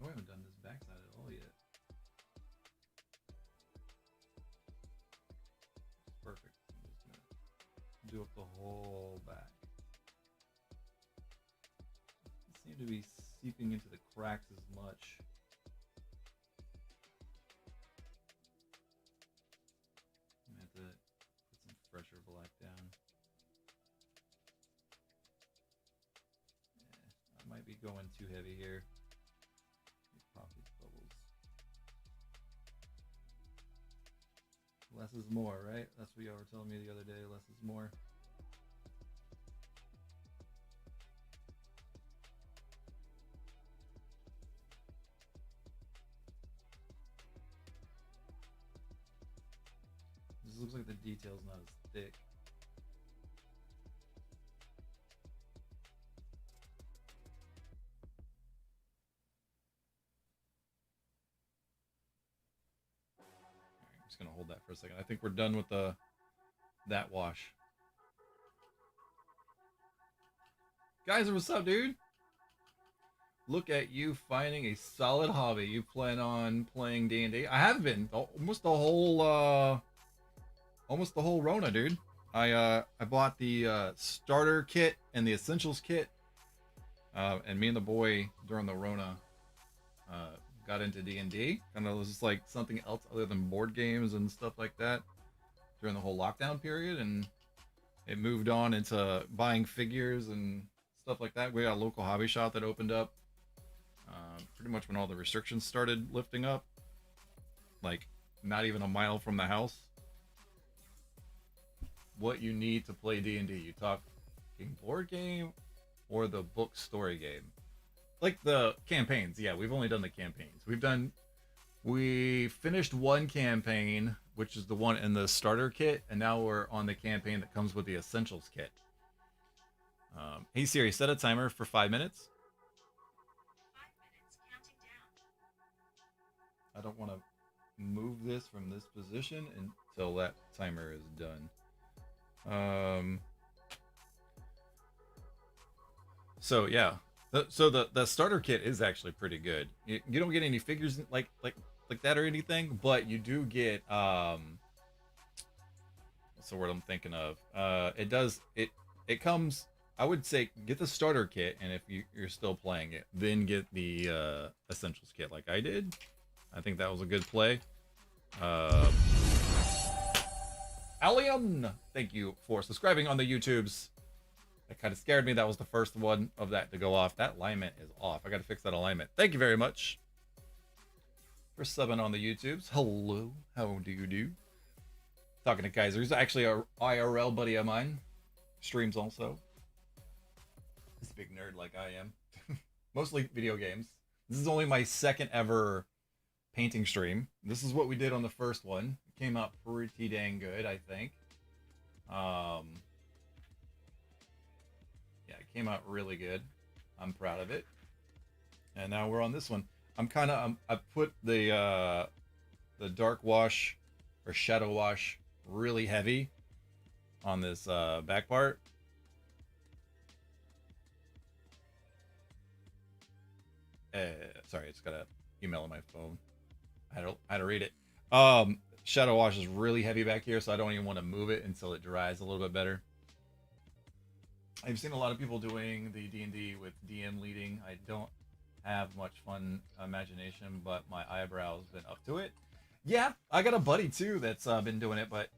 Oh, I haven't done this backside at all yet. Perfect. I'm just gonna do up the whole back. Doesn't seem to be seeping into the cracks as much. I'm gonna have to put some fresher black down. Yeah, I might be going too heavy here. Pop these bubbles. Less is more, right? That's what y'all were telling me the other day. Less is more. This looks like the detail's not as thick. I'm just gonna hold that for a second. I think we're done with that wash. Guys, what's up, dude? Look at you finding a solid hobby. You plan on playing D&D? I have been almost the whole Rona, dude. I bought the starter kit and the essentials kit, and me and the boy during the Rona got into D&D. Kind of was just like something else other than board games and stuff like that during the whole lockdown period, and it moved on into buying figures and stuff like that. We got a local hobby shop that opened up pretty much when all the restrictions started lifting up, like not even a mile from the house. What you need to play D&D? You talking board game or the book story game? Like the campaigns. Yeah, we've only done the campaigns. We finished one campaign, which is the one in the starter kit, and now we're on the campaign that comes with the essentials kit. Hey Siri, set a timer for 5 minutes. 5 minutes, counting down. I don't want to move this from this position until that timer is done. So yeah, the starter kit is actually pretty good. You don't get any figures like that or anything, but you do get what's the word I'm thinking of? It comes. I would say get the starter kit, and if you're still playing it, then get the essentials kit like I did. I think that was a good play. Alien, thank you for subscribing on the YouTubes. That kind of scared me. That was the first one of that to go off. That alignment is off. I got to fix that alignment. Thank you very much for subbing on the YouTubes. Hello, how do you do? Talking to Kaiser. He's actually a IRL buddy of mine. Streams also. He's a big nerd like I am. Mostly video games. This is only my second ever painting stream. This is what we did on the first one. It came out pretty dang good, I think. Yeah, it came out really good. I'm proud of it. And now we're on this one. I put the dark wash or shadow wash really heavy on this back part. Sorry, I just got an email on my phone. I had to read it. Shadow wash is really heavy back here, so I don't even want to move it until it dries a little bit better. I've seen a lot of people doing the D&D with DM leading. I don't have much fun imagination, but my eyebrow's been up to it. Yeah, I got a buddy too that's been doing it, but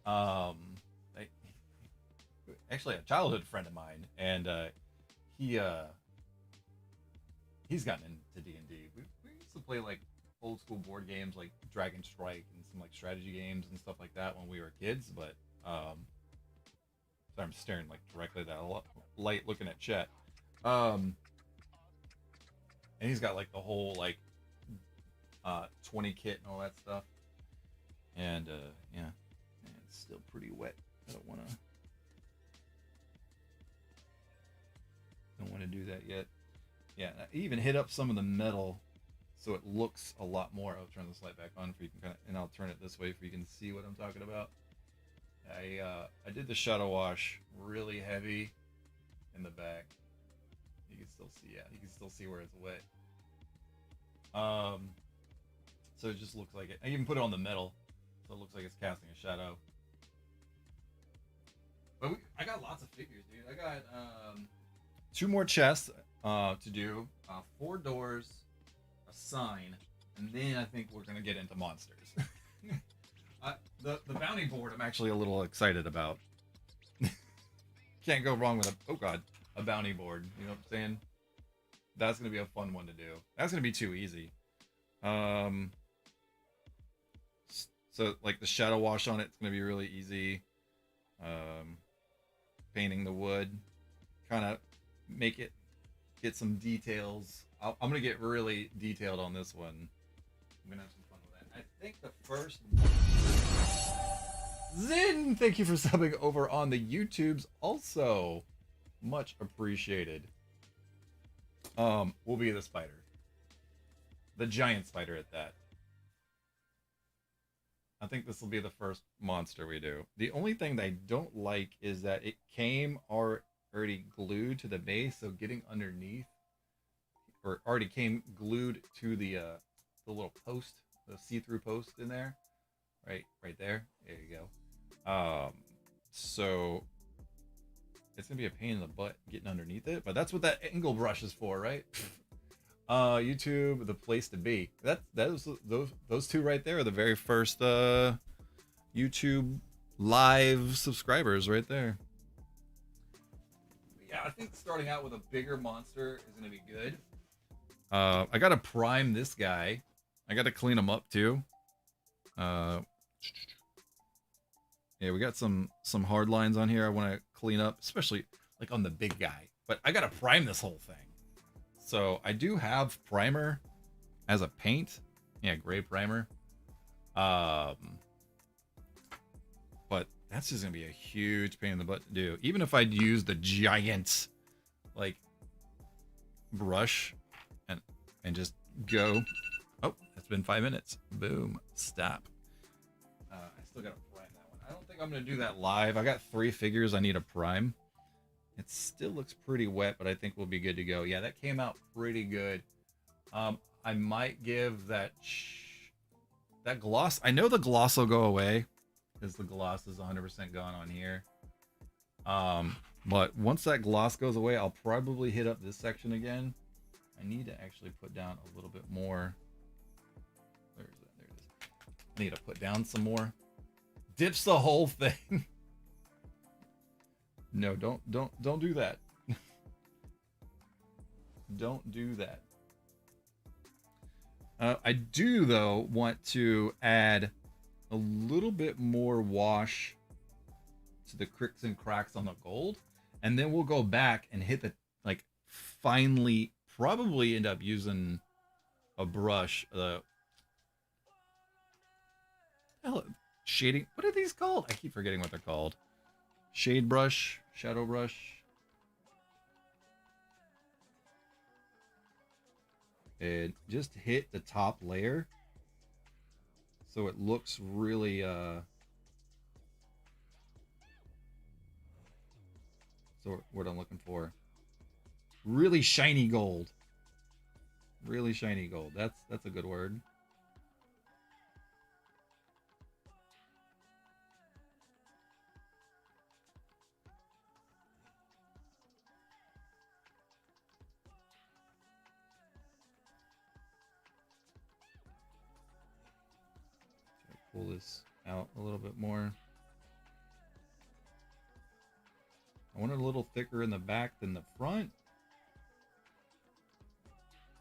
actually a childhood friend of mine, and he's gotten into D&D. We used to play like old school board games like Dragon Strike and some like strategy games and stuff like that when we were kids, but sorry, I'm staring like directly at that light looking at chat. And he's got like the whole like 20 kit and all that stuff. And yeah, man, it's still pretty wet. I don't want to do that yet. Yeah, I even hit up some of the metal so it looks a lot more. I'll turn this light back on for you can kind of, and I'll turn it this way for you can see what I'm talking about. I did the shadow wash really heavy in the back. You can still see, yeah, you can still see where it's wet. So it just looks like it. I even put it on the metal, so it looks like it's casting a shadow. But I got lots of figures, dude. I got 2 more chests to do, 4 doors, a sign, and then I think we're gonna get into monsters. The bounty board I'm actually a little excited about. Can't go wrong with a bounty board. You know what I'm saying? That's gonna be a fun one to do. That's gonna be too easy. So like the shadow wash on it's gonna be really easy. Painting the wood, kind of get some details. I'm gonna get really detailed on this one. I'm gonna have some fun with that. I think the first Zin, thank you for subbing over on the YouTubes also. Much appreciated. Will be the spider. The giant spider at that. I think this will be the first monster we do. The only thing that I don't like is that it came already glued to the base, so getting underneath, or already came glued to the little post, the see-through post in there, right there. There you go. So it's gonna be a pain in the butt getting underneath it, but that's what that angle brush is for, right? YouTube, the place to be. Those 2 right there are the very first YouTube live subscribers right there. Yeah, I think starting out with a bigger monster is gonna be good. I gotta prime this guy. I gotta clean him up too. Yeah, we got some hard lines on here I want to clean up, especially like on the big guy. But I gotta prime this whole thing. So I do have primer as a paint. Yeah, gray primer. But that's just gonna be a huge pain in the butt to do. Even if I'd use the giant like brush and just go. Oh, it's been 5 minutes. Boom. Stop. I still gotta prime that one. I don't think I'm gonna do that live. I got 3 figures I need a prime. It still looks pretty wet, but I think we'll be good to go. Yeah, that came out pretty good. I might give that gloss. I know the gloss will go away because the gloss is 100% gone on here. But once that gloss goes away, I'll probably hit up this section again. I need to actually put down a little bit more. Where is that? There it is. I need to put down some more. Dips the whole thing. No, don't do that. Don't do that. I do though want to add a little bit more wash to the cricks and cracks on the gold, and then we'll go back and hit the like finally probably end up using a brush. Shading. What are these called? I keep forgetting what they're called. Shade brush, shadow brush. And just hit the top layer so it looks really so what I'm looking for, really shiny gold. Really shiny gold. That's a good word. Pull this out a little bit more. I want it a little thicker in the back than the front.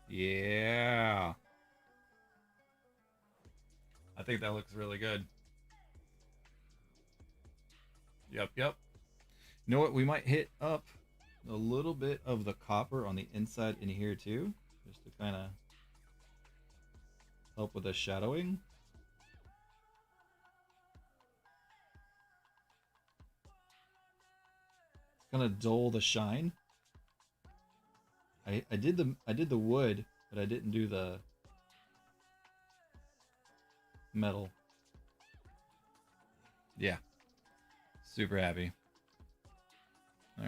Yeah. think that looks really good. Yep. You know what? We might hit up a little bit of the copper on the inside in here too, just to kind of help with the shadowing. Kind of dull the shine. I did the wood, but I didn't do the metal. Yeah. Super happy. All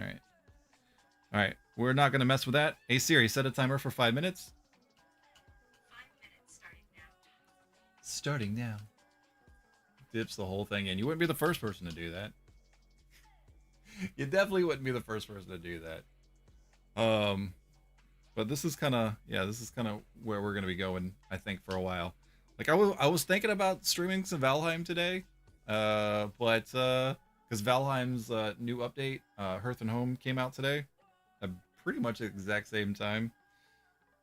right. We're not gonna mess with that. Hey Siri, set a timer for 5 minutes. 5 minutes starting now. Starting now. Dips the whole thing in. You wouldn't be the first person to do that. You definitely wouldn't be the first person to do that. But this is kind of where we're gonna be going, I think, for a while. Like I was thinking about streaming some Valheim today, but because Valheim's new update, Hearth and Home, came out today, at pretty much the exact same time.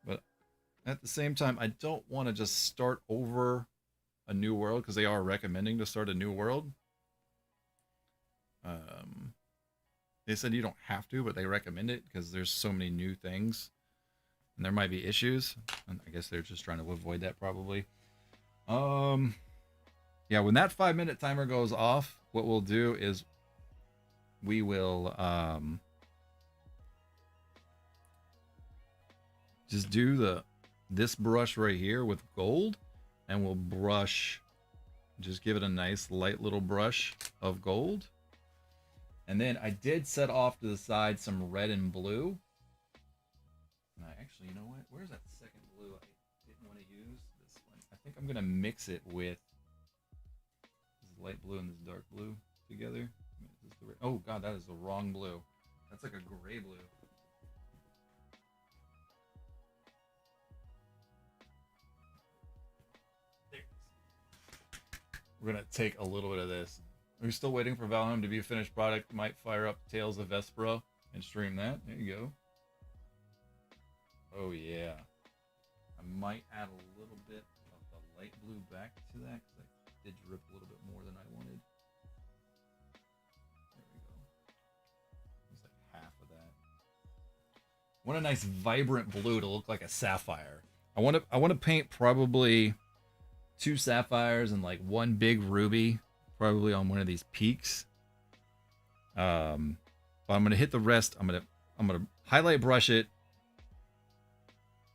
But at the same time, I don't want to just start over a new world, because they are recommending to start a new world. They said you don't have to, but they recommend it because there's so many new things. And there might be issues. And I guess they're just trying to avoid that probably. Yeah, when that 5 minute timer goes off, what we'll do is we will just do this brush right here with gold, and we'll just give it a nice light little brush of gold. And then I did set off to the side some red and blue. And I actually, you know what? Where's that second blue I didn't want to use? This one. I think I'm going to mix it with this light blue and this dark blue together. Oh, God, that is the wrong blue. That's like a gray blue. There. We're going to take a little bit of this. We're still waiting for Valheim to be a finished product. Might fire up Tales of Vespera and stream that. There you go. Oh yeah. I might add a little bit of the light blue back to that, because I did drip a little bit more than I wanted. There we go. It's like half of that. I want a nice vibrant blue to look like a sapphire. I want to paint probably 2 sapphires and like 1 big ruby, probably on one of these peaks. But I'm gonna hit the rest. I'm gonna highlight brush it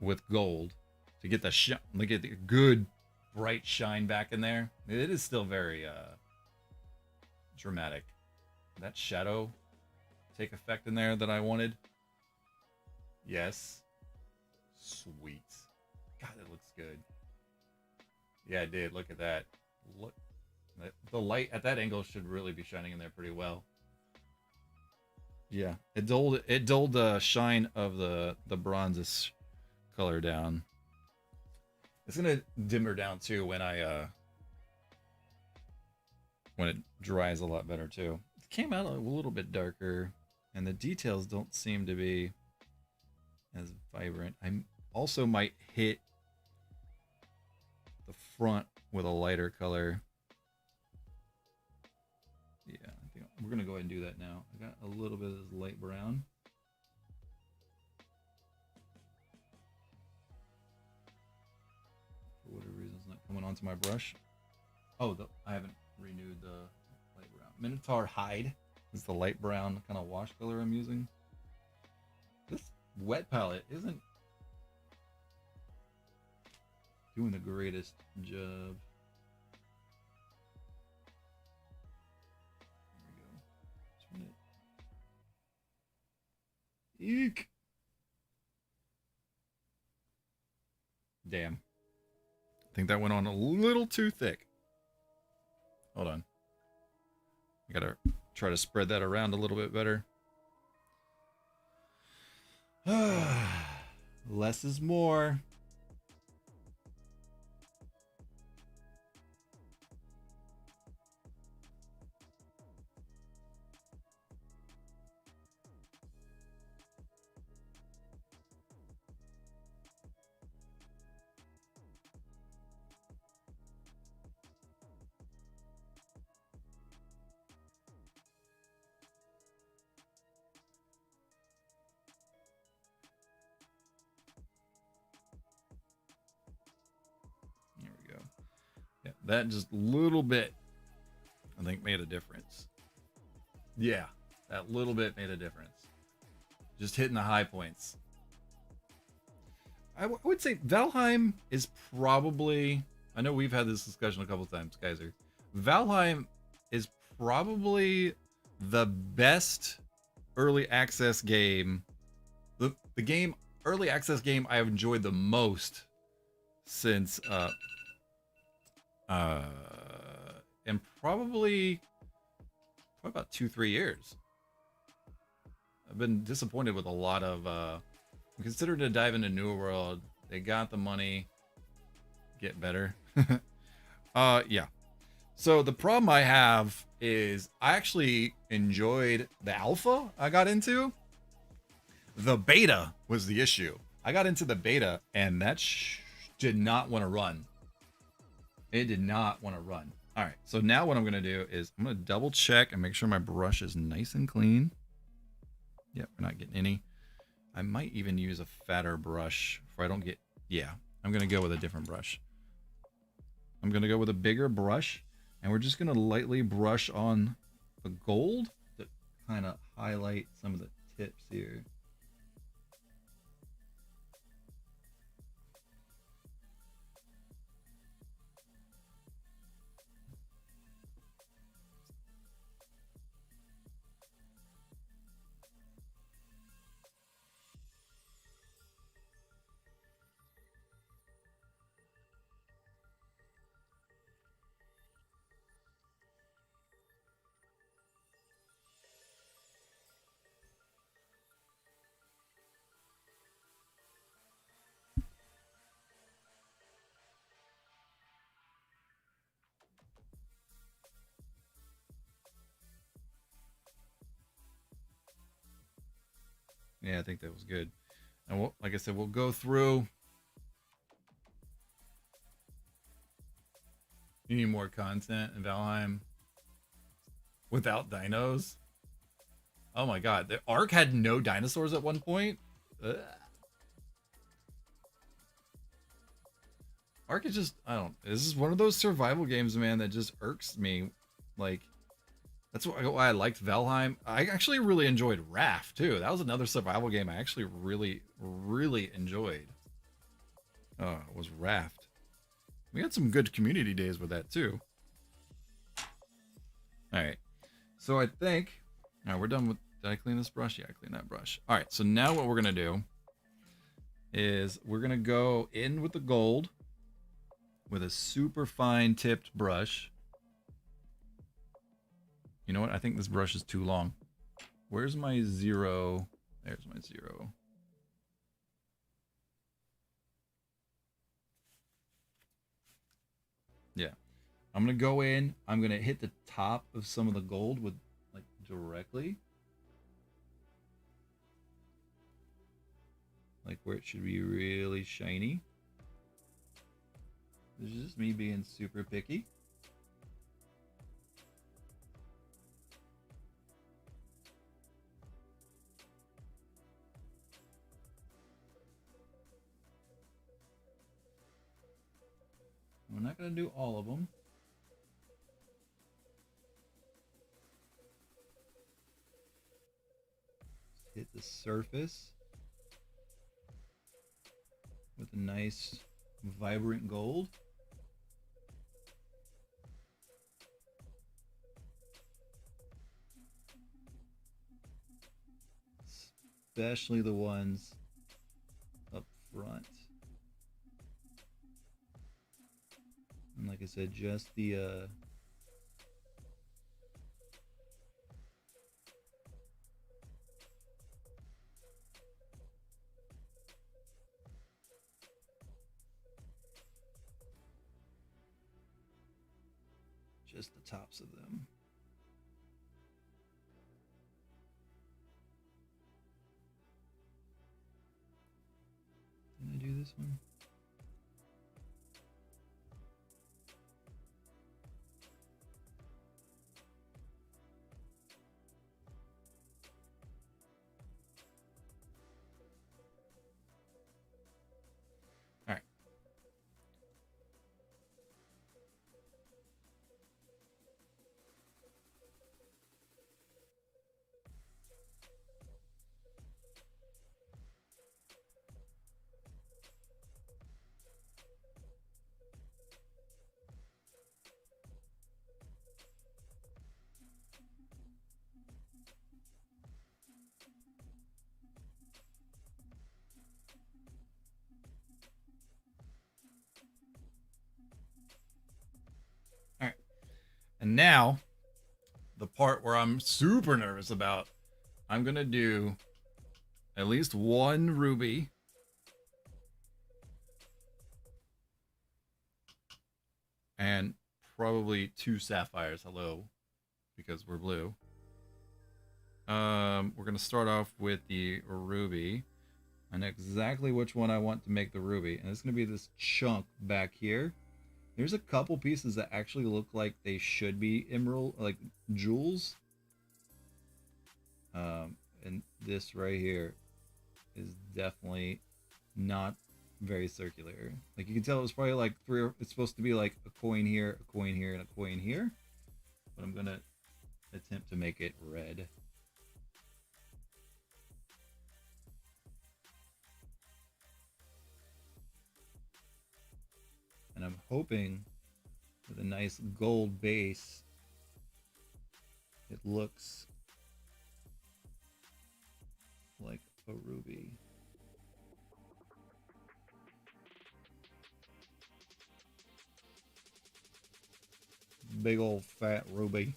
with gold to get the get the good bright shine back in there. It is still very dramatic. That shadow take effect in there that I wanted. Yes. Sweet. God, it looks good. Yeah, it did. Look at that. Look. The light at that angle should really be shining in there pretty well. Yeah, it dulled the shine of the bronzes color down. It's gonna dimmer down too when it dries a lot better too. It came out a little bit darker, and the details don't seem to be as vibrant. I also might hit the front with a lighter color. Yeah, I think we're gonna go ahead and do that now. I got a little bit of this light brown. For whatever reason, it's not coming onto my brush. Oh, I haven't renewed the light brown. Minotaur Hide is the light brown kind of wash color I'm using. This wet palette isn't doing the greatest job. Eek. Damn. I think that went on a little too thick. Hold on. I gotta try to spread that around a little bit better. Less is more. That just little bit, I think, made a difference. Yeah, that little bit made a difference. Just hitting the high points. I would say Valheim is probably, I know we've had this discussion a couple times, Kaiser. Valheim is probably the best early access game, the early access game I have enjoyed the most since and probably about 2-3 years. I've been disappointed with a lot of I'm considering to dive into New World. They got the money. Get better. Yeah. So the problem I have is I actually enjoyed the alpha I got into. The beta was the issue. I got into the beta and that did not want to run. It did not want to run. All right. So now what I'm going to do is I'm going to double check and make sure my brush is nice and clean. Yep, we're not getting any. I might even use a fatter brush if I don't get, yeah, I'm going to go with a different brush. I'm going to go with a bigger brush, and we're just going to lightly brush on the gold to kind of highlight some of the tips here. Yeah, I think that was good. And we'll, like I said, we'll go through. You need more content in Valheim without dinos. Oh my god, the Ark had no dinosaurs at one point. Ugh. Ark is just, I don't, this is one of those survival games, man, that just irks me. Like, that's why I liked Valheim. I actually really enjoyed Raft too. That was another survival game I actually really enjoyed. Was Raft. We had some good community days with that too. All right. So I think, all right, we're done with, did I clean this brush? Yeah, I cleaned that brush. All right. So now what we're going to do is we're going to go in with the gold with a super fine tipped brush. You know what? I think this brush is too long. Where's my 0? There's my 0. Yeah. I'm going to go in. I'm going to hit the top of some of the gold with, like, directly. Like where it should be really shiny. This is just me being super picky. We're not going to do all of them. Hit the surface with a nice vibrant gold. Especially the ones up front. And like I said, just the just the tops of them. Didn't I do this one? All right. And now, the part where I'm super nervous about, I'm gonna do at least one ruby. And probably 2 sapphires, hello, because we're blue. We're gonna start off with the ruby. I know exactly which one I want to make the ruby, and it's gonna be this chunk back here. There's a couple pieces that actually look like they should be emerald, like jewels. And this right here is definitely not very circular. Like you can tell it was probably like it's supposed to be like a coin here, a coin here, and a coin here. But I'm gonna attempt to make it red. And I'm hoping with a nice gold base, it looks like a ruby. Big old fat ruby.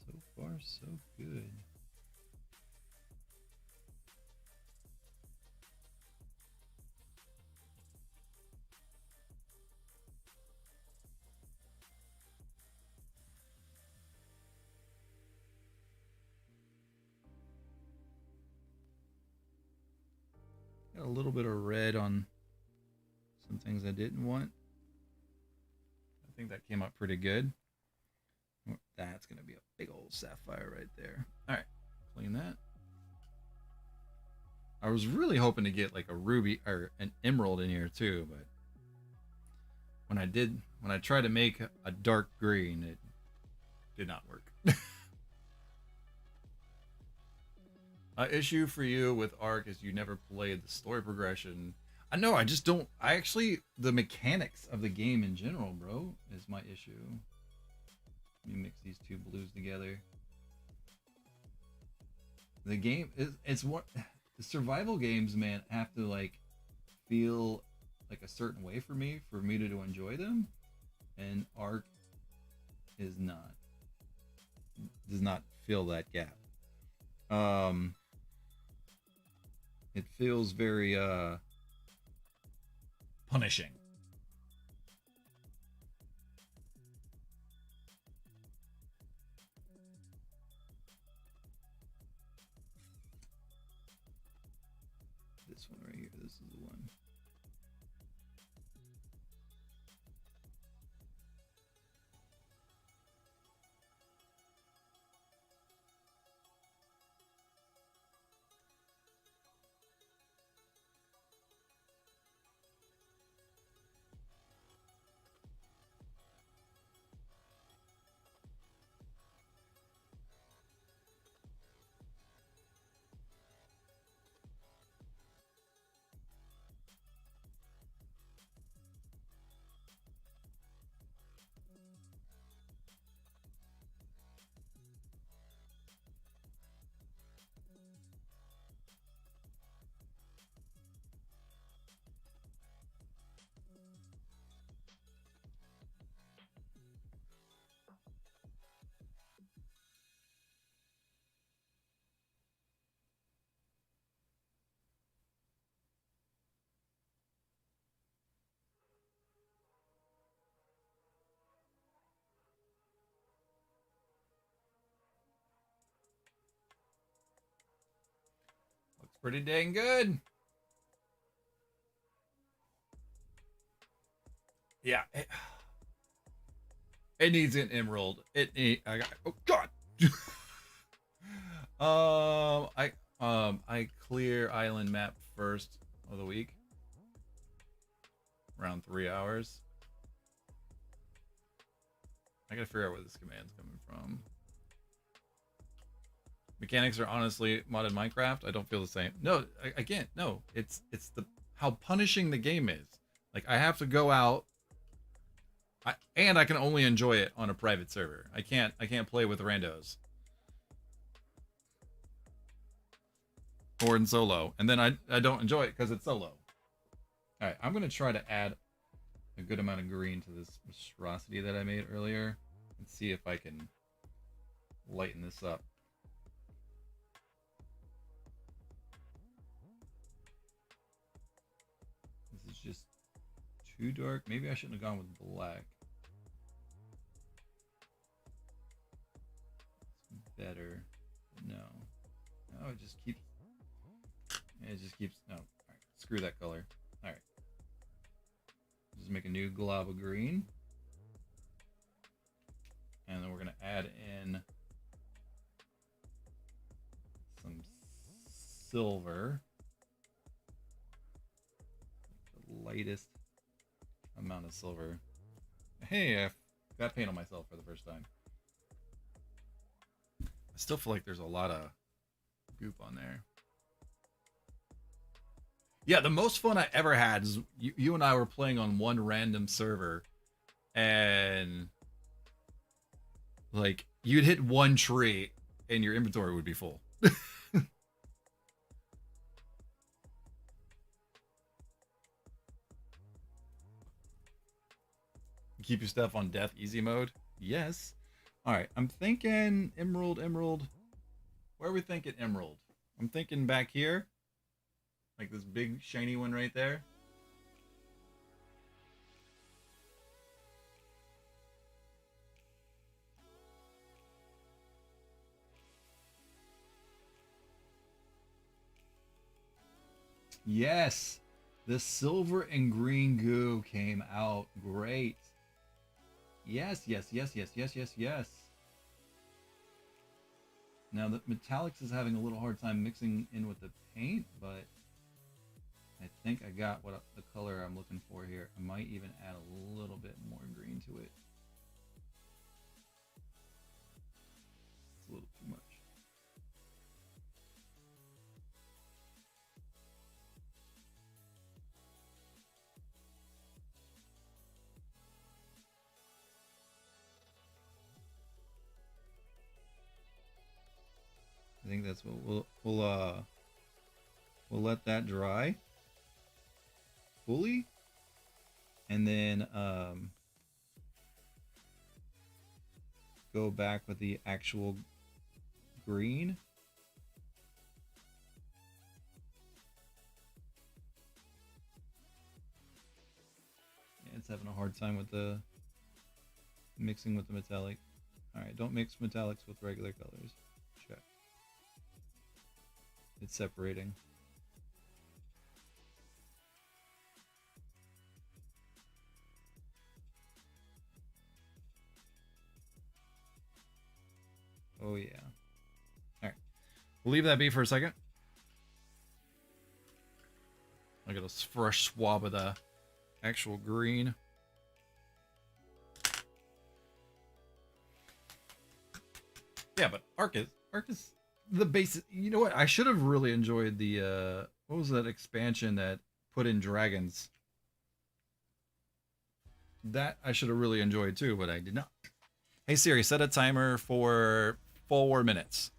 So far, so good. Got a little bit of red on some things I didn't want. I think that came out pretty good. That's going to be a big old sapphire right there. All right, clean that. I was really hoping to get like a ruby or an emerald in here too, but when I tried to make a dark green, it did not work. Issue for you with Ark is you never played the story progression. I know, I just don't. I actually, the mechanics of the game in general, bro, is my issue. Let me mix these two blues together. The game is, it's what the survival games, man, have to like feel like a certain way for me to enjoy them, and Ark is not, does not fill that gap. It feels very punishing. This one right here, this is the one. Looks pretty dang good. Yeah. It needs an emerald. I got, oh god. I clear island map first of the week. Around 3 hours. I gotta figure out where this command's coming from. Mechanics are honestly modded Minecraft. I don't feel the same. No, I can't. No, it's the how punishing the game is. Like I have to go out, and I can only enjoy it on a private server. I can't play with randos or in solo, and then I don't enjoy it because it's solo. All right, I'm gonna try to add a good amount of green to this monstrosity that I made earlier, and see if I can lighten this up. This is just too dark. Maybe I shouldn't have gone with black. It's better. No. No, it just keeps. No. All right. Screw that color. All right. Just make a new glob of green. And then we're going to add in some silver. The lightest amount of silver. Hey, I got paint on myself for the first time. I still feel like there's a lot of goop on there. Yeah, the most fun I ever had is you and I were playing on one random server, and like you'd hit one tree and your inventory would be full. Keep your stuff on death easy mode? Yes. All right, I'm thinking emerald. Where are we thinking emerald? I'm thinking back here. Like this big shiny one right there. Yes, the silver and green goo came out great. Yes. Now the metallics is having a little hard time mixing in with the paint, but I think I got the color I'm looking for here. I might even add a little bit more green to it. It's a little too much. I think that's what we'll let that dry fully, and then go back with the actual green. Yeah, it's having a hard time with the mixing with the metallic. All right, don't mix metallics with regular colors. Check. It's separating. Oh yeah. Alright. We'll leave that be for a second. I got a fresh swab of the actual green. Yeah, but Arc is the basic. You know what? I should have really enjoyed the what was that expansion that put in dragons? That I should have really enjoyed too, but I did not. Hey Siri, set a timer for 4 minutes.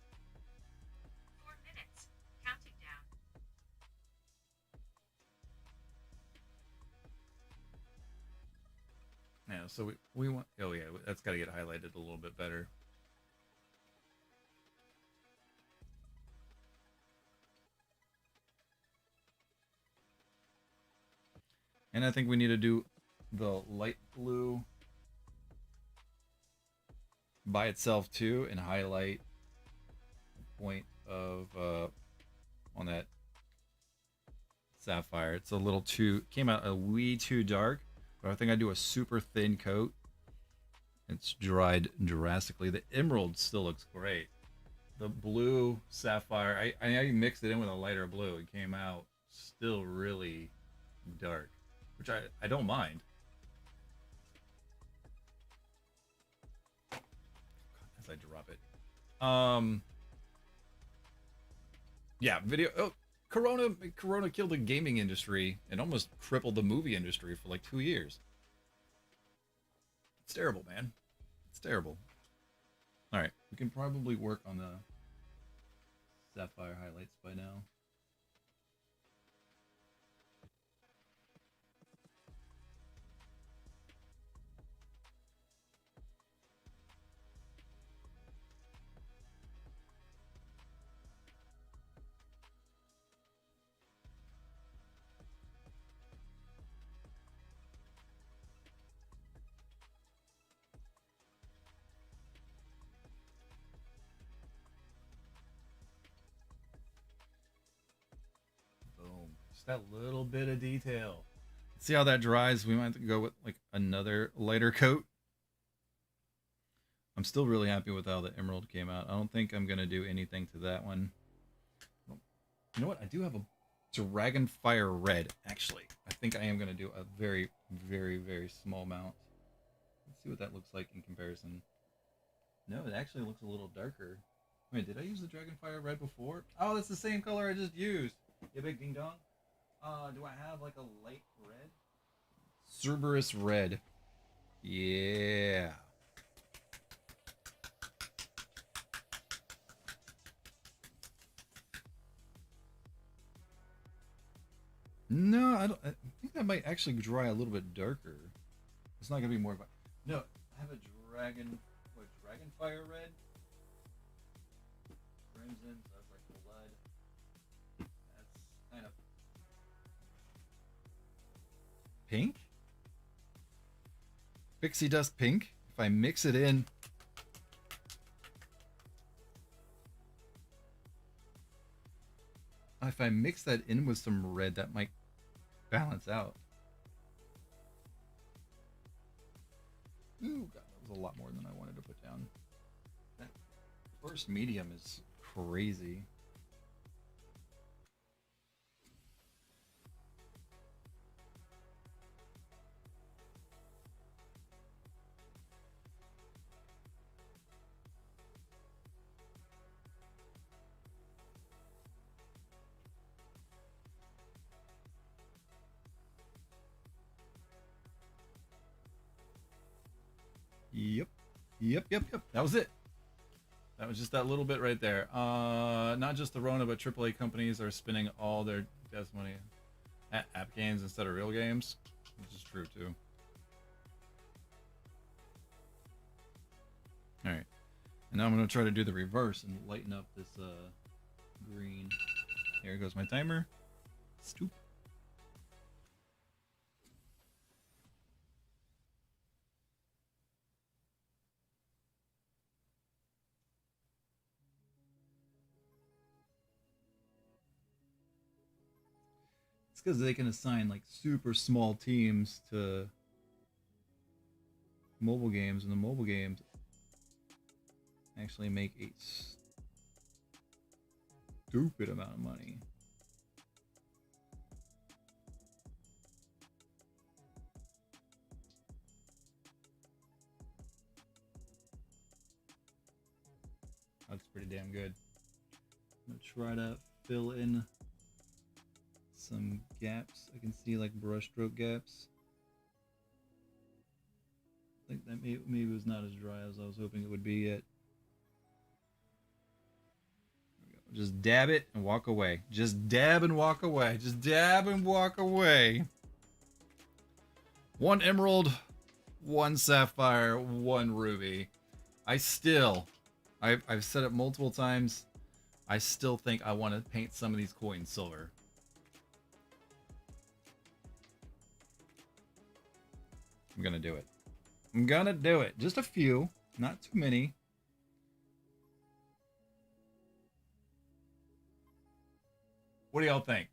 4 minutes. Counting down. Yeah, so we want. Oh yeah, that's got to get highlighted a little bit better. And I think we need to do the light blue by itself too, and highlight the point of on that sapphire. It's a little too, came out a wee too dark, but I think I do a super thin coat. It's dried drastically. The emerald still looks great. the blue sapphire. I mixed it in with a lighter blue. It came out still really dark, which I don't mind. As I drop it. Yeah, video. Oh, Corona killed the gaming industry and almost crippled the movie industry for like 2 years. It's terrible, man. It's terrible. All right, we can probably work on the sapphire highlights by now. Just that little bit of detail. See how that dries? We might have to go with like another lighter coat. I'm still really happy with how the emerald came out. I don't think I'm gonna do anything to that one. You know what? I do have a Dragonfire red, actually. I think I am gonna do a very, very, very small amount. Let's see what that looks like in comparison. No, it actually looks a little darker. Wait, did I use the Dragonfire red before? Oh, that's the same color I just used. Yeah, big ding dong. Do I have like a light red? Cerberus red. Yeah. No, I think that might actually dry a little bit darker. It's not gonna be more. No, I have a Dragonfire red. Crimson, so that's like blood. That's kind of pink. Pixie dust pink. If I mix it in. If I mix that in with some red, that might balance out. Ooh, God, that was a lot more than I wanted to put down. That first medium is crazy. Yep. That was it. That was just that little bit right there. Not just the Rona, but AAA companies are spending all their desk money at app games instead of real games, which is true too. All right, and now I'm gonna try to do the reverse and lighten up this green. Here goes my timer. Stoop. Because they can assign like super small teams to mobile games, and the mobile games actually make a stupid amount of money. That's pretty damn good. I'm gonna try to fill in some gaps. I can see like brushstroke gaps. I think that maybe it was not as dry as I was hoping it would be yet. There we go. Just dab it and walk away. Just dab and walk away. Just dab and walk away. 1 emerald, 1 sapphire, 1 ruby. I've said it multiple times. I still think I want to paint some of these coins silver. I'm gonna do it. I'm gonna do it. Just a few, not too many. What do y'all think?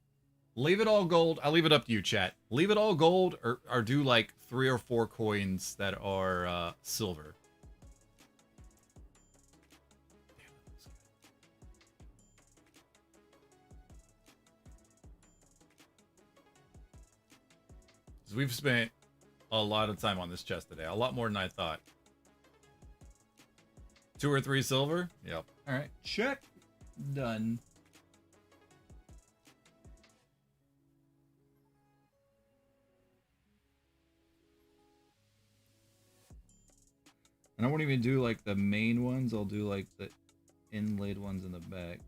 Leave it all gold. I'll leave it up to you, chat. Leave it all gold, or do like 3 or 4 coins that are silver. 'Cause we've spent a lot of time on this chest today. A lot more than I thought. 2 or 3 silver? Yep. Alright. Check. Done. And I won't even do like the main ones. I'll do like the inlaid ones in the back.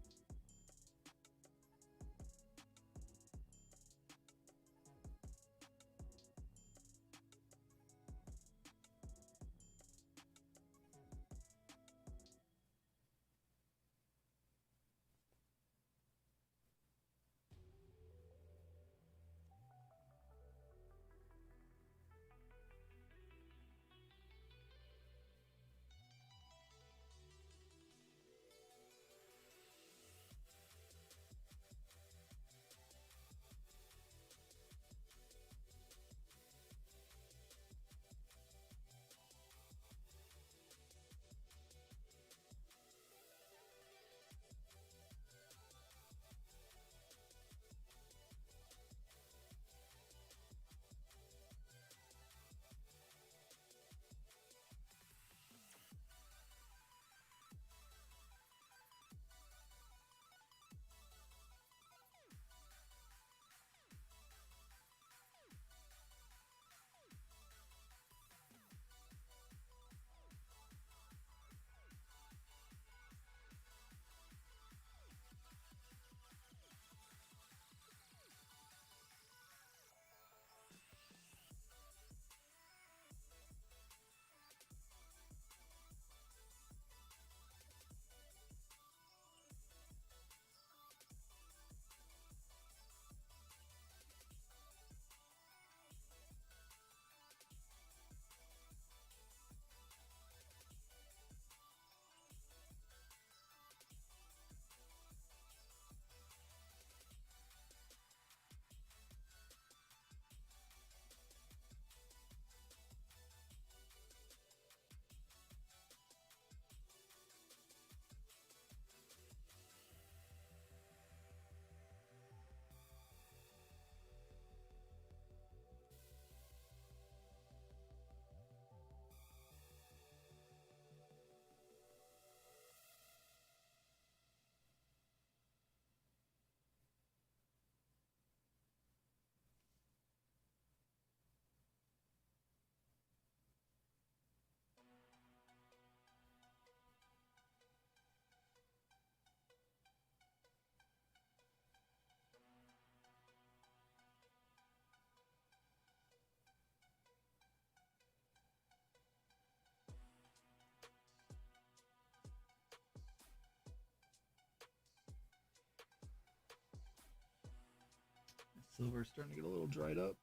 Silver's starting to get a little dried up.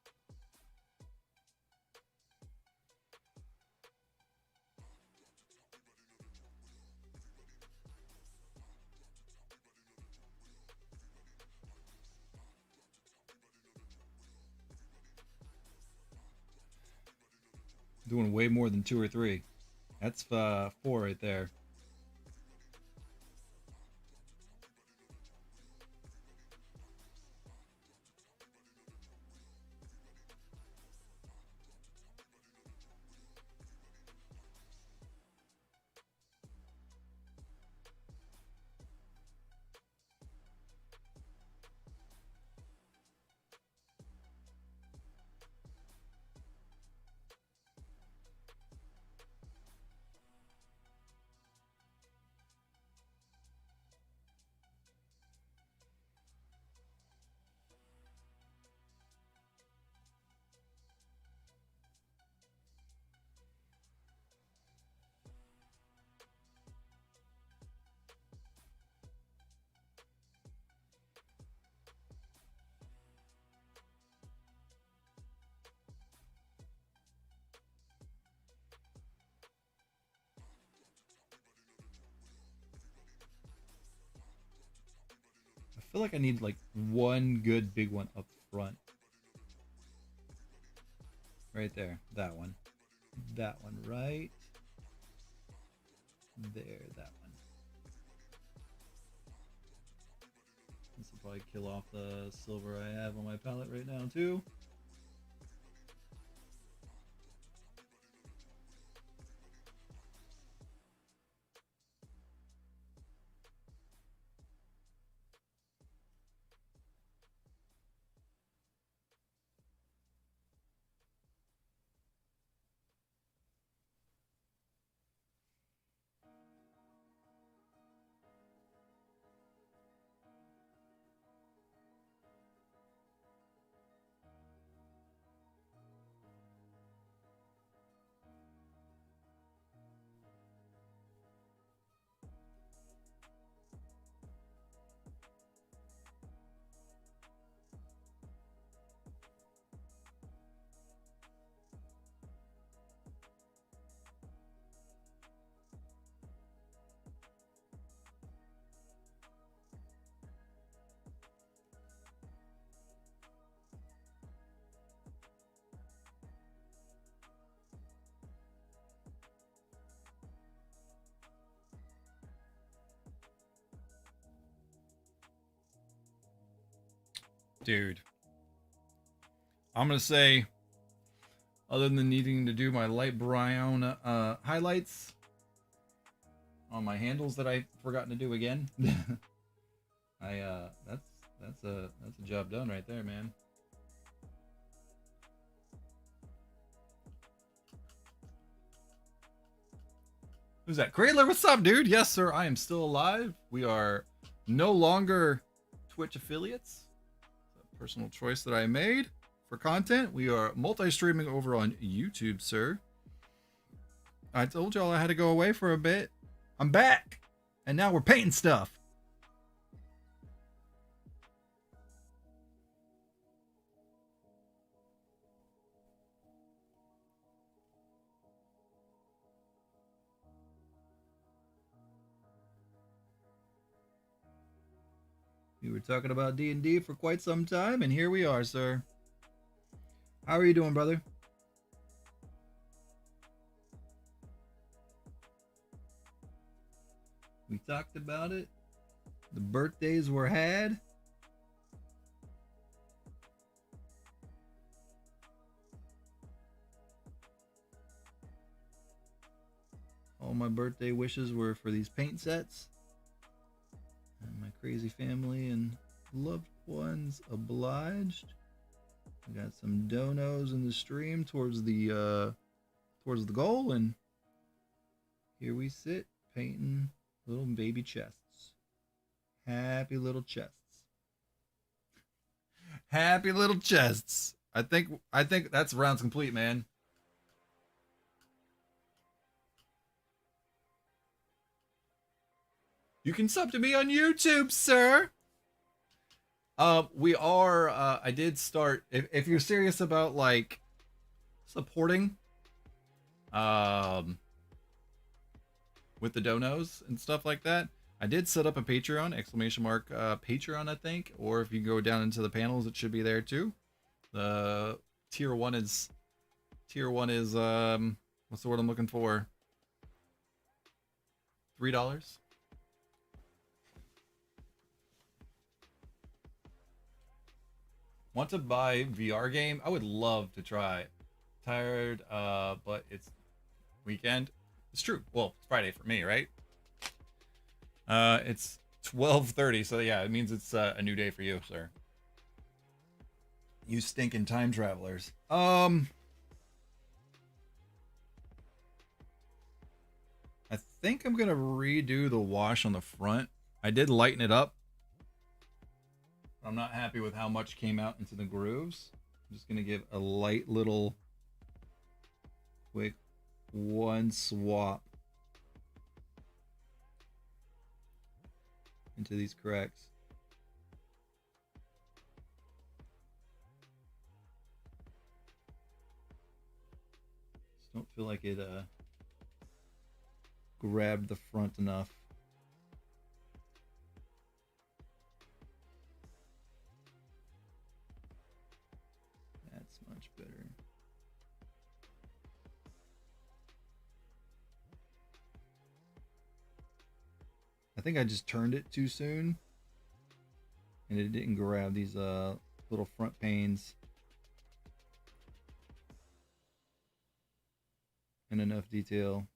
Doing way more than 2 or 3. That's 4 right there. I feel like I need like one good big one up front. Right there. That one. That one right there. That one. This will probably kill off the silver I have on my palette right now too. dude. I'm gonna say, other than needing to do my light brown highlights on my handles that I've forgotten to do again, that's a job done right there, man. Who's that? Cradler, what's up, dude? Yes, sir, I am still alive. We are no longer Twitch affiliates. It's a personal choice that I made for content. We are multi-streaming over on YouTube, sir. I told y'all I had to go away for a bit. I'm back, and now we're painting stuff. We were talking about D&D for quite some time, and here we are, sir. How are you doing, brother? We talked about it. The birthdays were had. All my birthday wishes were for these paint sets. And my crazy family and loved ones obliged. We got some donos in the stream towards the goal, and here we sit painting little baby chests. Happy little chests. Happy little chests. I think that's rounds complete, man. You can sub to me on YouTube, sir. We are, I did start, if you're serious about, like, supporting, with the donos and stuff like that, I did set up a Patreon, exclamation mark, Patreon, I think, or if you go down into the panels, it should be there too. The tier one is, what's the word I'm looking for? $3. Want to buy VR game? I would love to try. Tired, but it's weekend. It's true. Well, it's Friday for me, right? It's 12:30, so yeah, it means it's a new day for you, sir. You stinking time travelers. I think I'm gonna redo the wash on the front. I did lighten it up. I'm not happy with how much came out into the grooves. I'm just gonna give a light little quick one swap into these cracks. Just don't feel like it grabbed the front enough. That's much better. I think I just turned it too soon, and it didn't grab these little front panes in enough detail.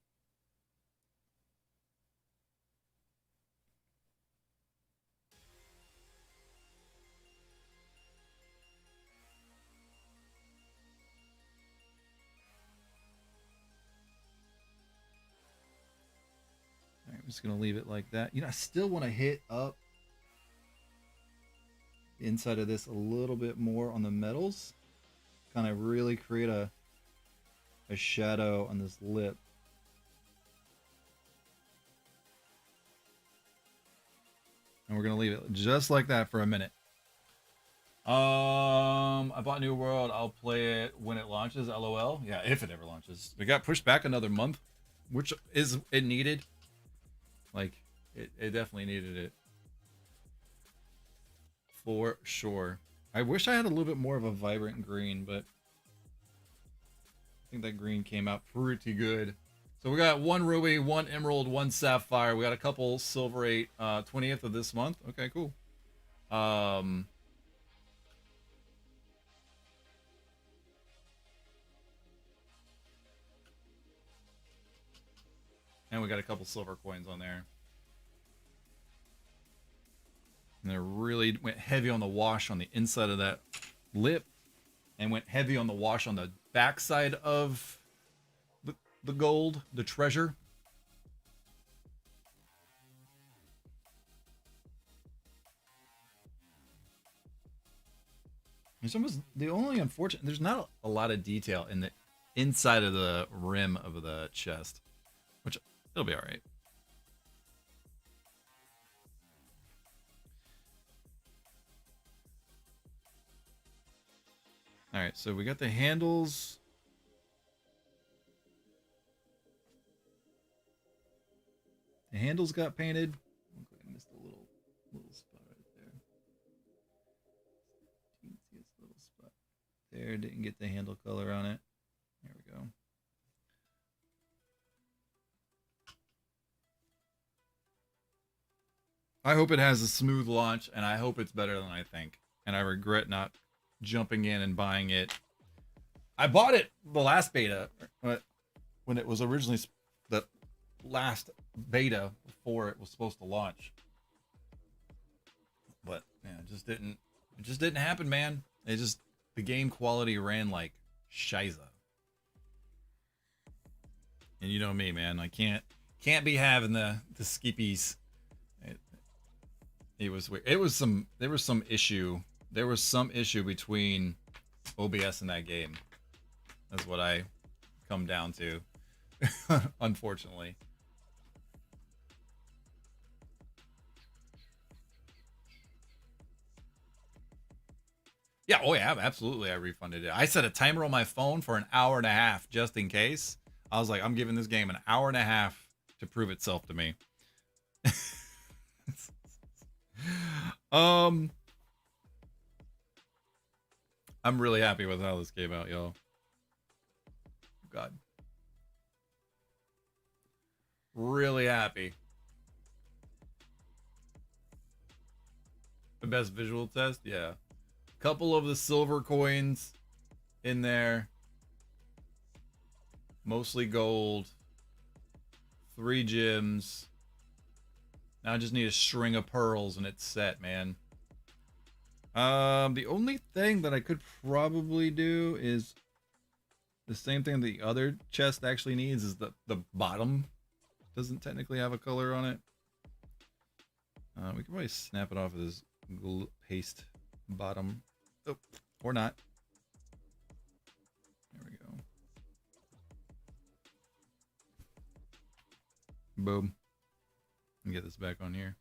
I'm just gonna leave it like that. You know, I still want to hit up the inside of this a little bit more on the metals, kind of really create a shadow on this lip. And we're gonna leave it just like that for a minute. I bought New World. I'll play it when it launches. LOL. Yeah, if it ever launches. We got pushed back another month, which is it needed. Like, it definitely needed it. For sure. I wish I had a little bit more of a vibrant green, but I think that green came out pretty good. So we got one ruby, one emerald, one sapphire. We got a couple silverate, 20th of this month. Okay, cool. And we got a couple silver coins on there. And they really went heavy on the wash on the inside of that lip, and went heavy on the wash on the backside of the gold, the treasure. It's almost the only unfortunate. There's not a lot of detail in the inside of the rim of the chest, which it'll be all right. All right, so we got the handles. The handles got painted. Okay, I missed a little spot right there. Teeniest little spot there. Didn't get the handle color on it. There we go. I hope it has a smooth launch, and I hope it's better than I think. And I regret not jumping in and buying it. I bought it the last beta, when it was originally the last beta before it was supposed to launch. But yeah, it just didn't happen, man. The game quality ran like shiza. And you know me, man. I can't be having the skippies. It was weird. There was some issue between OBS and that game. That's what I come down to, unfortunately. Yeah, oh yeah, absolutely. I refunded it. I set a timer on my phone for an hour and a half just in case. I was like, I'm giving this game an hour and a half to prove itself to me. I'm really happy with how this came out, y'all. God. Really happy. The best visual test? Yeah. Couple of the silver coins in there. Mostly gold. 3 gems. Now I just need a string of pearls and it's set, man. The only thing that I could probably do is the same thing the other chest actually needs is the bottom doesn't technically have a color on it. We can probably snap it off of this paste bottom. Oh, or not. There we go. Boom. Let me get this back on here.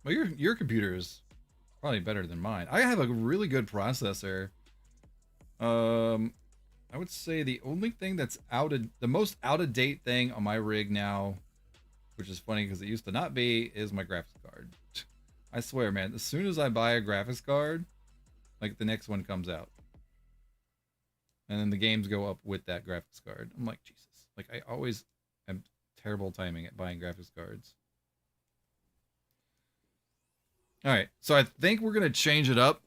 Well, your computer is probably better than mine. I have a really good processor. I would say the only thing that's the most out of date thing on my rig now, which is funny because it used to not be, is my graphics card. I swear, man, as soon as I buy a graphics card, like the next one comes out. And then the games go up with that graphics card. I'm like, Jesus. Like, I always am terrible timing at buying graphics cards. All right, so I think we're going to change it up.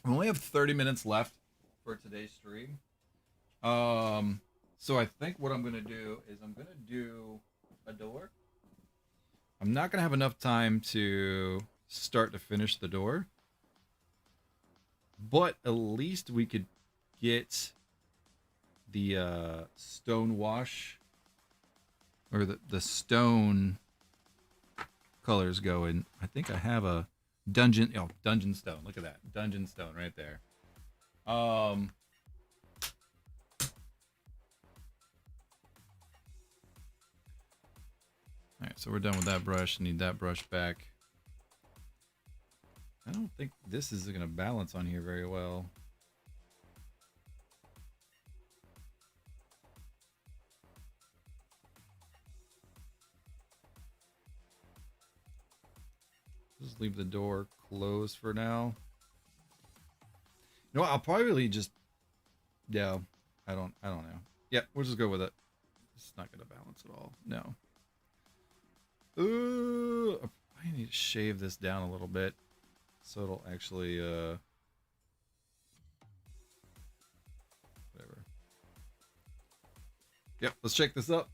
We only have 30 minutes left for today's stream. So I think what I'm going to do is I'm going to do a door. I'm not going to have enough time to start to finish the door. But at least we could get the stone wash or the stone colors going. I think I have a dungeon stone. Look at that. Dungeon stone right there. All right, so we're done with that brush. Need that brush back. I don't think this is going to balance on here very well. Just leave the door closed for now. You know what, I'll probably just, yeah, I don't know. Yeah, we'll just go with it. It's not going to balance at all. No. Ooh, I need to shave this down a little bit so it'll actually whatever. Yep, let's check this up.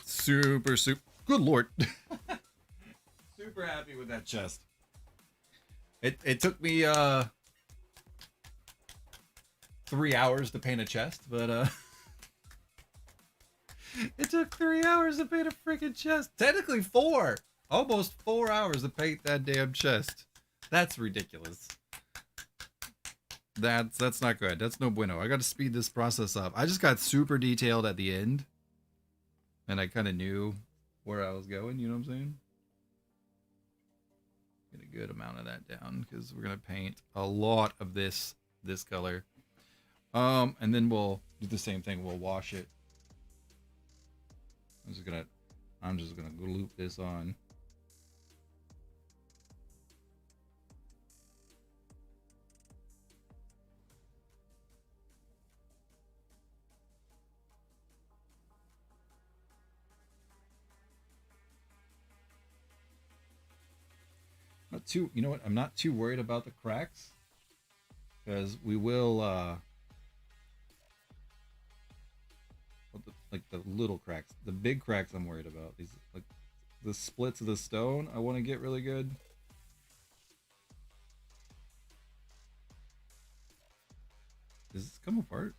Super. Good lord. Super happy with that chest. It took me 3 hours to paint a chest, but it took 3 hours to paint a freaking chest. Technically 4. Almost 4 hours to paint that damn chest. That's ridiculous. That's not good. That's no bueno. I got to speed this process up. I just got super detailed at the end, and I kind of knew where I was going. You know what I'm saying? Get a good amount of that down because we're gonna paint a lot of this color. And then we'll do the same thing. We'll wash it. I'm just gonna loop this on. Not too, you know what? I'm not too worried about the cracks because we will, like the little cracks. The big cracks I'm worried about. These, like the splits of the stone, I want to get really good. Does this come apart?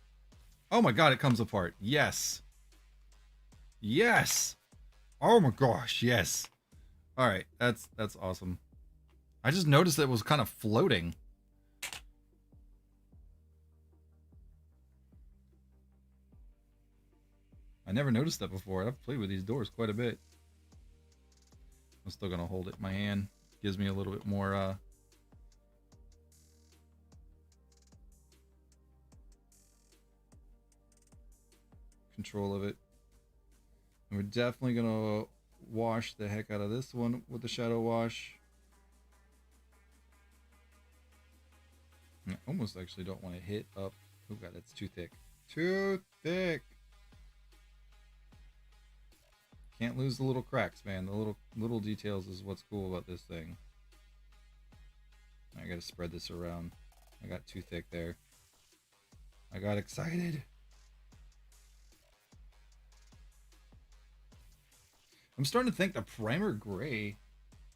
Oh my god, it comes apart. Yes. Yes. Oh my gosh, yes. All right, that's awesome. I just noticed that it was kind of floating. I never noticed that before. I've played with these doors quite a bit. I'm still gonna hold it in my hand. Gives me a little bit more control of it. And we're definitely gonna wash the heck out of this one with the shadow wash. I almost actually don't want to hit up. Oh god, that's too thick. Too thick. Can't lose the little cracks, man. The little details is what's cool about this thing. I gotta spread this around. I got too thick there. I got excited. I'm starting to think the primer gray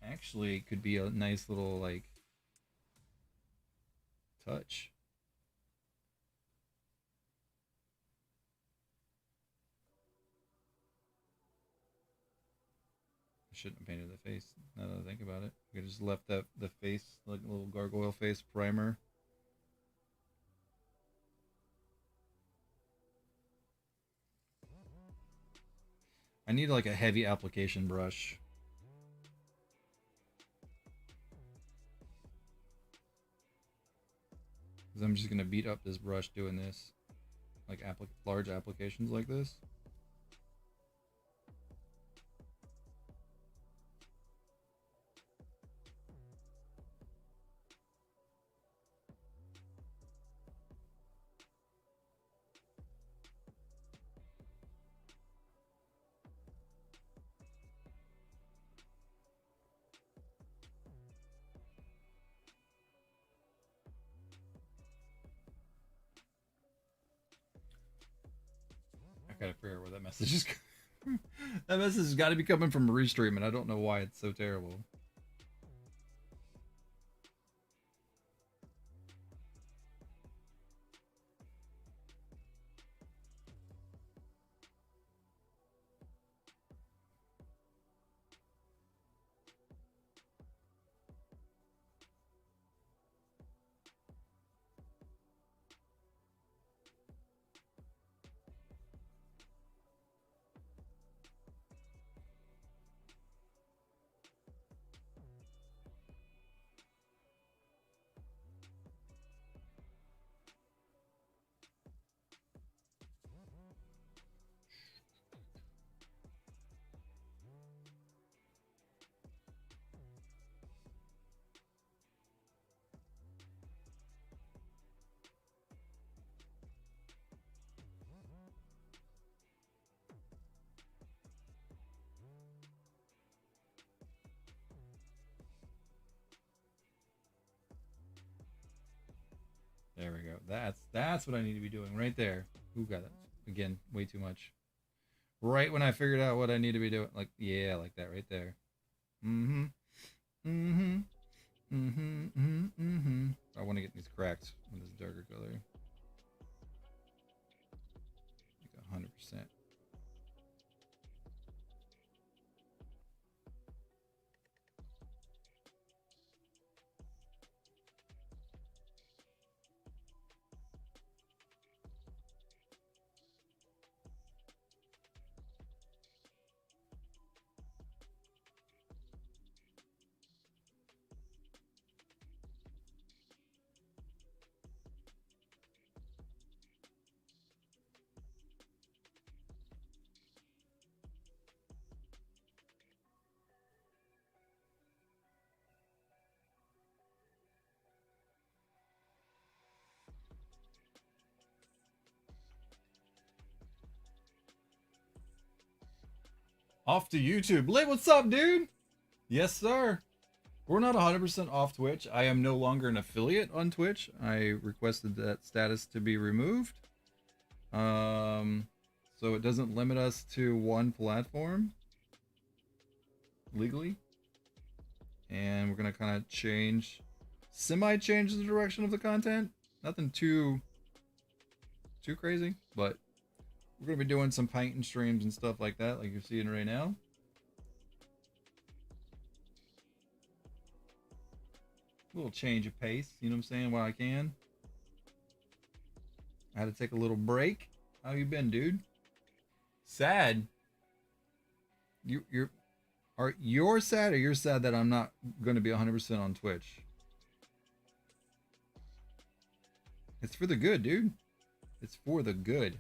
actually could be a nice little like touch. I shouldn't have painted the face now that I think about it. I could just left the face, like a little gargoyle face primer. I need like a heavy application brush. Because I'm just going to beat up this brush doing this. Like large applications like this. I gotta figure out where that message is. That message has got to be coming from Restream, and I don't know why it's so terrible. There we go. That's what I need to be doing right there. Who got it? Again, way too much. Right when I figured out what I need to be doing. Like, yeah, like that right there. Mm-hmm. Mm-hmm. Mm-hmm. Mm-hmm. Mm-hmm. I want to get these cracked with this darker color. Like 100%. Off to YouTube. Lit, what's up, dude? Yes, sir. We're not 100% off Twitch. I am no longer an affiliate on Twitch. I requested that status to be removed. So it doesn't limit us to one platform legally. And we're going to kind of semi-change the direction of the content. Nothing too crazy, but we're going to be doing some painting streams and stuff like that, like you're seeing right now. A little change of pace, you know what I'm saying, while I can. I had to take a little break. How you been, dude? Sad? You're sad, or you're sad that I'm not going to be 100% on Twitch? It's for the good, dude. It's for the good.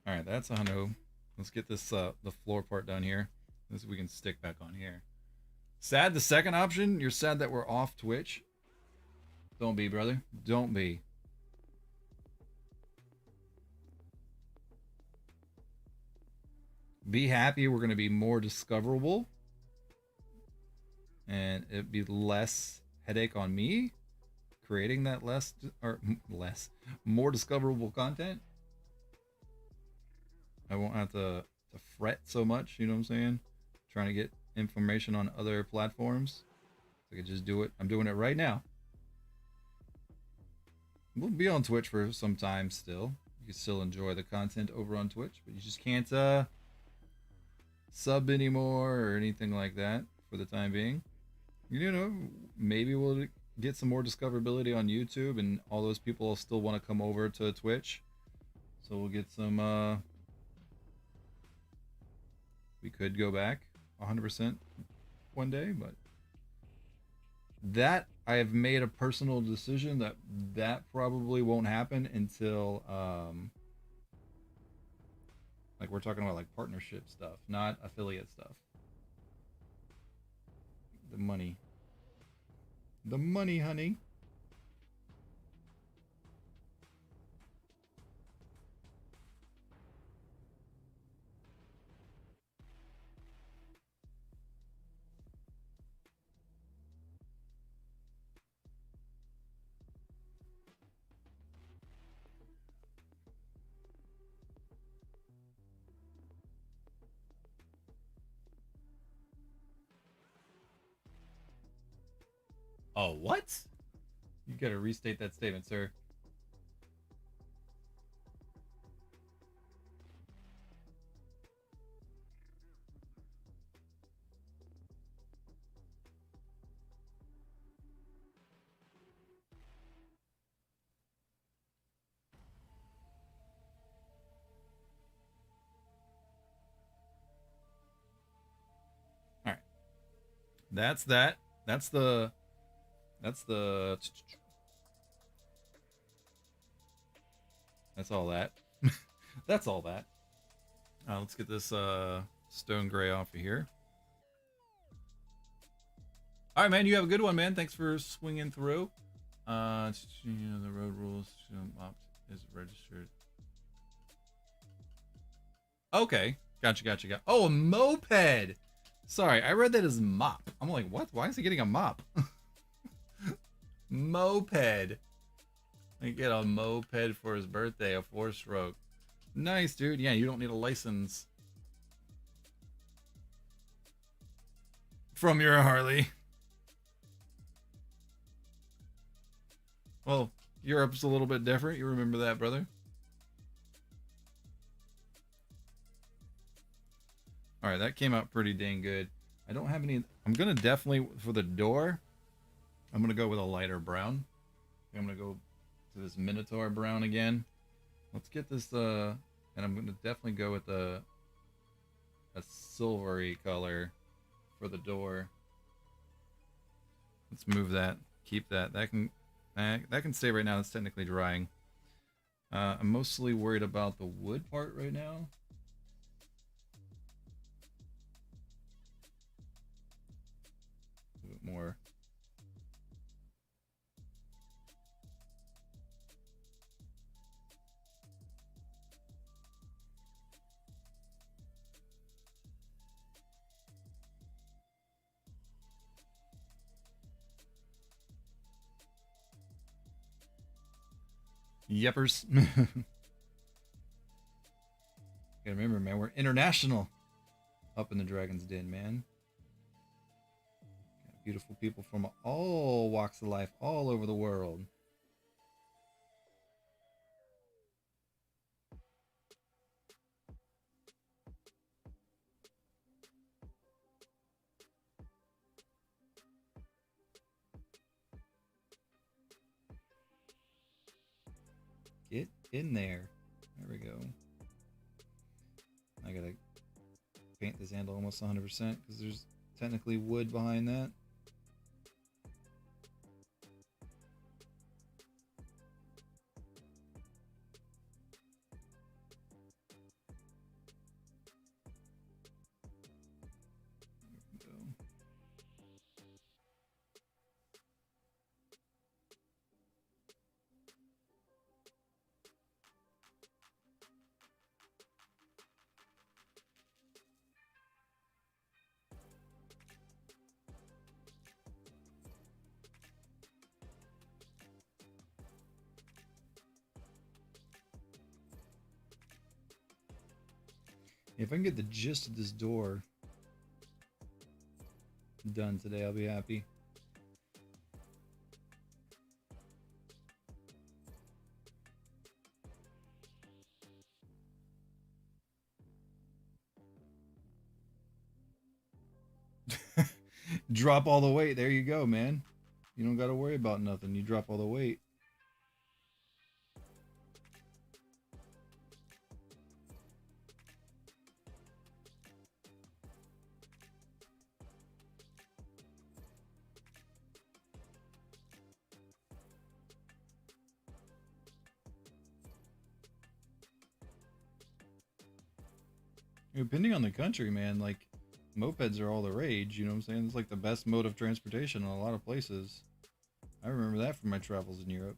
All right, that's a hundo. Let's get this the floor part down here. This we can stick back on here. Sad, the second option. You're sad that we're off Twitch. Don't be, brother. Don't be. Be happy. We're gonna be more discoverable, and it'd be less headache on me creating that more discoverable content. I won't have to fret so much, you know what I'm saying? Trying to get information on other platforms. I could just do it. I'm doing it right now. We'll be on Twitch for some time still. You can still enjoy the content over on Twitch, but you just can't sub anymore or anything like that for the time being. You know, maybe we'll get some more discoverability on YouTube, and all those people will still want to come over to Twitch. So we'll get some we could go back 100% one day, but that I have made a personal decision that probably won't happen until like we're talking about like partnership stuff, not affiliate stuff. The money, honey. Oh, what? You gotta restate that statement, sir. All right. That's that. That's the that's all that. That's all that. Let's get this stone gray off of here. All right, man. You have a good one, man. Thanks for swinging through. The road rules opt is registered. Okay, gotcha. Oh, a moped. Sorry, I read that as mop. I'm like, what? Why is he getting a mop? Moped. He get a moped for his birthday, a 4-stroke. Nice, dude. Yeah, you don't need a license from your Harley. Well, Europe's a little bit different. You remember that, brother? All right, that came out pretty dang good. I don't have any. I'm gonna definitely for the door. I'm gonna go with a lighter brown. I'm gonna go to this Minotaur brown again. Let's get this. And I'm gonna definitely go with a silvery color for the door. Let's move that. Keep that. That can stay right now. It's technically drying. I'm mostly worried about the wood part right now. A bit more. Yeppers. Gotta remember, man, we're international up in the Dragon's Den, man. Got beautiful people from all walks of life, all over the world. Get in there. There we go. I gotta paint this handle almost 100% because there's technically wood behind that. There we go. If I can get the gist of this door done today, I'll be happy. Drop all the weight. There you go, man. You don't got to worry about nothing. You drop all the weight. Depending on the country, man, like mopeds are all the rage, you know what I'm saying? It's like the best mode of transportation in a lot of places. I remember that from my travels in Europe.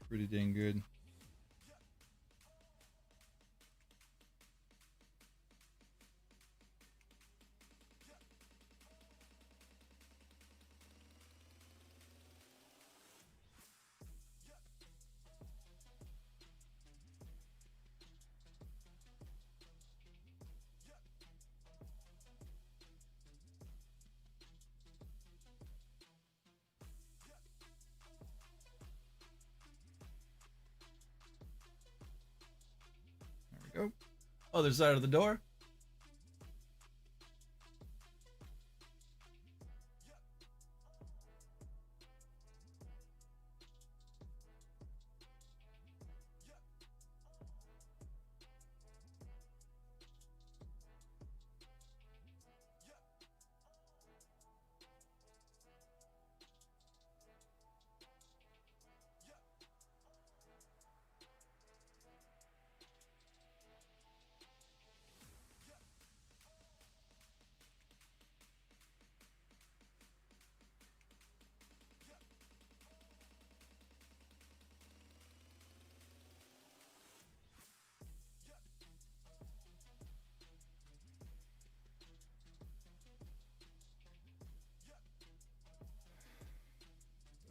Pretty dang good. There we go. Other side of the door.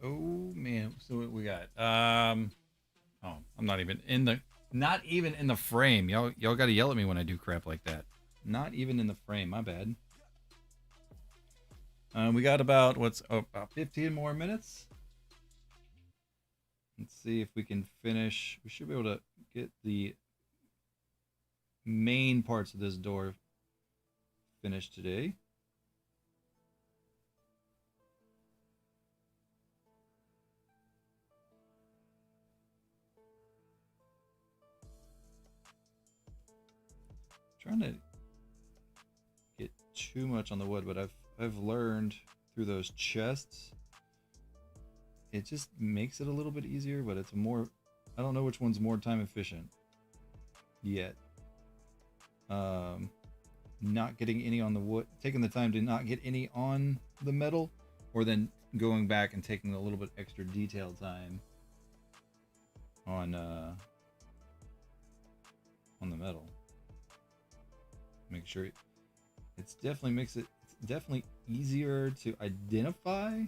Oh man, so what we got? Oh, I'm not even in the frame. Y'all got to yell at me when I do crap like that. Not even in the frame. My bad. We got about about 15 more minutes. Let's see if we can finish. We should be able to get the main parts of this door finished today. Trying to get too much on the wood, but I've learned through those chests, it just makes it a little bit easier, but it's more, I don't know which one's more time efficient yet. Not getting any on the wood, taking the time to not get any on the metal, or then going back and taking a little bit extra detail time on the metal. Make sure it's definitely easier to identify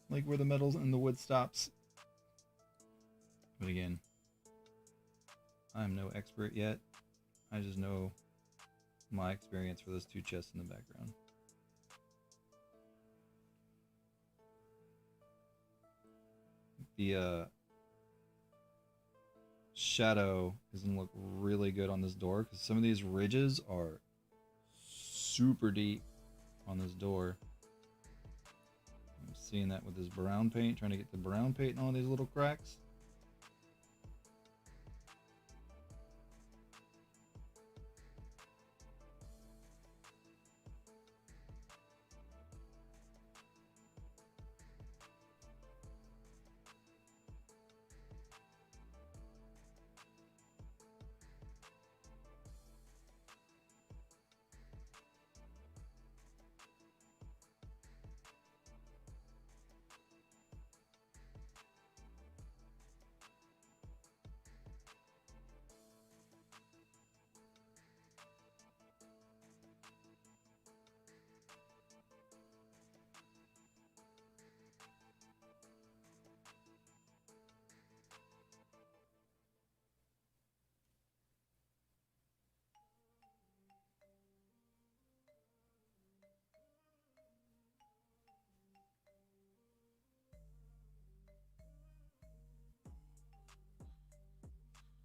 like where the metals and the wood stops. But again, I'm no expert yet. I just know my experience for those two chests in the background. The shadow is gonna look really good on this door because some of these ridges are super deep on this door. I'm seeing that with this brown paint, trying to get the brown paint in all these little cracks.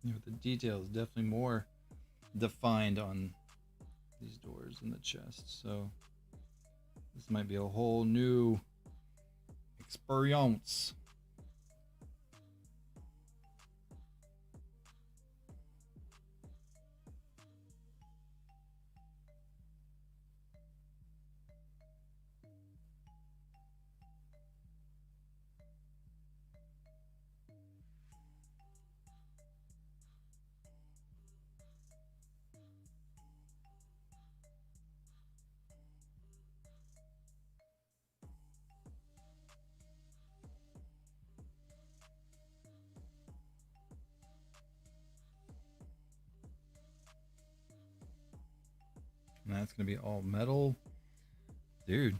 You know, the detail is definitely more defined on these doors than the chest, so this might be a whole new experience. And that's gonna be all metal. Dude.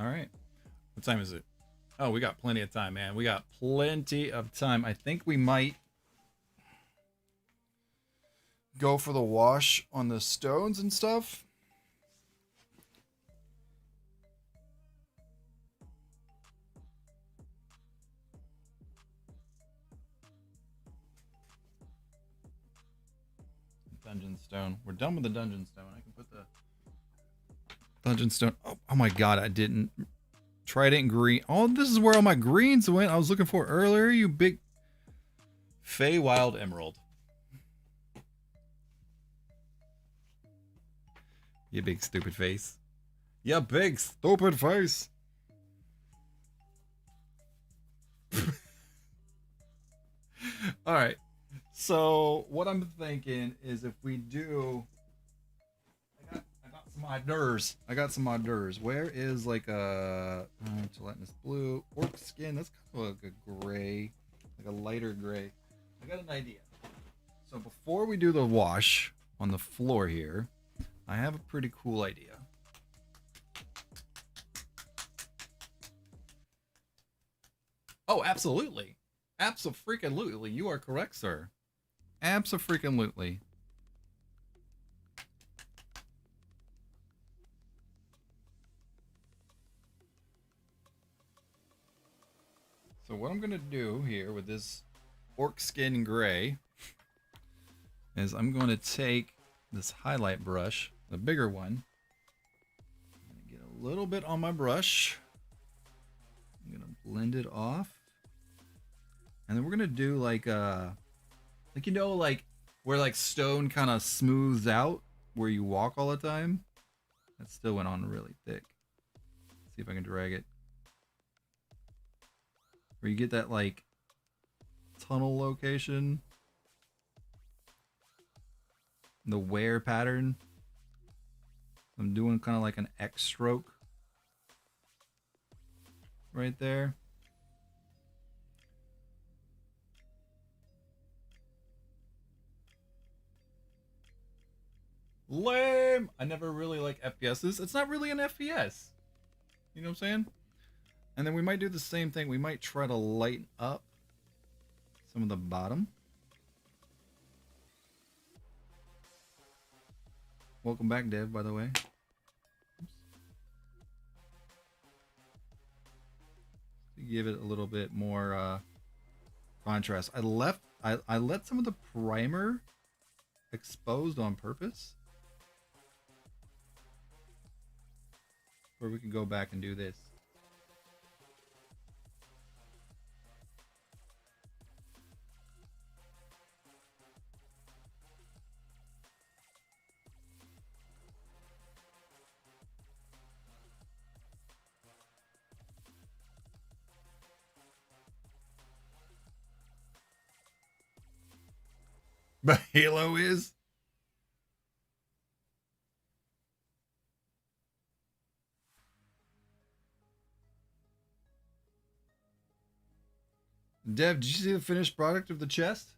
Alright. What time is it? Oh, we got plenty of time, man. We got plenty of time. I think we might go for the wash on the stones and stuff. Dungeon stone. We're done with the dungeon stone. I can put the dungeon stone. Oh my god, I didn't. Trident green. Oh, this is where all my greens went. I was looking for earlier. You big Feywild Emerald. You big stupid face. You big stupid face. All right. So what I'm thinking is if we do, I got some ideas. I got some ideas. Where is like a gelatinous blue orc skin? That's kind of like a gray, like a lighter gray. I got an idea. So before we do the wash on the floor here, I have a pretty cool idea. Oh, absolutely. Abso-freaking-lutely. You are correct, sir. Abso-freaking-lutely. So what I'm going to do here with this orc skin gray is I'm going to take this highlight brush, the bigger one, and get a little bit on my brush. I'm going to blend it off. And then we're going to do like you know, like where like stone kind of smooths out where you walk all the time. That still went on really thick. Let's see if I can drag it. Where you get that like tunnel location. The wear pattern. I'm doing kind of like an X stroke right there. Lame! I never really like FPSs. It's not really an FPS. You know what I'm saying? And then we might do the same thing. We might try to lighten up some of the bottom. Welcome back, Dev, by the way. Oops. To give it a little bit more contrast. I let some of the primer exposed on purpose. Or we can go back and do this. But Halo is? Dev, did you see the finished product of the chest?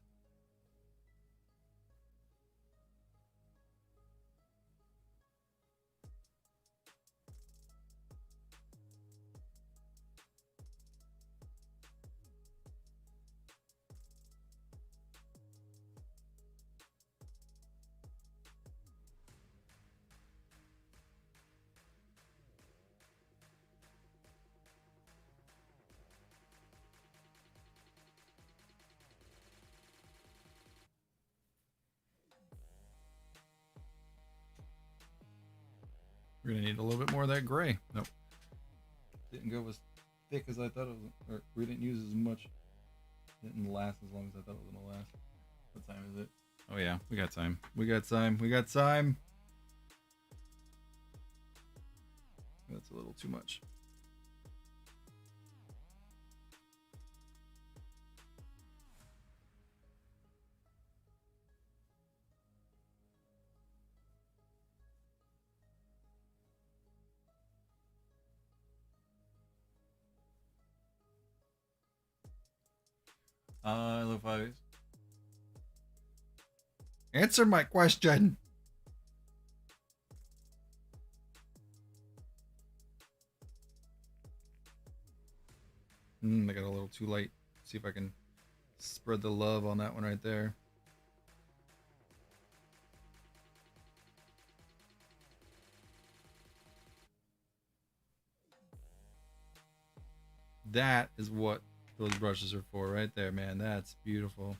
We're gonna need a little bit more of that gray. Nope. Didn't go as thick as I thought it was, or we didn't use as much. Didn't last as long as I thought it was gonna last. What time is it? Oh yeah, we got time. We got time. We got time. That's a little too much. I love eyes. Answer my question. I got a little too light. See if I can spread the love on that one right there. That is what those brushes are for right there, man. That's beautiful.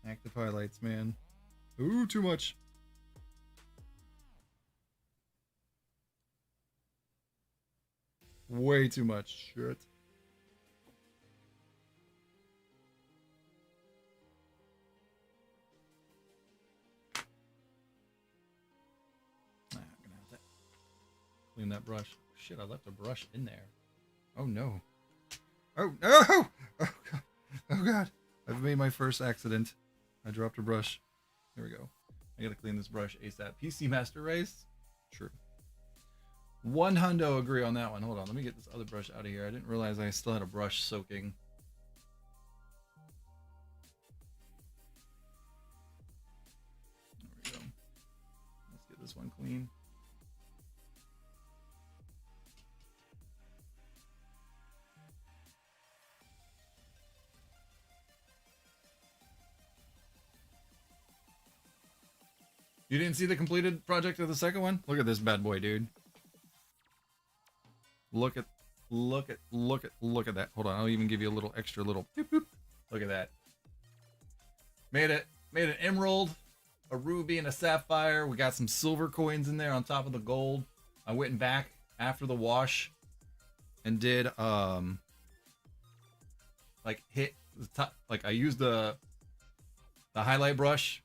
Active highlights, man. Ooh, too much. Way too much. Shit. I'm gonna have to clean that brush. Shit, I left a brush in there. Oh no. Oh no! Oh god. Oh god. I've made my first accident. I dropped a brush. There we go. I gotta clean this brush ASAP. PC Master Race? True. One hundo agree on that one. Hold on, let me get this other brush out of here. I didn't realize I still had a brush soaking. There we go. Let's get this one clean. You didn't see the completed project of the second one? Look at this bad boy, dude. Look at that. Hold on, I'll even give you a little extra little boop, boop. Look at that. Made an emerald, a ruby, and a sapphire. We got some silver coins in there on top of the gold. I went back after the wash and did like hit the top, like I used the highlight brush.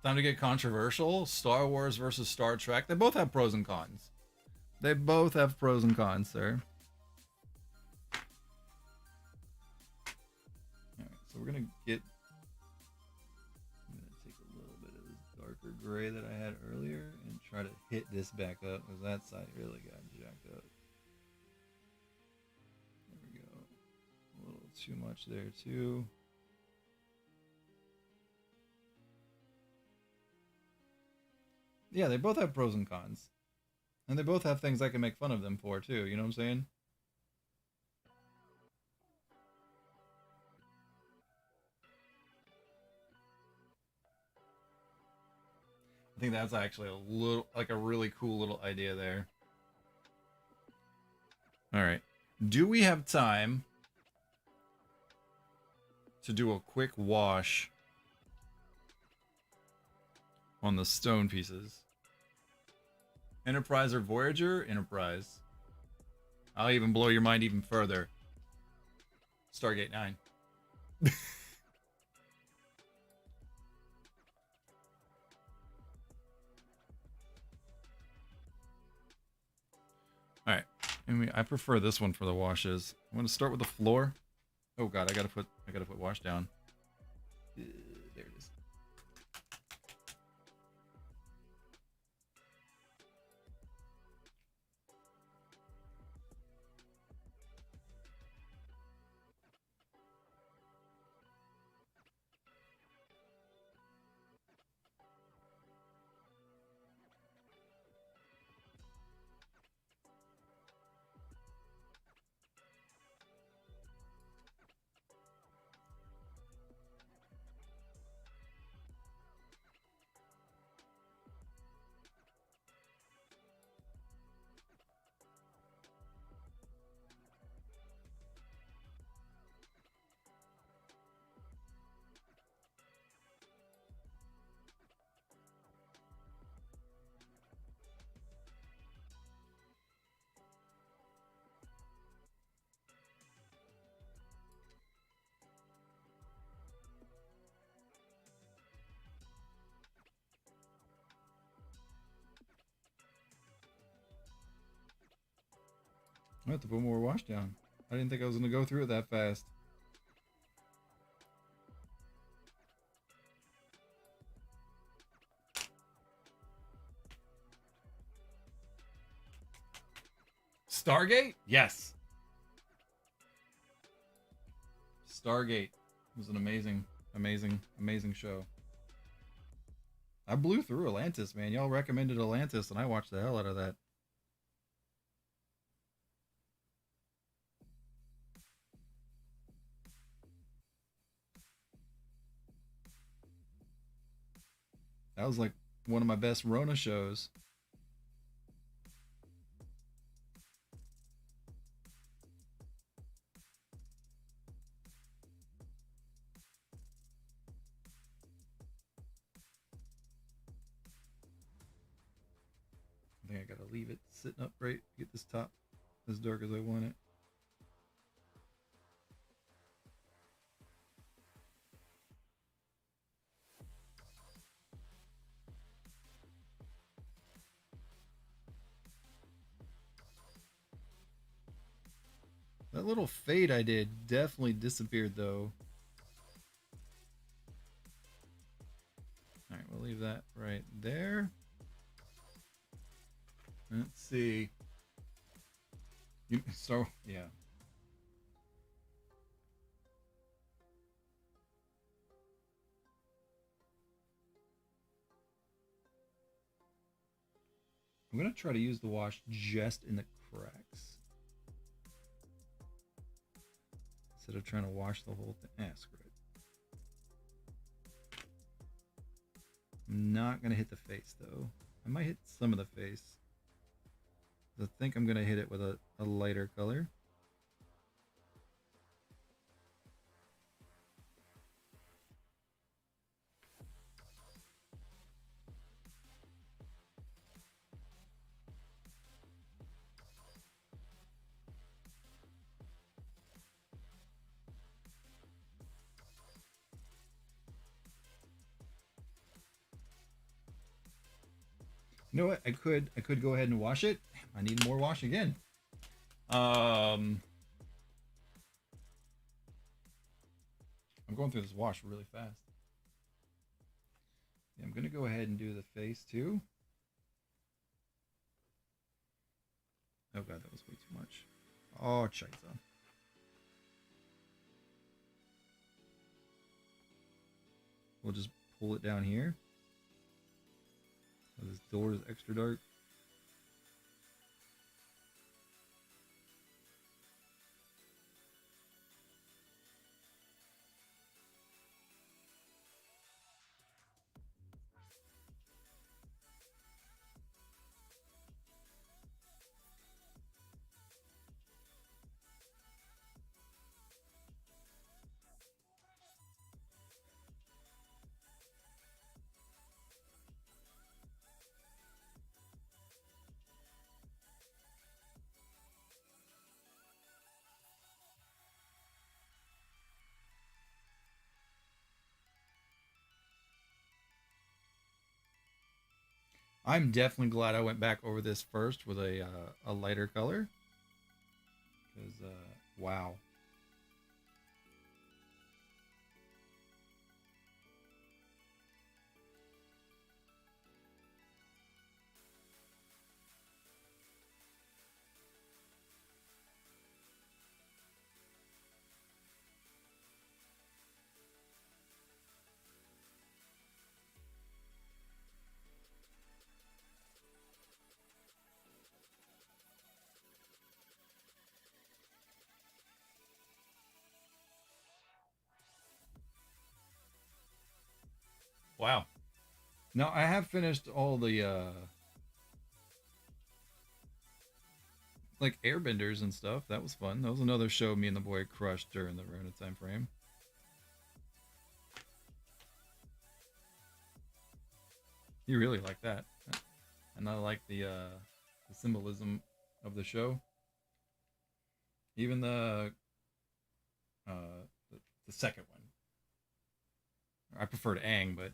Time to get controversial. Star Wars versus Star Trek. They both have pros and cons. They both have pros and cons, sir. Alright, so we're gonna get... I'm gonna take a little bit of this darker gray that I had earlier and try to hit this back up, because that side really got jacked up. There we go. A little too much there, too. Yeah, they both have pros and cons. And they both have things I can make fun of them for, too. You know what I'm saying? I think that's actually a little, like a really cool little idea there. Alright. Do we have time to do a quick wash on the stone pieces? Enterprise or Voyager? Enterprise. I'll even blow your mind even further. Stargate 9. Alright. I prefer this one for the washes. I'm gonna start with the floor. Oh god, I gotta put wash down. There it is. I have to put more wash down. I didn't think I was going to go through it that fast. Stargate? Yes. Stargate was an amazing show. I blew through Atlantis, man. Y'all recommended Atlantis, and I watched the hell out of that. That was like one of my best Rona shows. I think I gotta leave it sitting upright, get this top as dark as I want it. That little fade I did definitely disappeared though. Alright, well leave that right there. Let's see. So, yeah. I'm going to try to use the wash just in the cracks, instead of trying to wash the whole thing. Screw it. I'm not going to hit the face, though. I might hit some of the face. I think I'm going to hit it with a lighter color. You know what? I could go ahead and wash it. I need more wash again. I'm going through this wash really fast. Yeah, I'm gonna go ahead and do the face too. Oh god, that was way too much. Oh, Chisa. We'll just pull it down here. Oh, this door is extra dark. I'm definitely glad I went back over this first with a lighter color. Because, wow. Wow. Now, I have finished all the, like, airbenders and stuff. That was fun. That was another show me and the boy crushed during the Rona time frame. You really like that. And I like the symbolism of the show. Even the second one. I preferred Aang, but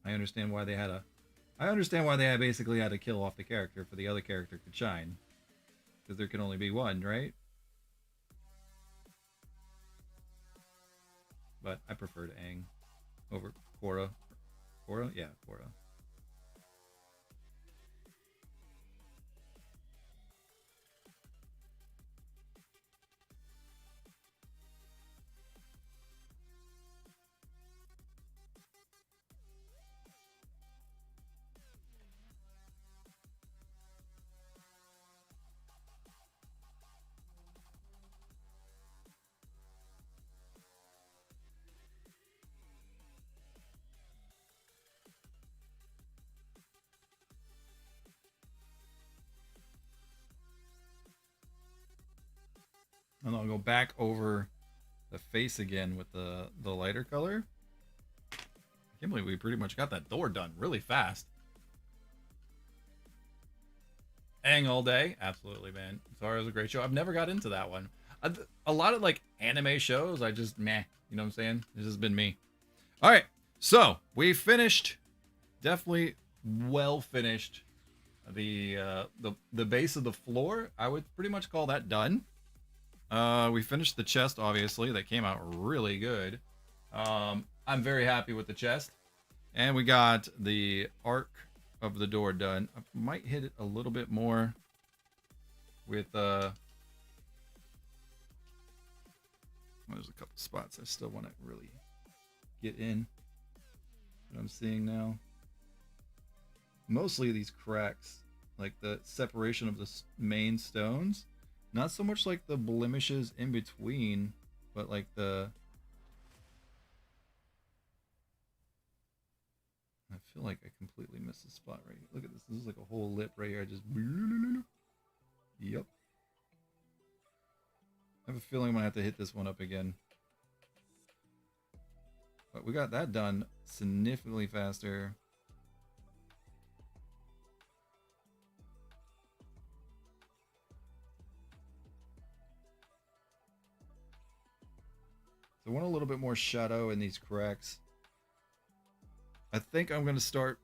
I understand why they basically had to kill off the character for the other character could shine. Because there can only be one, right? But I preferred Aang over Korra. Korra? Yeah, Korra. And I'll go back over the face again with the lighter color. I can't believe we pretty much got that door done really fast. Aang all day, absolutely, man. Sorry, it was a great show. I've never got into that one. A lot of like anime shows, I just meh. You know what I'm saying? This has been me. All right, so we finished. Definitely well finished. The base of the floor. I would pretty much call that done. We finished the chest, obviously. That came out really good. I'm very happy with the chest. And we got the arc of the door done. I might hit it a little bit more with there's a couple spots I still want to really get in. What I'm seeing now. Mostly these cracks, like the separation of the main stones. Not so much like the blemishes in between, but like the... I feel like I completely missed a spot right here. Look at this. This is like a whole lip right here. I just... Yep. I have a feeling I'm going to have to hit this one up again. But we got that done significantly faster. So I want a little bit more shadow in these cracks. I think I'm going to start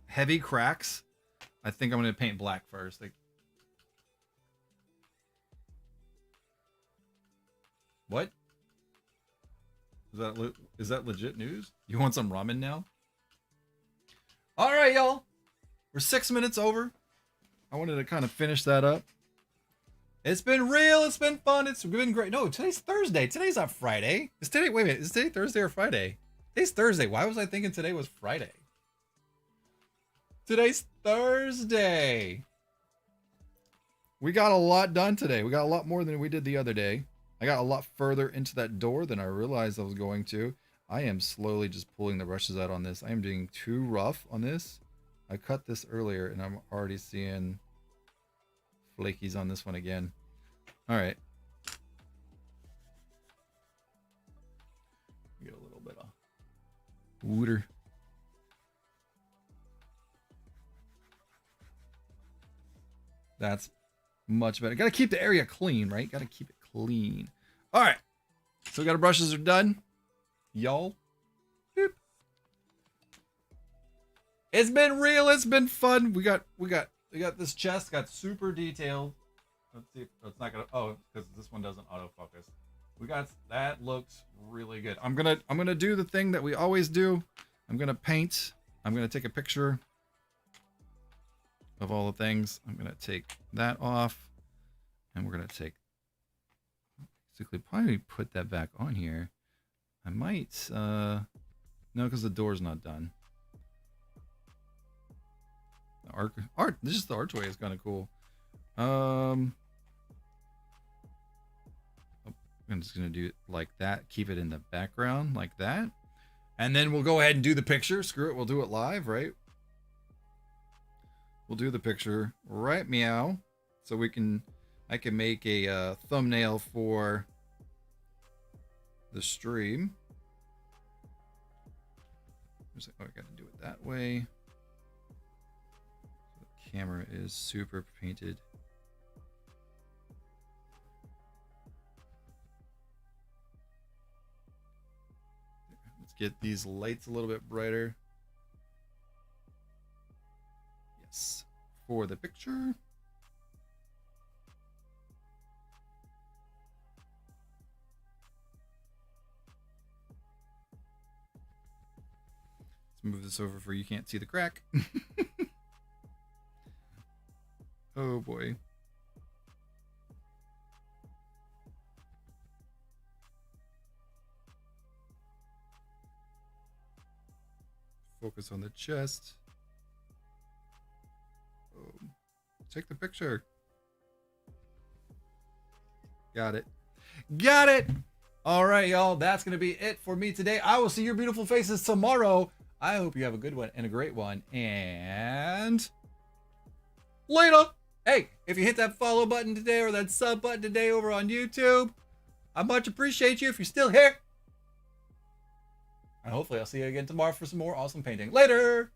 heavy cracks. I think I'm going to paint black first. Like, what? Is that legit news? You want some ramen now? All right, y'all. We're 6 minutes over. I wanted to kind of finish that up. It's been real. It's been fun. It's been great. No, today's Thursday. Today's not Friday. Is today? Wait a minute. Is today Thursday or Friday? Today's Thursday. Why was I thinking today was Friday? Today's Thursday. We got a lot done today. We got a lot more than we did the other day. I got a lot further into that door than I realized I was going to. I am slowly just pulling the brushes out on this. I am doing too rough on this. I cut this earlier and I'm already seeing flakies on this one again. All right. Get a little bit of water. That's much better. Got to keep the area clean, right? Got to keep it clean. All right. So we got our brushes are done. Y'all. Boop. It's been real. It's been fun. We got this chest. Got super detailed. Let's see if it's not gonna. Oh, because this one doesn't autofocus. We got that. Looks really good. I'm gonna do the thing that we always do. I'm gonna paint. I'm gonna take a picture of all the things. I'm gonna take that off, and we're gonna take. Basically, probably put that back on here. I might. No, because the door's not done. Art. This is the archway is kind of cool. I'm just gonna do it like that. Keep it in the background like that, and then we'll go ahead and do the picture. Screw it. We'll do it live, right? We'll do the picture, right? Meow. So I can make a thumbnail for the stream. Oh, I got to do it that way. The camera is super painted. Let's get these lights a little bit brighter. Yes, for the picture. Let's move this over for you can't see the crack. Oh boy. Focus on the chest. Take the picture. Got it. Got it. All right, y'all. That's going to be it for me today. I will see your beautiful faces tomorrow. I hope you have a good one and a great one. And later. Hey, if you hit that follow button today or that sub button today over on YouTube, I much appreciate you if you're still here. And hopefully I'll see you again tomorrow for some more awesome painting. Later.